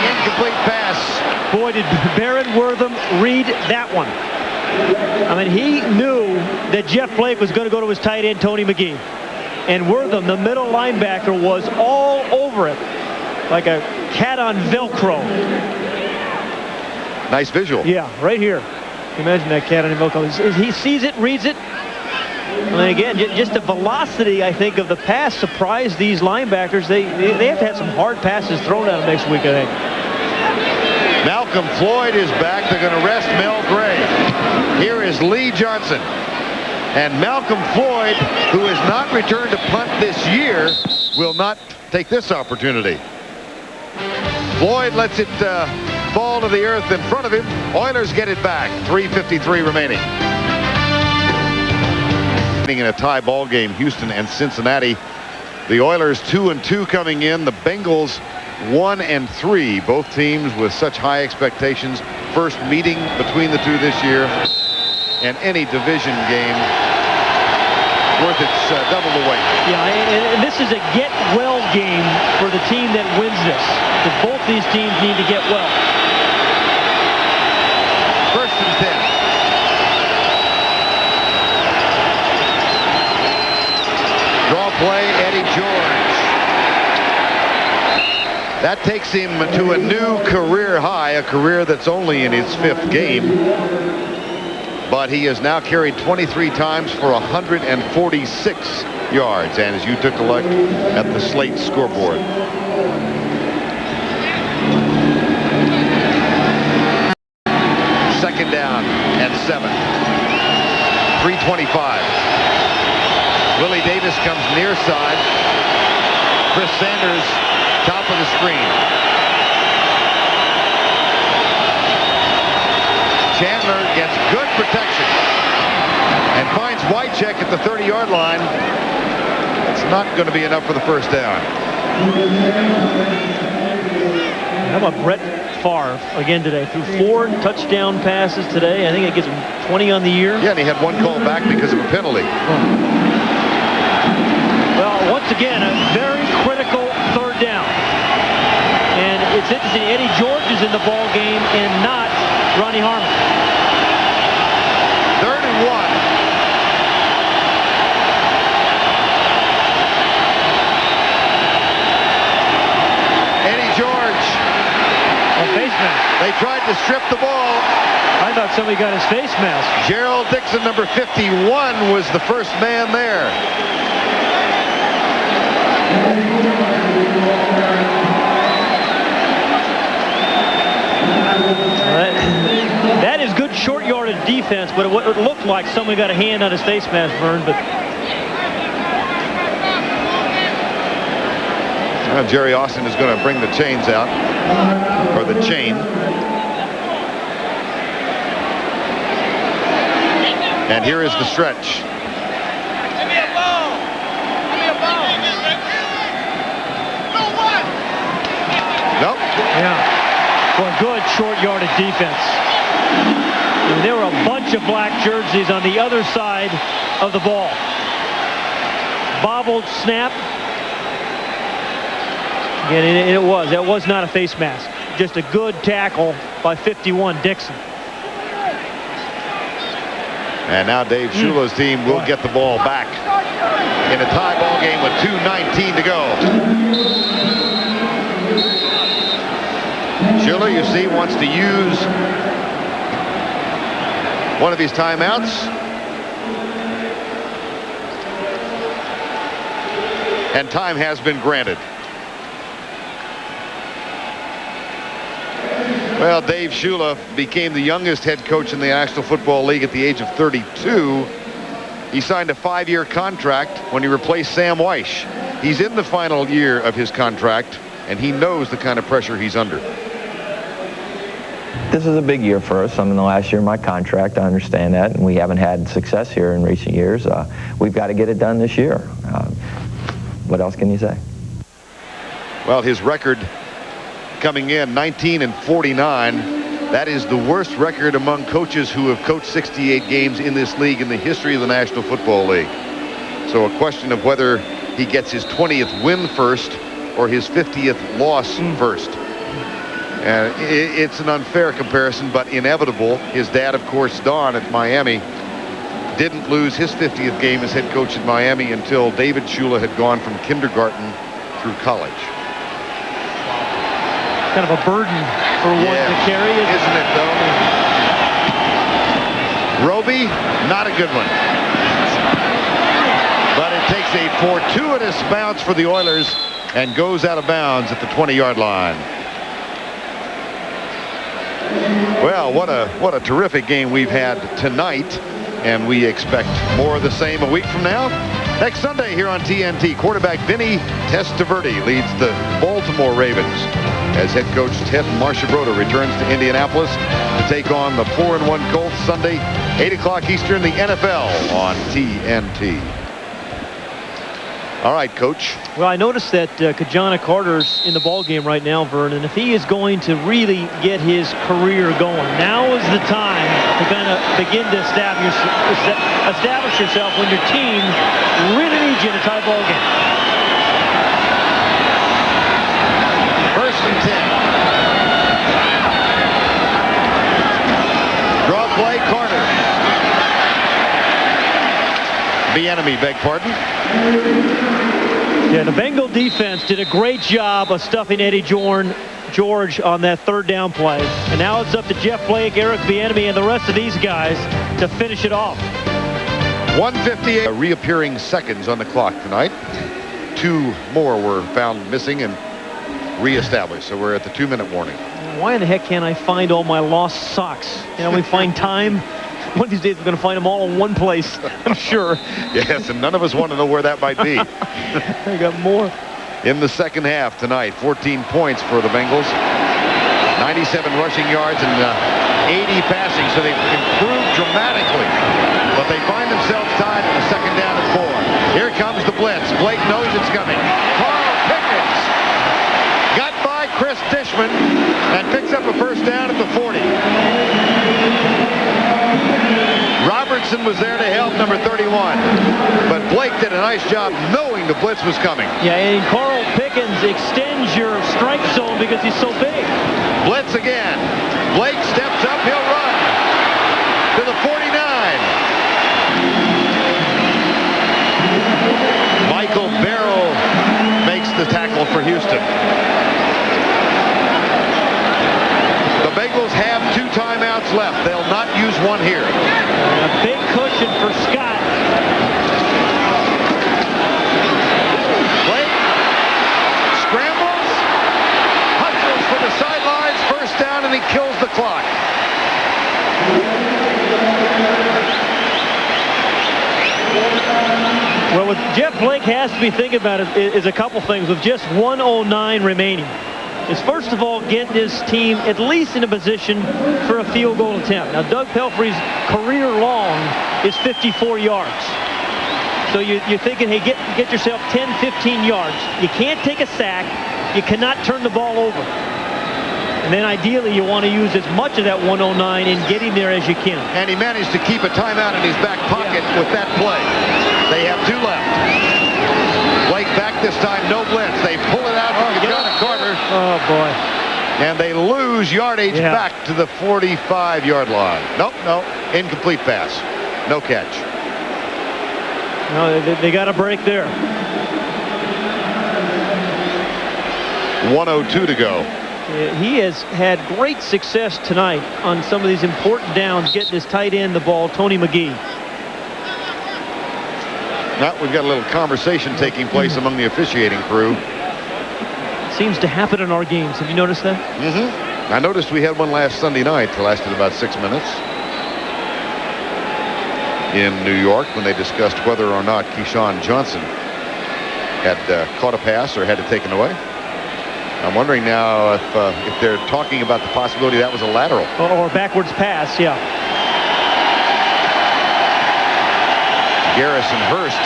Incomplete pass. Boy, did Baron Wortham read that one. I mean, he knew that Jeff Blake was going to go to his tight end, Tony McGee. And Wortham, the middle linebacker, was all over it like a cat on Velcro. Nice visual. Yeah, right here. Imagine that cat on Velcro. He sees it, reads it. And again, just the velocity, I think, of the pass surprised these linebackers. They have to have some hard passes thrown at them next week, I think. Malcolm Floyd is back. They're going to rest Mel Gray. Here is Lee Johnson. And Malcolm Floyd, who has not returned to punt this year, will not take this opportunity. Floyd lets it fall to the earth in front of him. Oilers get it back. 3:53 remaining. In a tie ball game, Houston and Cincinnati. The Oilers 2-2 coming in. The Bengals 1-3. Both teams with such high expectations. First meeting between the two this year. And any division game worth its double the weight. Yeah, and this is a get-well game for the team that wins this. Because both these teams need to get well. 1st and 10. Draw play, Eddie George. That takes him to a new career high, a career that's only in his 5th game. But he has now carried 23 times for 146 yards. And as you took a look at the Slate scoreboard. Second down and 7. 3:25. Willie Davis comes near side. Chris Sanders, top of the screen. Chandler gets good protection and finds Wycheck at the 30-yard line. It's not going to be enough for the first down. How about Brett Favre again today? Threw 4 touchdown passes today. I think it gets him 20 on the year. Yeah, and he had 1 call back because of a penalty. Well, once again, a very critical third down. And it's interesting, Eddie George is in the ball game and not Ronnie Harmon. 3rd and 1. Eddie George. A face mask. They to strip the ball. I thought somebody got his face mask. Gerald Dixon, number 51, was the first man there. That is good short yardage defense, but it looked like somebody got a hand on his face mask, Vern. But Jerry Austin is going to bring the chains out, or the chain. And here is the stretch. Nope. Yeah. Well, good short yardage defense. And there were a bunch of black jerseys on the other side of the ball. Bobbled snap. And that was not a face mask. Just a good tackle by 51 Dixon. And now Dave Shula's team will get the ball back in a tie ball game with 2:19 to go. Shula, you see, wants to use one of his timeouts. And time has been granted. Well, Dave Shula became the youngest head coach in the National Football League at the age of 32. He signed a 5-year contract when he replaced Sam Weish. He's in the final year of his contract, and he knows the kind of pressure he's under. This is a big year for us. I'm in the last year of my contract. I understand that, and we haven't had success here in recent years. We've got to get it done this year. What else can you say? Well, his record coming in 19-49. That is the worst record among coaches who have coached 68 games in this league in the history of the National Football League. So a question of whether he gets his 20th win first or his 50th loss first. And it's an unfair comparison, but inevitable. His dad, of course, Don at Miami, didn't lose his 50th game as head coach at Miami until David Shula had gone from kindergarten through college. Kind of a burden for one to carry, isn't it, though? Roby, not a good one. But it takes a fortuitous bounce for the Oilers and goes out of bounds at the 20-yard line. Well, what a terrific game we've had tonight, and we expect more of the same a week from now. Next Sunday here on TNT, quarterback Vinny Testaverde leads the Baltimore Ravens as head coach Ted Marchibroda returns to Indianapolis to take on the 4-1 Colts Sunday, 8 o'clock Eastern, the NFL on TNT. All right, Coach. Well, I noticed that Kajana Carter's in the ball game right now, Vern, and if he is going to really get his career going, now is the time to kind of begin to establish yourself when your team really needs you in a tie ball game. First and 10. Draw play, Carter. Bieniemy, beg pardon. Yeah, the Bengal defense did a great job of stuffing Eddie George on that third down play. And now it's up to Jeff Blake, Eric Bieniemy, and the rest of these guys to finish it off. 1:58 reappearing seconds on the clock tonight. 2 more were found missing and reestablished. So we're at the 2-minute warning. Why in the heck can't I find all my lost socks? You know, we find time. One of these days we're going to find them all in one place, I'm sure. Yes, and none of us want to know where that might be. I got more. In the second half tonight, 14 points for the Bengals. 97 rushing yards and 80 passing, so they've improved dramatically. But they find themselves tied in the second down and 4. Here comes the blitz. Blake knows it's coming. Carl Pickens got by Chris Dishman and picks up a first down at the 40. Robertson was there to help, number 31. But Blake did a nice job knowing the blitz was coming. Yeah, and Carl Pickens extends your strike zone because he's so big. Blitz again. Blake steps up, he'll run to the 49. Michael Barrow makes the tackle for Houston. The Bengals have one here. A big cushion for Scott. Blake scrambles, hustles for the sidelines, first down, and he kills the clock. Well, what Jeff Blake has to be thinking about is a couple things with just 1:09 remaining. Is first of all getting his team at least in a position for a field goal attempt. Now, Doug Pelfrey's career long is 54 yards. So you're thinking, hey, get yourself 10, 15 yards. You can't take a sack. You cannot turn the ball over. And then ideally, you want to use as much of that 1:09 in getting there as you can. And he managed to keep a timeout in his back pocket with that play. They have 2 left. Blake back this time, no blitz. They pull it out from John Carter. Oh, boy. And they lose yardage back to the 45-yard line. Nope, no. Incomplete pass. No catch. No, they got a break there. 1:02 to go. He has had great success tonight on some of these important downs, getting his tight end the ball, Tony McGee. Now we've got a little conversation taking place among the officiating crew. Seems to happen in our games. Have you noticed that? Mm-hmm. I noticed we had one last Sunday night. It lasted about 6 minutes. In New York, when they discussed whether or not Keyshawn Johnson had caught a pass or had it taken away. I'm wondering now if they're talking about the possibility that was a lateral. Or a backwards pass, yeah. Garrison Hurst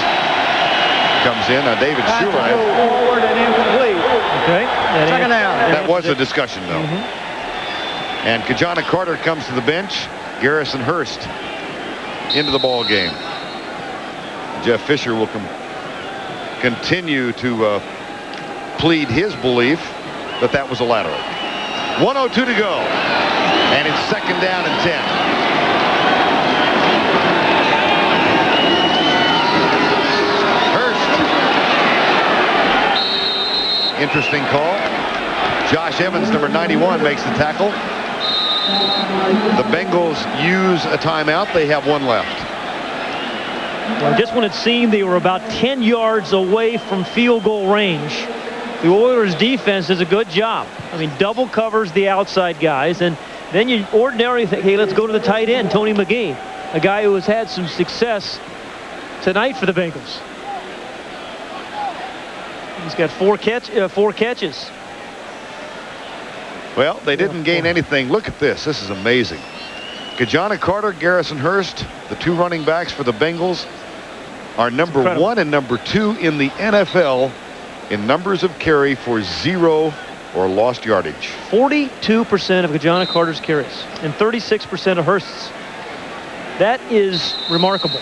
comes in. David Shula. Forward and incomplete. Okay. Second down. That was a discussion, though. And Kajana Carter comes to the bench. Garrison Hurst into the ball game. Jeff Fisher will continue to plead his belief that that was a lateral. 1:02 to go. And it's second down and 10. Interesting call. Josh Evans, number 91, makes the tackle. The Bengals use a timeout. They have 1 left. Well, just when it seemed they were about 10 yards away from field goal range, the Oilers defense does a good job. I mean, double covers the outside guys, and then you ordinarily think, hey, let's go to the tight end, Tony McGee, a guy who has had some success tonight for the Bengals. He's got 4 catches. Well, they didn't gain anything. Look at this. This is amazing. Kajana Carter, Garrison Hurst, the 2 running backs for the Bengals, are number 1 and number 2 in the NFL in numbers of carry for 0 or lost yardage. 42% of Kajana Carter's carries and 36% of Hurst's. That is remarkable.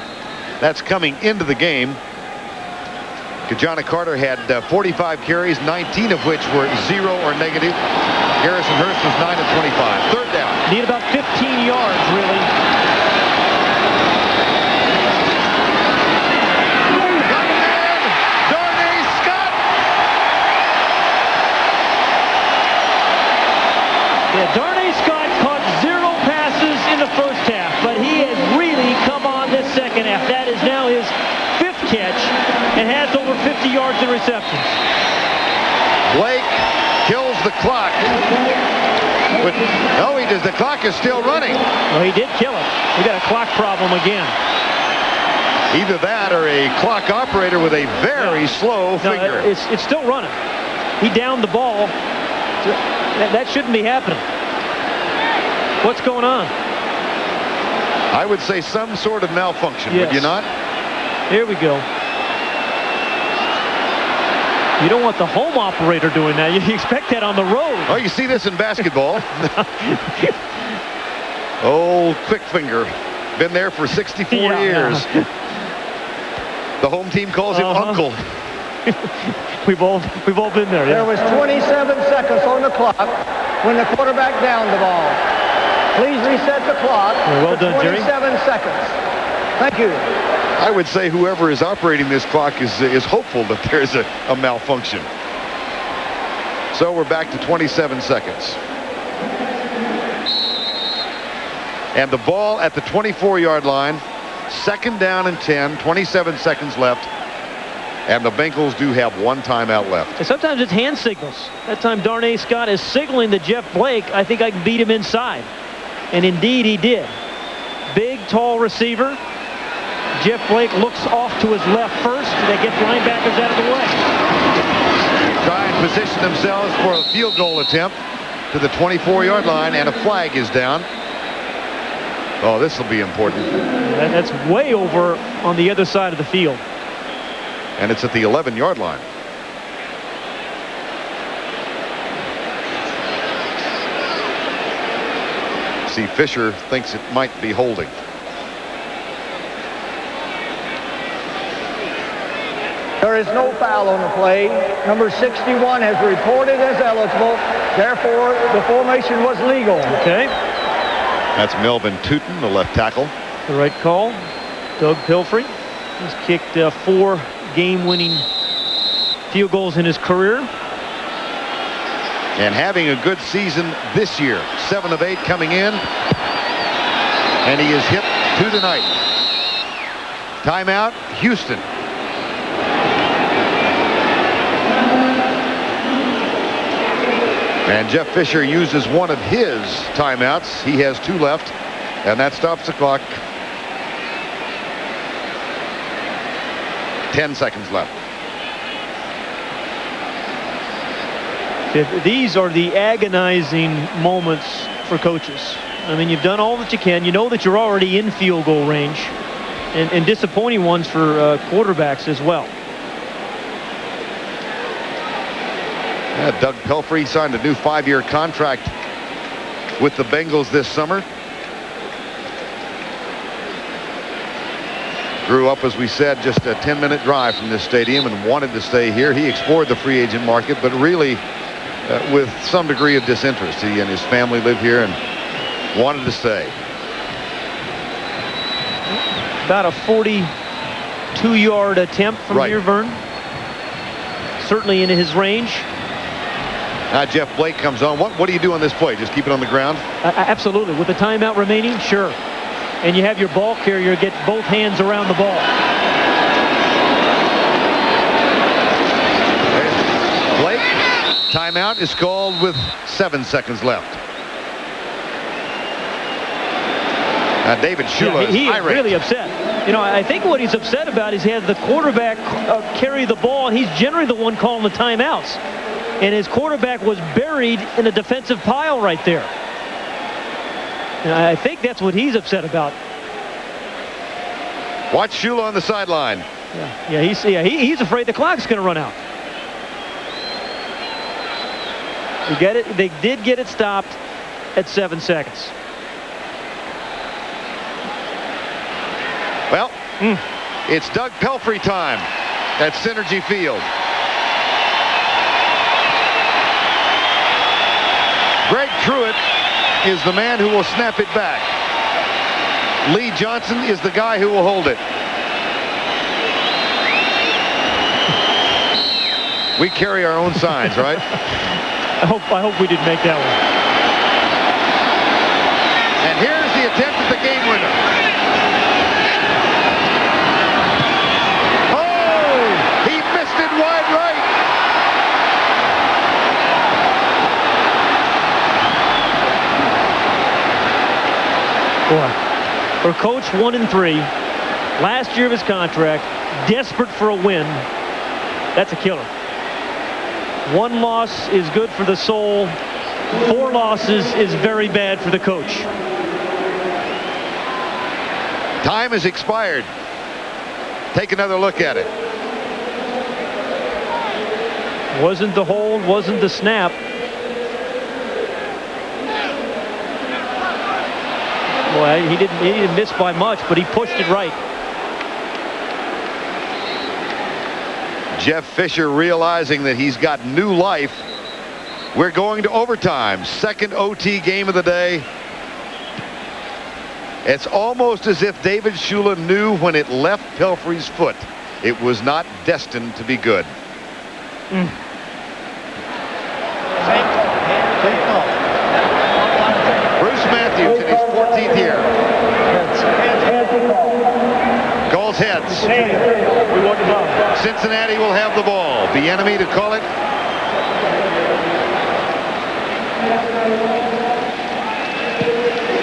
That's coming into the game. Kajana Carter had 45 carries, 19 of which were 0 or negative. Garrison Hurst was 9 of 25. Third down. Need about 15 yards, really. Darnay Scott. Yeah, Darnay Scott caught 0 passes in the first half, but he has really come on this second half. That is now his 5th catch and has over 50 yards in receptions. Blake kills the clock. But no, he does. The clock is still running. Well, he did kill it. We got a clock problem again. Either that or a clock operator with a very slow finger. It's still running. He downed the ball. That shouldn't be happening. What's going on? I would say some sort of malfunction, would you not? Here we go. You don't want the home operator doing that. You expect that on the road. Oh, you see this in basketball. Old quick finger. Been there for 64 years. The home team calls him Uncle. We've all been there. There was 27 seconds on the clock when the quarterback downed the ball. Please reset the clock. Well done, 27 Jerry. seconds. Thank you. I would say whoever is operating this clock is hopeful that there's a malfunction. So we're back to 27 seconds. And the ball at the 24-yard line. 2nd down and 10. 27 seconds left. And the Bengals do have 1 timeout left. And sometimes it's hand signals. That time Darnay Scott is signaling to Jeff Blake, I think I can beat him inside. And indeed he did. Big, tall receiver. Jeff Blake looks off to his left first. They get linebackers out of the way. Try and position themselves for a field goal attempt to the 24-yard line, and a flag is down. Oh, this will be important. That's way over on the other side of the field. And it's at the 11-yard line. See, Fisher thinks it might be holding. There is no foul on the play. Number 61 has reported as eligible. Therefore, the formation was legal. Okay. That's Melvin Tootin, the left tackle. The right call. Doug Pelfrey has kicked 4 game-winning field goals in his career. And having a good season this year. 7 of 8 coming in. And he is hit 2 tonight. Timeout, Houston. And Jeff Fisher uses one of his timeouts. He has 2 left. And that stops the clock. 10 seconds left. These are the agonizing moments for coaches. I mean, you've done all that you can. You know that you're already in field goal range. And disappointing ones for quarterbacks as well. Yeah, Doug Pelfrey signed a new 5-year contract with the Bengals this summer. Grew up, as we said, just a 10-minute drive from this stadium and wanted to stay here. He explored the free agent market, but really with some degree of disinterest. He and his family live here and wanted to stay. About a 42-yard attempt from here, Vern. Certainly in his range. Now Jeff Blake comes on. What do you do on this play? Just keep it on the ground? Absolutely. With the timeout remaining, sure. And you have your ball carrier get both hands around the ball. Blake, timeout is called with 7 seconds left. David Shula he is irate. really upset. You know, I think what he's upset about is he has the quarterback carry the ball, and he's generally the one calling the timeouts. And his quarterback was buried in a defensive pile right there. And I think that's what he's upset about. Watch Shula on the sideline. He's afraid the clock's going to run out. They did get it stopped at 7 seconds. Well, it's Doug Pelfrey time at Synergy Field. Greg Truitt is the man who will snap it back. Lee Johnson is the guy who will hold it. We carry our own signs, right? I hope we didn't make that one. And here's the attempt at the game winner. Oh, he missed it wide right. Boy, for coach 1-3, last year of his contract, desperate for a win, that's a killer. 1 loss is good for the soul. 4 losses is very bad for the coach. Time has expired. Take another look at it. Wasn't the hold, wasn't the snap. Boy, he didn't miss by much, but he pushed it right. Jeff Fisher realizing that he's got new life. We're going to overtime. Second OT game of the day. It's almost as if David Shula knew when it left Pelfrey's foot it was not destined to be good. Bruce Matthews in his 14th year. heads. Cincinnati will have the ball. Bieniemy to call it.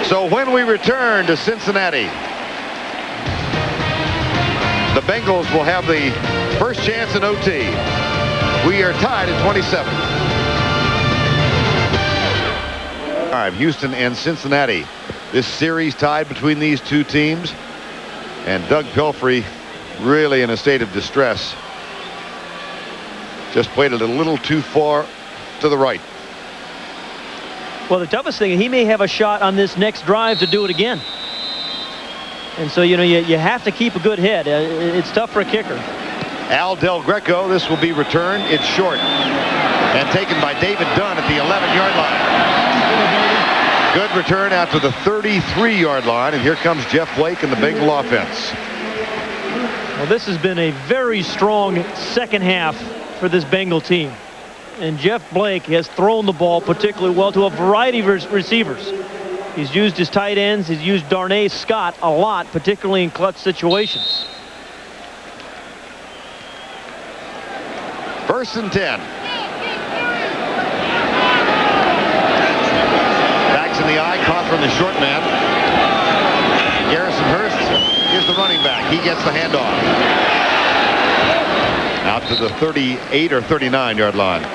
So when we return to Cincinnati, the Bengals will have the first chance in OT. We are tied at 27. All right, Houston and Cincinnati. This series tied between these two teams. And Doug Pelfrey really in a state of distress. Just played it a little too far to the right. Well, the toughest thing, he may have a shot on this next drive to do it again. And so, you know, you have to keep a good head. It's tough for a kicker. Al Del Greco, this will be returned. It's short. And taken by David Dunn at the 11-yard line. Good return out to the 33-yard line. And here comes Jeff Blake and the Bengal offense. Well, this has been a very strong second half for this Bengal team. And Jeff Blake has thrown the ball particularly well to a variety of receivers. He's used his tight ends. He's used Darnay Scott a lot, particularly in clutch situations. 1st and 10. Backs in the eye, caught from the short man. Garrison Hurst is the running back. He gets the handoff. Out to the 38 or 39-yard line.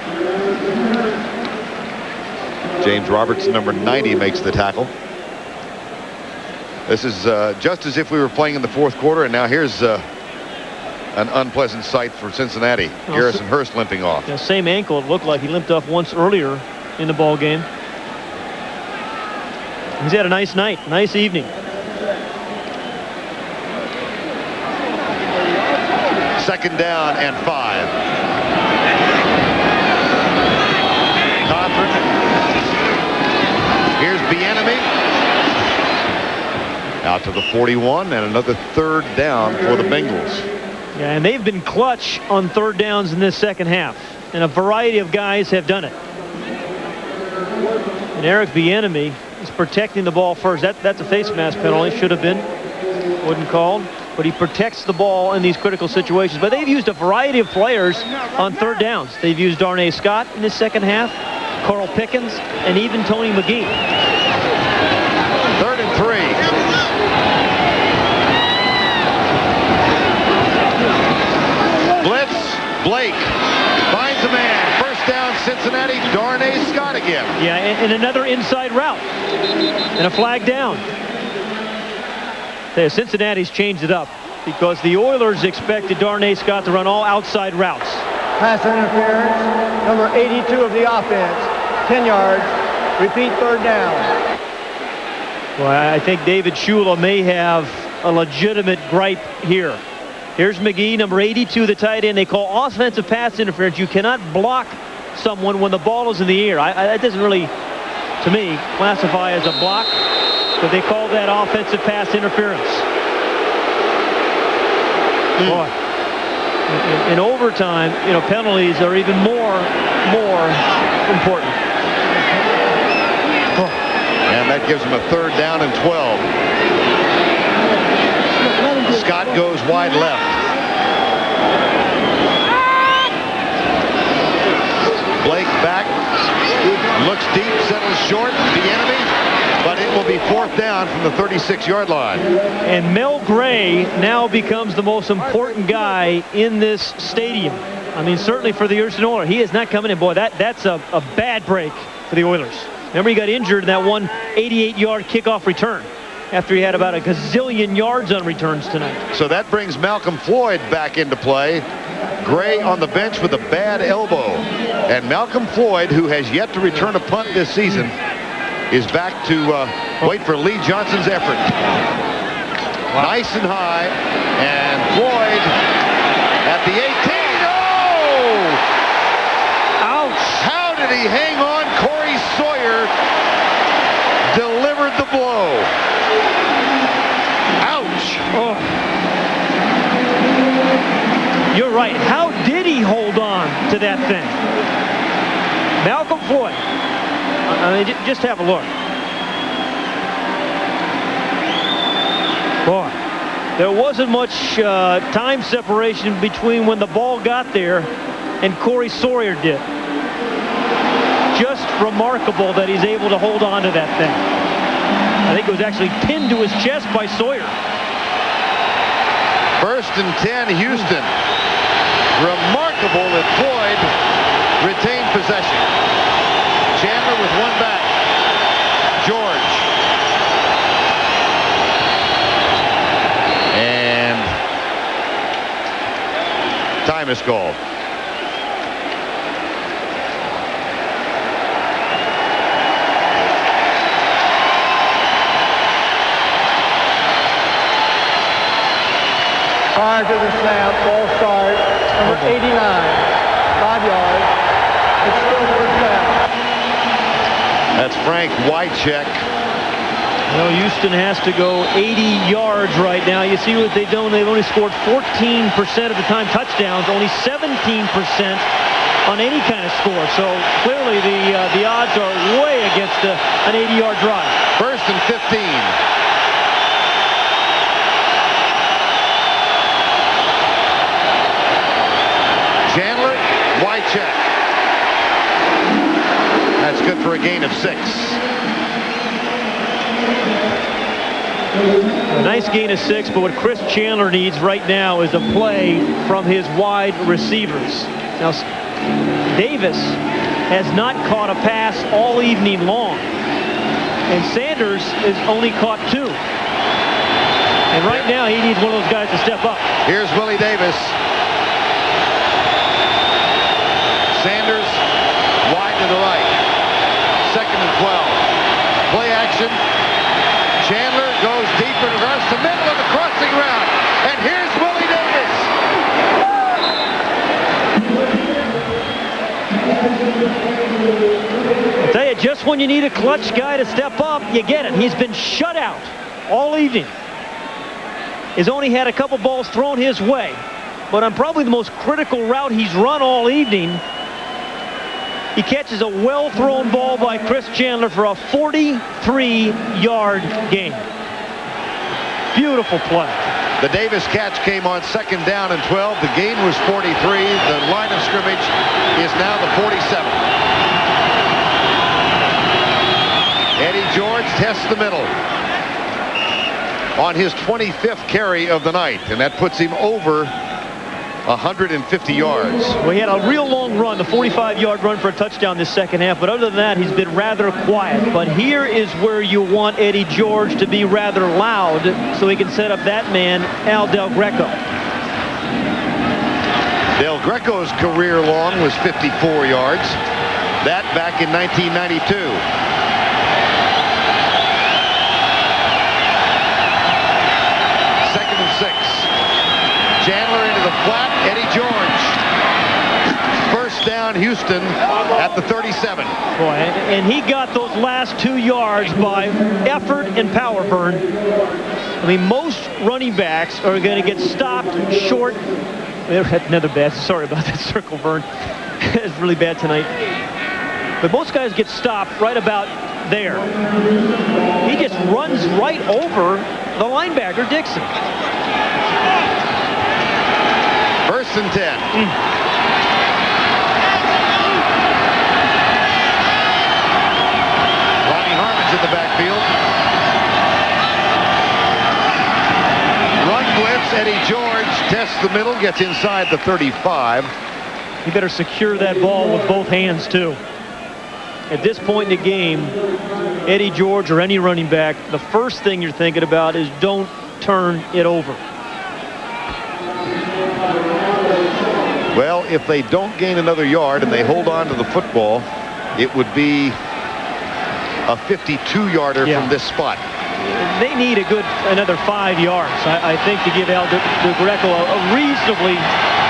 James Roberts, number 90, makes the tackle. This is just as if we were playing in the fourth quarter, and now here's an unpleasant sight for Cincinnati. Garrison Hurst limping off. Yeah, same ankle. It looked like he limped off once earlier in the ball game. He's had a nice night, nice evening. Second down and 5. Cothran. Here's Bieniemy. Out to the 41 and another third down for the Bengals. Yeah, and they've been clutch on third downs in this second half. And a variety of guys have done it. And Eric Bieniemy is protecting the ball first. That's a face mask penalty. Should have been. Wasn't called. But he protects the ball in these critical situations. But they've used a variety of players on third downs. They've used Darnay Scott in this second half, Carl Pickens, and even Tony McGee. 3rd and 3. Blitz. Blake finds a man. First down, Cincinnati. Darnay Scott again. Yeah, and another inside route. And a flag down. Cincinnati's changed it up because the Oilers expected Darnay Scott to run all outside routes. Pass interference, number 82 of the offense, 10 yards, repeat 3rd down. Well, I think David Shula may have a legitimate gripe here. Here's McGee, number 82, the tight end. They call offensive pass interference. You cannot block someone when the ball is in the air. That doesn't really, to me, classify as a block. But they call that offensive pass interference. Boy, in overtime, you know, penalties are even more important. And that gives them a 3rd down and 12. Scott goes wide left. Blake back, looks deep, settles short. Bieniemy. But it will be 4th down from the 36-yard line. And Mel Gray now becomes the most important guy in this stadium. I mean, certainly for the Houston Oilers. He is not coming in. Boy, that's a bad break for the Oilers. Remember, he got injured in that one 88-yard kickoff return after he had about a gazillion yards on returns tonight. So that brings Malcolm Floyd back into play. Gray on the bench with a bad elbow. And Malcolm Floyd, who has yet to return a punt this season, is back to wait for Lee Johnson's effort. Wow. Nice and high, and Floyd at the 18. Oh! Ouch! How did he hang on? Corey Sawyer delivered the blow. Ouch! Oh. You're right. How did he hold on to that thing? Malcolm Floyd. I mean, just have a look. Boy, There wasn't much time separation between when the ball got there and Corey Sawyer did. Just remarkable that he's able to hold on to that thing. I think it was actually pinned to his chest by Sawyer. 1st and 10, Houston. Remarkable that Floyd retained possession. Chandler with one back. George. And time is called. Prior to the snap, ball start, number 89, 5 yards. It's still first down. That's Frank Wycheck. You know, Houston has to go 80 yards right now. You see what they've done. They've only scored 14% of the time touchdowns, only 17% on any kind of score. So clearly the odds are way against an 80-yard drive. 1st and 15. Chandler, Wycheck. That's good for a gain of 6. A nice gain of 6, but what Chris Chandler needs right now is a play from his wide receivers. Now, Davis has not caught a pass all evening long, and Sanders has only caught 2. And right now, he needs one of those guys to step up. Here's Willie Davis. Sanders wide to the right. 2nd and 12. Play action. Chandler goes deep and across the middle of the crossing route. And here's Willie Davis. I'll tell you, just when you need a clutch guy to step up, you get it. He's been shut out all evening. He's only had a couple balls thrown his way. But on probably the most critical route he's run all evening, he catches a well-thrown ball by Chris Chandler for a 43-yard gain. Beautiful play. The Davis catch came on 2nd down and 12. The gain was 43. The line of scrimmage is now the 47. Eddie George tests the middle on his 25th carry of the night, and that puts him over 150 yards. Well, he had a real long run, the 45-yard run for a touchdown this second half, but other than that, he's been rather quiet. But here is where you want Eddie George to be rather loud so he can set up that man, Al Del Greco. Del Greco's career long was 54 yards. That back in 1992. Second and 6. Chandler into the flat, Eddie George. 1st down, Houston at the 37. Boy, and he got those last 2 yards by effort and power burn. I mean, most running backs are going to get stopped short. Another bad, sorry about that circle burn. It's really bad tonight. But most guys get stopped right about there. He just runs right over the linebacker, Dixon. 1st and 10. Lonnie Harmon's in the backfield. Run blitz, Eddie George tests the middle, gets inside the 35. You better secure that ball with both hands, too. At this point in the game, Eddie George or any running back, the first thing you're thinking about is don't turn it over. Well, if they don't gain another yard and they hold on to the football, it would be a 52-yarder from this spot. They need another 5 yards, I think, to give Al Del Greco a reasonably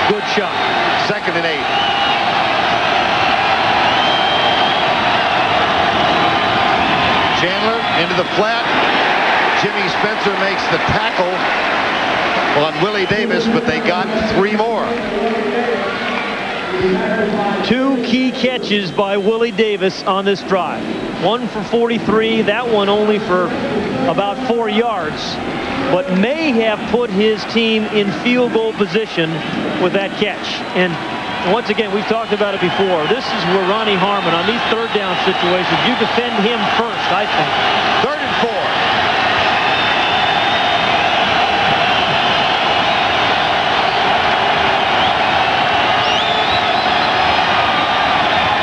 good shot. 2nd and 8. Chandler into the flat. Jimmy Spencer makes the tackle on Willie Davis, but they got 3 more. 2 key catches by Willie Davis on this drive. One for 43, that one only for about 4 yards. but may have put his team in field goal position with that catch. And once again, we've talked about it before. This is where Ronnie Harmon, on these third down situations, you defend him first, I think. 3rd and 4.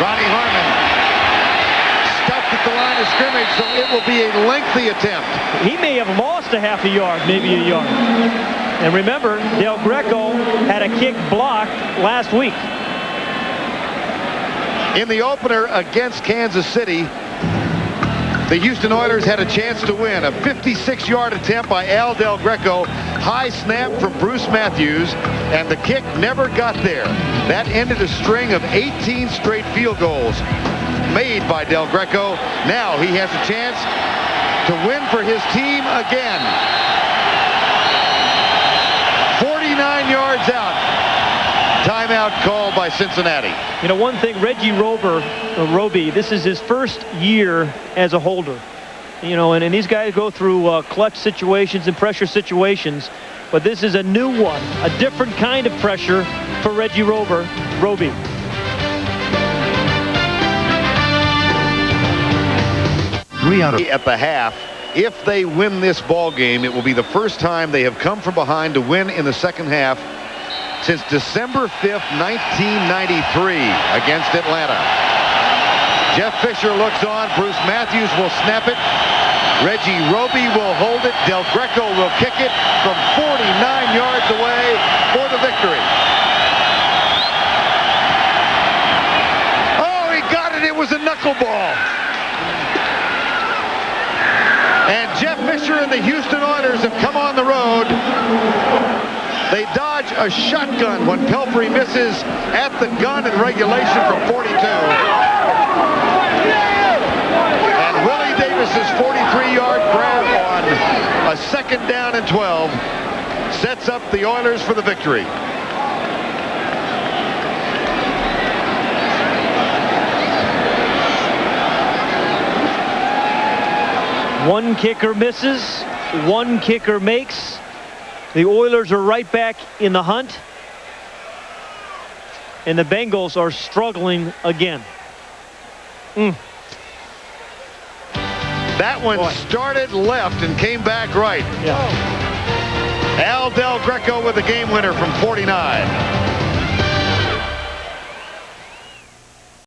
Ronnie Harmon stuffed at the line of scrimmage, so it will be a lengthy attempt. He may have lost a half a yard, maybe a yard. And remember, Del Greco had a kick blocked last week. In the opener against Kansas City, the Houston Oilers had a chance to win. A 56-yard attempt by Al Del Greco. High snap from Bruce Matthews, and the kick never got there. That ended a string of 18 straight field goals made by Del Greco. Now he has a chance to win for his team again. 49 yards out. Timeout called by Cincinnati. You know, one thing, Reggie Roby, this is his first year as a holder. You know, and these guys go through clutch situations and pressure situations, but this is a new one, a different kind of pressure for Reggie Roby. At the half, if they win this ball game, it will be the first time they have come from behind to win in the second half since December 5th, 1993 against Atlanta. Jeff Fisher looks on. Bruce Matthews will snap it. Reggie Roby will hold it. Del Greco will kick it from 49 yards away for the victory. Oh, he got it. It was a knuckleball. And Jeff Fisher and the Houston Oilers have come on the road. They dodge a shotgun when Pelfrey misses at the gun in regulation from 42. And Willie Davis's 43-yard grab on a 2nd down and 12 sets up the Oilers for the victory. One kicker misses, one kicker makes. The Oilers are right back in the hunt, and the Bengals are struggling again. That one started left and came back right. Yeah. Al Del Greco with the game winner from 49.